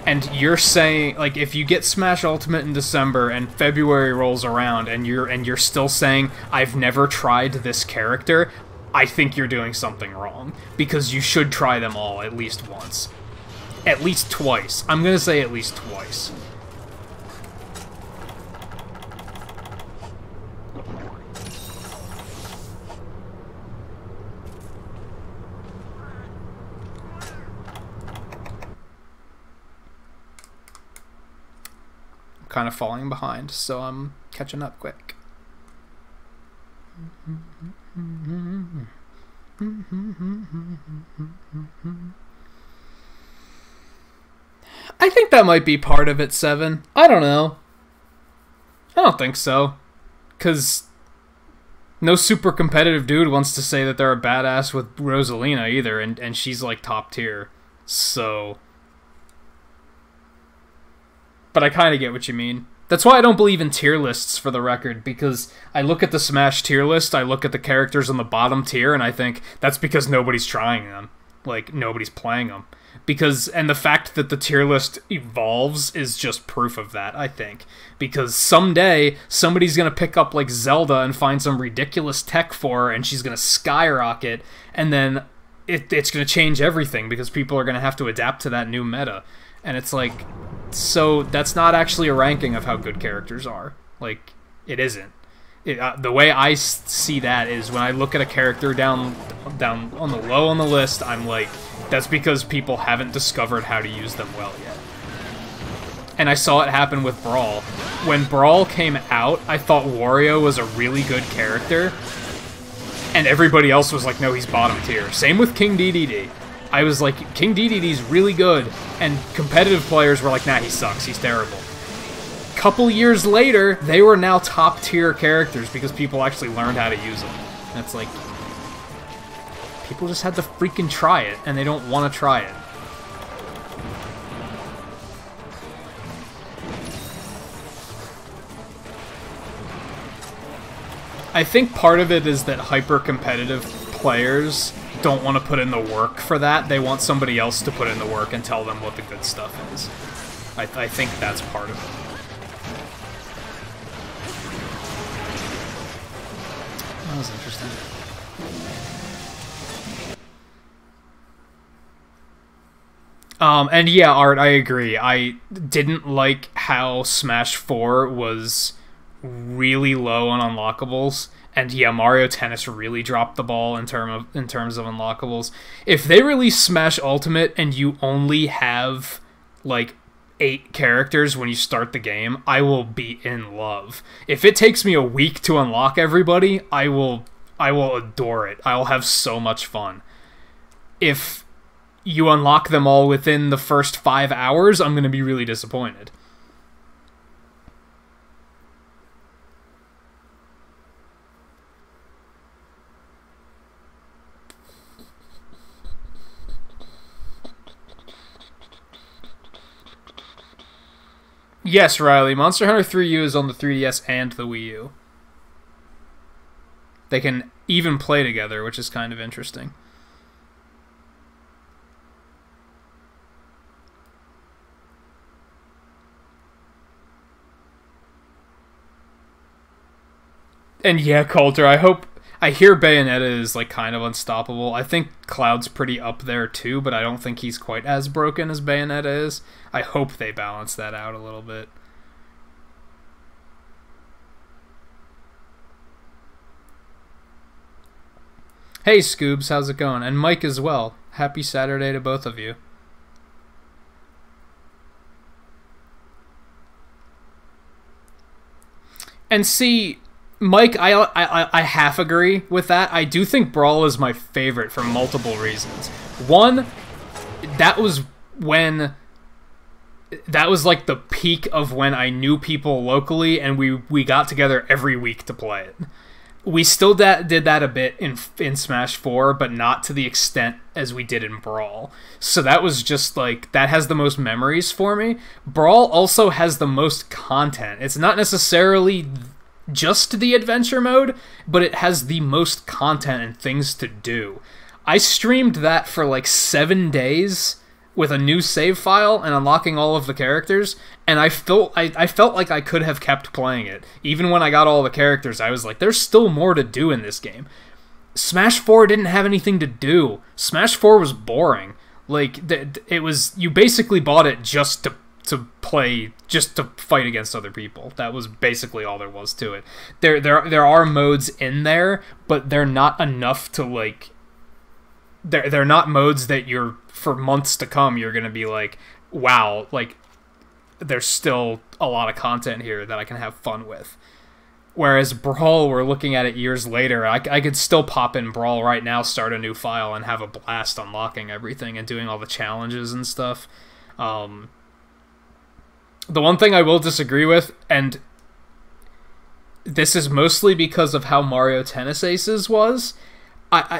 and you're saying, like, if you get Smash Ultimate in December and February rolls around and you're still saying, I've never tried this character, I think you're doing something wrong, because you should try them all at least once. At least twice. I'm gonna say at least twice. I'm kind of falling behind, so I'm catching up quick. I think that might be part of it, 7. I don't know. I don't think so. Because no super competitive dude wants to say that they're a badass with Rosalina either, and she's like top tier. So... But I kind of get what you mean. That's why I don't believe in tier lists, for the record, because I look at the Smash tier list, I look at the characters on the bottom tier, and I think that's because nobody's trying them. Like, nobody's playing them. And the fact that the tier list evolves is just proof of that, I think. Because someday, somebody's going to pick up, like, Zelda and find some ridiculous tech for her, and she's going to skyrocket, and then it's going to change everything, because people are going to have to adapt to that new meta. And it's like, so that's not actually a ranking of how good characters are. Like, it isn't. The way I see that is when I look at a character down on the low on the list, I'm like, that's because people haven't discovered how to use them well yet. And I saw it happen with Brawl. When Brawl came out, I thought Wario was a really good character, and everybody else was like, no, he's bottom tier. Same with King Dedede. I was like, King Dedede's really good, and competitive players were like, nah, he sucks, he's terrible. Couple years later, they were now top tier characters because people actually learned how to use them. And it's like, people just had to freaking try it, and they don't want to try it. I think part of it is that hyper-competitive players don't want to put in the work for that. They want somebody else to put in the work and tell them what the good stuff is. I think that's part of it. That was interesting. And yeah, Art, I agree. I didn't like how Smash 4 was really low on unlockables. And yeah, Mario Tennis really dropped the ball in terms of unlockables. If they release Smash Ultimate and you only have like 8 characters when you start the game, I will be in love. If it takes me a week to unlock everybody, I will adore it. I'll have so much fun. If you unlock them all within the first 5 hours, I'm going to be really disappointed. Yes, Riley. Monster Hunter 3U is on the 3DS and the Wii U. They can even play together, which is kind of interesting. And yeah, Coulter, I hear Bayonetta is like kind of unstoppable. I think Cloud's pretty up there too, but I don't think he's quite as broken as Bayonetta is. I hope they balance that out a little bit. Hey Scoobs, how's it going? And Mike as well. Happy Saturday to both of you. And see, Mike, I half agree with that. I do think Brawl is my favorite for multiple reasons. One, that was like the peak of when I knew people locally and we got together every week to play it. We still did that a bit in Smash 4, but not to the extent as we did in Brawl. So that was just like, that has the most memories for me. Brawl also has the most content. It's not necessarily just the adventure mode, but it has the most content and things to do. I streamed that for like 7 days with a new save file and unlocking all of the characters, and I felt like I could have kept playing it. Even when I got all the characters, I was like, there's still more to do in this game. Smash 4 didn't have anything to do. Smash 4 was boring. Like, it was, you basically bought it just to play, just to fight against other people. That was basically all there was to it. There are modes in there, but they're not enough to like, they're not modes that you're, for months to come, you're gonna be like, wow, like, there's still a lot of content here that I can have fun with. Whereas Brawl, we're looking at it years later. I could still pop in Brawl right now, start a new file, and have a blast unlocking everything and doing all the challenges and stuff. The one thing I will disagree with, and this is mostly because of how Mario Tennis Aces was,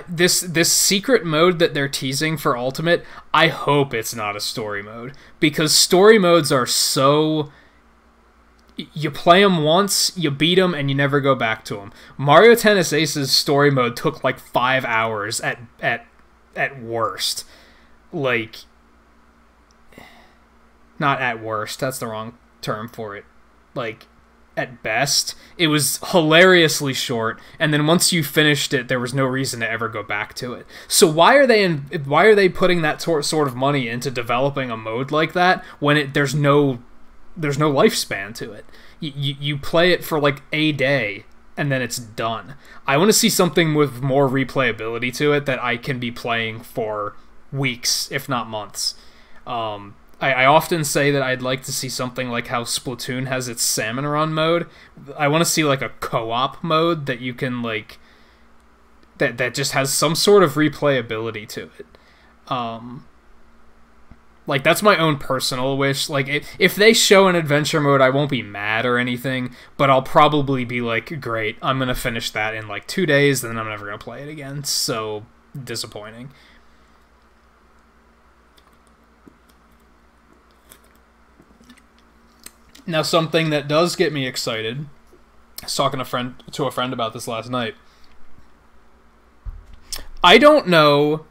this secret mode that they're teasing for Ultimate, I hope it's not a story mode. Because story modes are so... You play them once, you beat them, and you never go back to them. Mario Tennis Aces story mode took like 5 hours at worst. Like... Not at worst, that's the wrong term for it. Like... At best, it was hilariously short, and then once you finished it, there was no reason to ever go back to it. So why are they putting that sort of money into developing a mode like that when there's no lifespan to it? You play it for like a day and then it's done. I want to see something with more replayability to it that I can be playing for weeks, if not months. I often say that I'd like to see something like how Splatoon has its Salmon Run mode. I want to see like a co-op mode that you can like... That just has some sort of replayability to it. Like, that's my own personal wish. Like, if they show an adventure mode, I won't be mad or anything, but I'll probably be like, great, I'm gonna finish that in like 2 days, and then I'm never gonna play it again. So disappointing. Now, something that does get me excited, I was talking to a friend about this last night. I don't know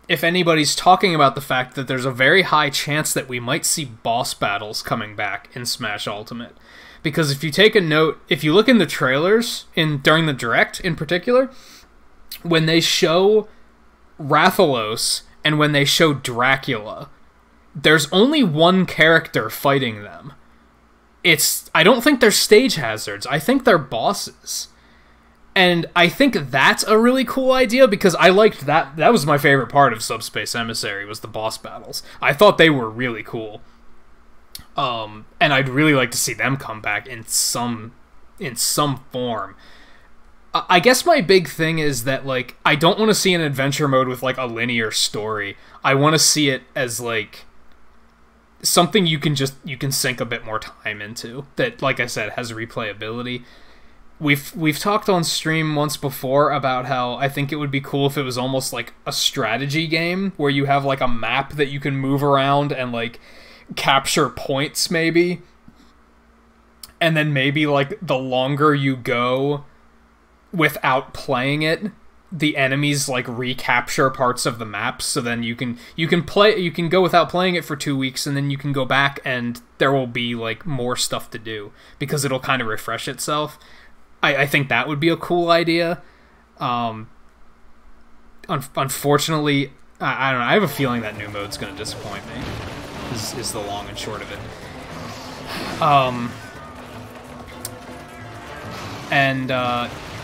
if anybody's talking about the fact that there's a very high chance that we might see boss battles coming back in Smash Ultimate. Because if you take a note, if you look in the trailers, during the Direct in particular, when they show Rathalos and when they show Dracula, there's only one character fighting them. I don't think they're stage hazards. I think they're bosses. And I think that's a really cool idea because I liked that. That was my favorite part of Subspace Emissary, was the boss battles. I thought they were really cool. And I'd really like to see them come back in some form. I guess my big thing is that, like, I don't want to see an adventure mode with, like, a linear story. I want to see it as, like, something you can sink a bit more time into that, like I said, has replayability. We've talked on stream once before about how I think it would be cool if it was almost like a strategy game where you have like a map that you can move around and like capture points maybe. And then maybe like the longer you go without playing it, the enemies like recapture parts of the map, so then you can go without playing it for 2 weeks, and then you can go back and there will be like more stuff to do because it'll kind of refresh itself. I think that would be a cool idea. Unfortunately, I don't know. I have a feeling that new mode's going to disappoint me. Is the long and short of it.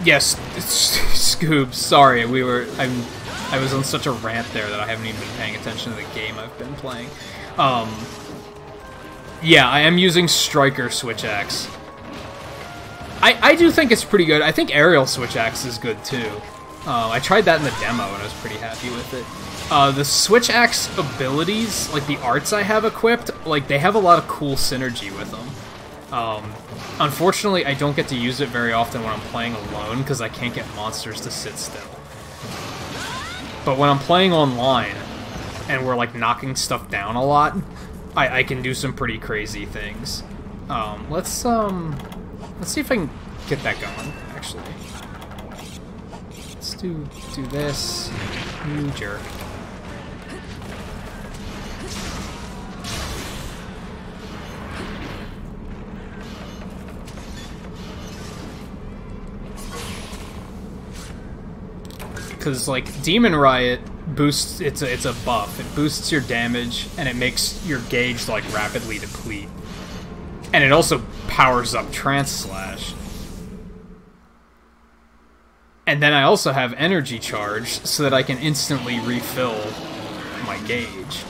Yes, Scoob, sorry, I was on such a rant there that I haven't even been paying attention to the game I've been playing. Yeah, I am using Striker Switch Axe. I do think it's pretty good. I think Aerial Switch Axe is good too. I tried that in the demo and I was pretty happy with it. The Switch Axe abilities, like the arts I have equipped, like they have a lot of cool synergy with them. Unfortunately, I don't get to use it very often when I'm playing alone because I can't get monsters to sit still. But when I'm playing online and we're like knocking stuff down a lot, I can do some pretty crazy things. Let's see if I can get that going, actually. Let's do this. You jerk. Because, like, Demon Riot boosts, it's a buff. It boosts your damage, and it makes your gauge, like, rapidly deplete. And it also powers up Trance Slash. And then I also have Energy Charge, so that I can instantly refill my gauge.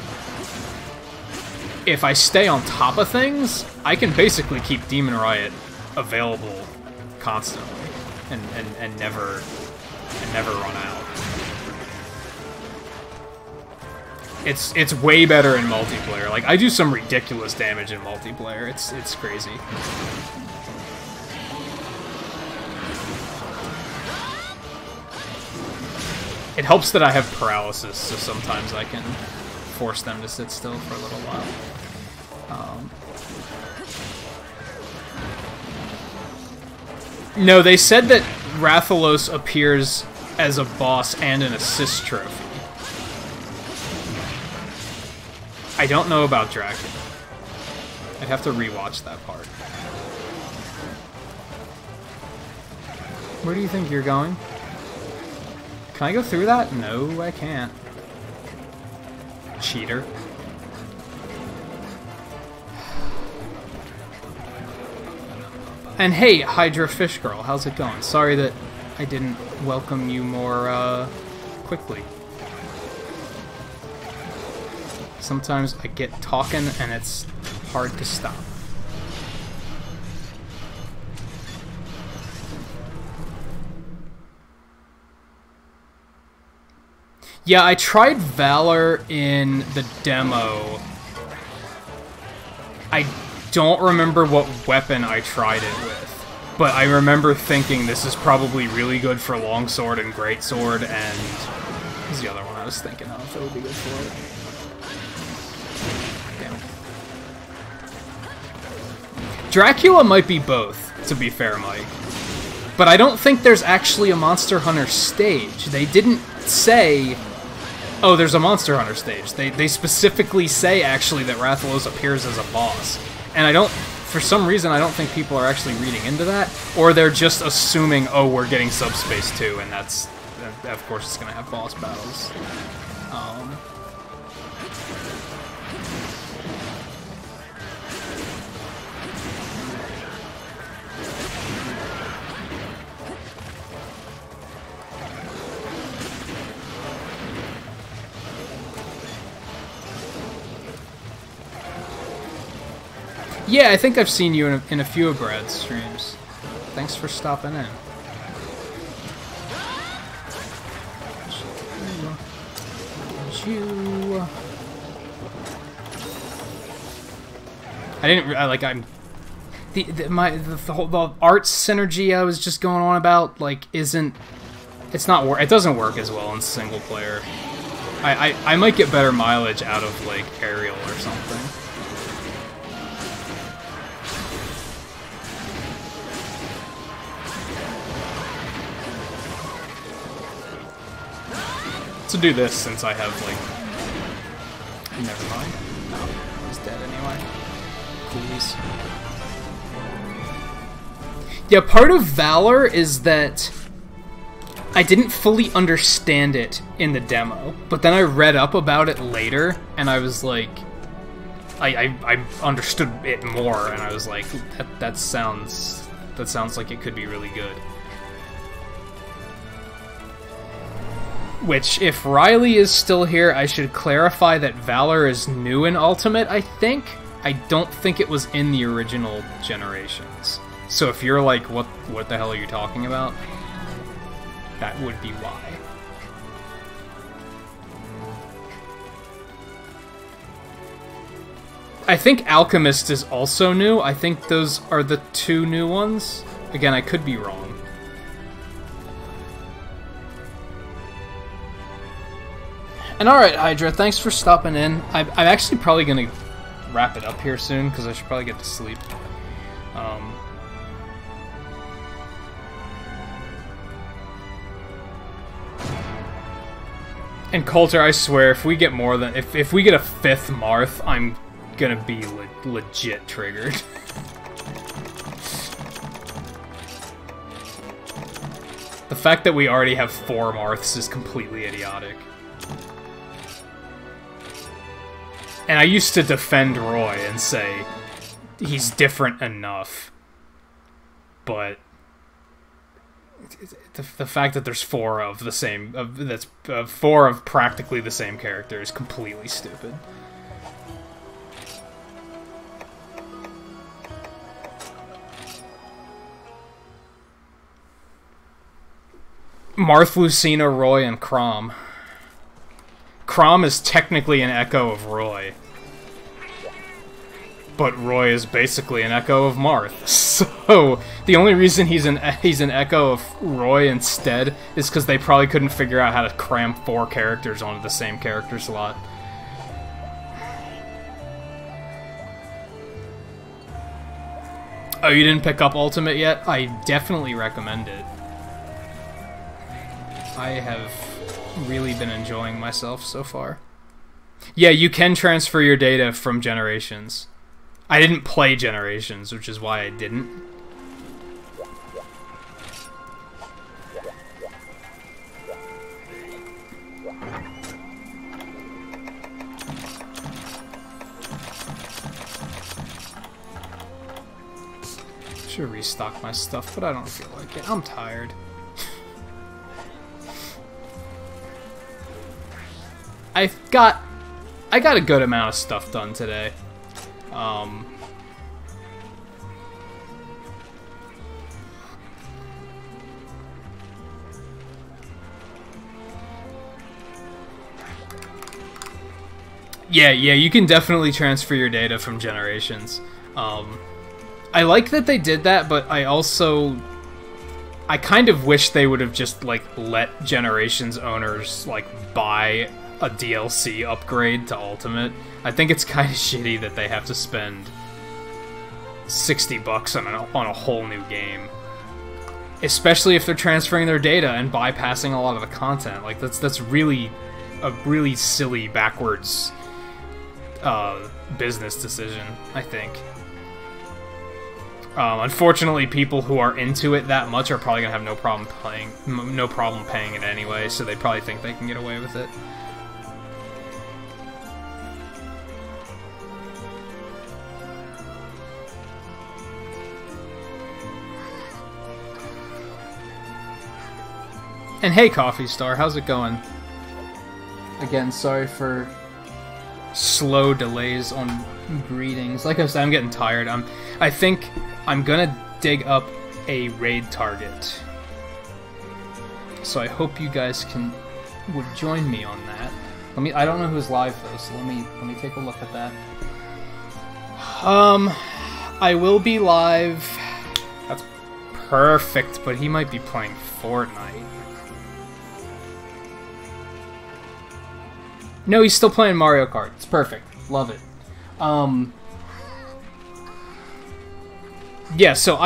If I stay on top of things, I can basically keep Demon Riot available constantly and never run out. It's way better in multiplayer. Like, I do some ridiculous damage in multiplayer. It's crazy. It helps that I have paralysis, so sometimes I can force them to sit still for a little while. No, they said that Rathalos appears as a boss and an assist trophy. I don't know about Dracula. I'd have to rewatch that part. Where do you think you're going? Can I go through that? No, I can't. Cheater. And hey, Hydra Fish Girl, how's it going? Sorry that I didn't welcome you more, quickly. Sometimes I get talking and it's hard to stop. Yeah, I tried Valor in the demo. I don't remember what weapon I tried it with, but I remember thinking this is probably really good for longsword and greatsword, and what was the other one I was thinking of that would be good for it? Damn it. Dracula might be both, to be fair, Mike. But I don't think there's actually a Monster Hunter stage. They didn't say... Oh, there's a Monster Hunter stage. They specifically say, actually, that Rathalos appears as a boss. And I don't... For some reason, I don't think people are actually reading into that. Or they're just assuming, oh, we're getting Subspace 2, and that's... Of course, it's going to have boss battles. Yeah, I think I've seen you in a few of Brad's streams. Thanks for stopping in. The art synergy I was just going on about, like, it doesn't work as well in single player. I might get better mileage out of, like, Aerial or something. To do this, since I have, like... Never mind. No, he's dead anyway. Please. Yeah, part of Valor is that I didn't fully understand it in the demo, but then I read up about it later, and I was like... I understood it more, and I was like, that sounds like it could be really good. Which, if Riley is still here, I should clarify that Valor is new in Ultimate, I think. I don't think it was in the original generations. So if you're like, what the hell are you talking about? That would be why. I think Alchemist is also new. I think those are the two new ones. Again, I could be wrong. And alright, Hydra, thanks for stopping in. I'm actually probably going to wrap it up here soon, because I should probably get to sleep. And Coulter, I swear, if we get more than... If we get a 5th Marth, I'm gonna be legit triggered. The fact that we already have 4 Marths is completely idiotic. And I used to defend Roy and say, he's different enough. But the fact that there's 4 of the same, that's 4 of practically the same character is completely stupid. Marth, Lucina, Roy, and Crom. Crom is technically an echo of Roy. But Roy is basically an echo of Marth. So, the only reason he's an echo of Roy instead is because they probably couldn't figure out how to cram 4 characters onto the same character slot. Oh, you didn't pick up Ultimate yet? I definitely recommend it. I have really been enjoying myself so far. Yeah, you can transfer your data from Generations. I didn't play Generations, which is why I didn't. Should restock my stuff, but I don't feel like it. I'm tired. I got a good amount of stuff done today. Yeah, you can definitely transfer your data from Generations. I like that they did that, but I kind of wish they would have just, like, let Generations owners, like, buy a DLC upgrade to Ultimate. I think it's kind of shitty that they have to spend $60 on a whole new game. Especially if they're transferring their data and bypassing a lot of the content. Like, that's really a really silly, backwards business decision, I think. Unfortunately, people who are into it that much are probably gonna have no problem paying it anyway, so they probably think they can get away with it. And hey, Coffee Star, how's it going? Again, sorry for slow delays on greetings. Like I said, I'm getting tired. I think I'm gonna dig up a raid target. So I hope you guys would join me on that. I don't know who's live though, so let me take a look at that. I will be live. That's perfect, but he might be playing Fortnite. No, he's still playing Mario Kart. It's perfect. Love it. Yeah, so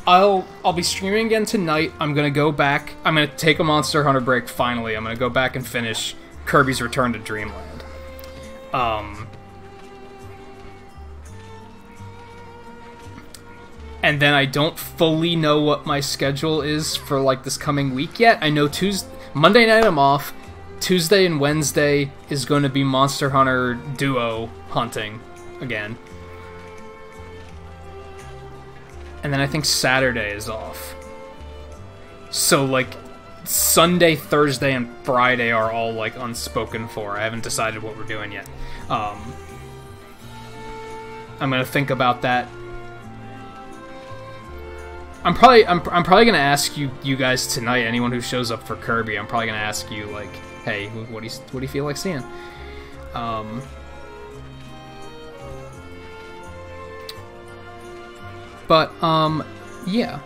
I'll be streaming again tonight. I'm gonna go back. I'm gonna take a Monster Hunter break finally. I'm gonna go back and finish Kirby's Return to Dreamland. And then I don't fully know what my schedule is for like this coming week yet. I know Monday night I'm off. Tuesday and Wednesday is going to be Monster Hunter duo hunting again. And then I think Saturday is off. So, like, Sunday, Thursday, and Friday are all, like, unspoken for. I haven't decided what we're doing yet. I'm going to think about that. I'm probably going to ask you guys tonight, anyone who shows up for Kirby, I'm probably going to ask you, like, hey, what do you feel like seeing? Yeah.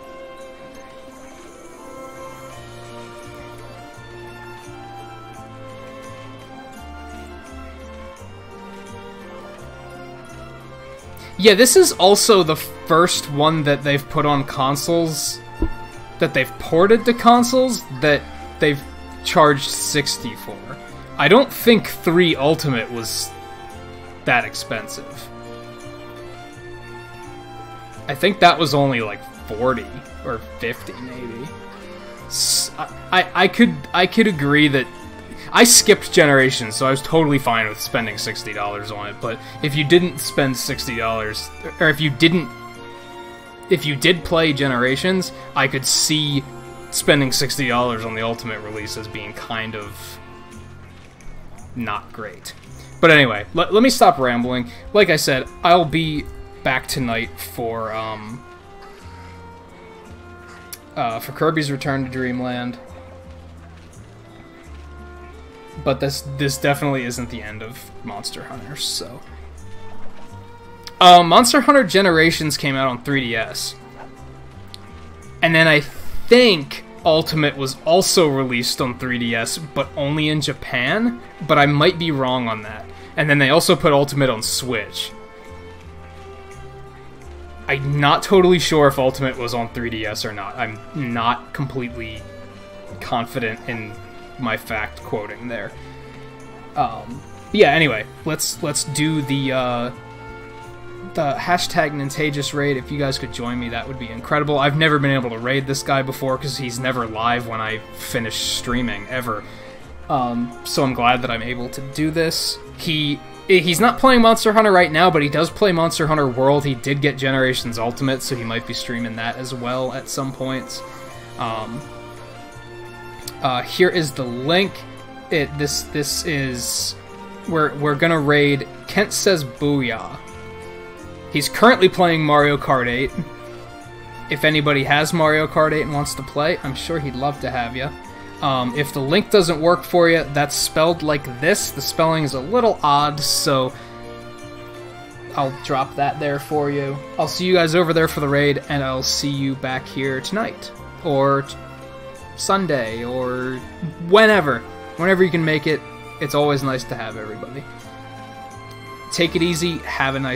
Yeah, this is also the first one that they've put on consoles, that they've ported to consoles, that they've charged $60 for. I don't think 3 Ultimate was that expensive. I think that was only like 40 or 50 maybe. I could agree that I skipped Generations, so I was totally fine with spending $60 on it, but if you didn't spend $60, or if you did play Generations, I could see spending $60 on the Ultimate release as being kind of not great. But anyway, let me stop rambling. Like I said, I'll be back tonight for Kirby's Return to Dreamland. But this definitely isn't the end of Monster Hunter, so... Monster Hunter Generations came out on 3DS. And then I think Ultimate was also released on 3DS, but only in Japan? But I might be wrong on that. And then they also put Ultimate on Switch. I'm not totally sure if Ultimate was on 3DS or not. I'm not completely confident in my fact quoting there. Yeah, anyway, let's do the hashtag Nintagious raid. If you guys could join me, that would be incredible. I've never been able to raid this guy before because he's never live when I finish streaming, ever. So I'm glad that I'm able to do this. He's not playing Monster Hunter right now, but he does play Monster Hunter World. He did get Generations Ultimate, so he might be streaming that as well at some points. Here is the link. This is... We're gonna raid Kent Says Booyah. He's currently playing Mario Kart 8. If anybody has Mario Kart 8 and wants to play, I'm sure he'd love to have you. If the link doesn't work for you, that's spelled like this. The spelling is a little odd, so I'll drop that there for you. I'll see you guys over there for the raid, and I'll see you back here tonight, or Sunday, or whenever. Whenever you can make it. It's always nice to have everybody. Take it easy. Have a nice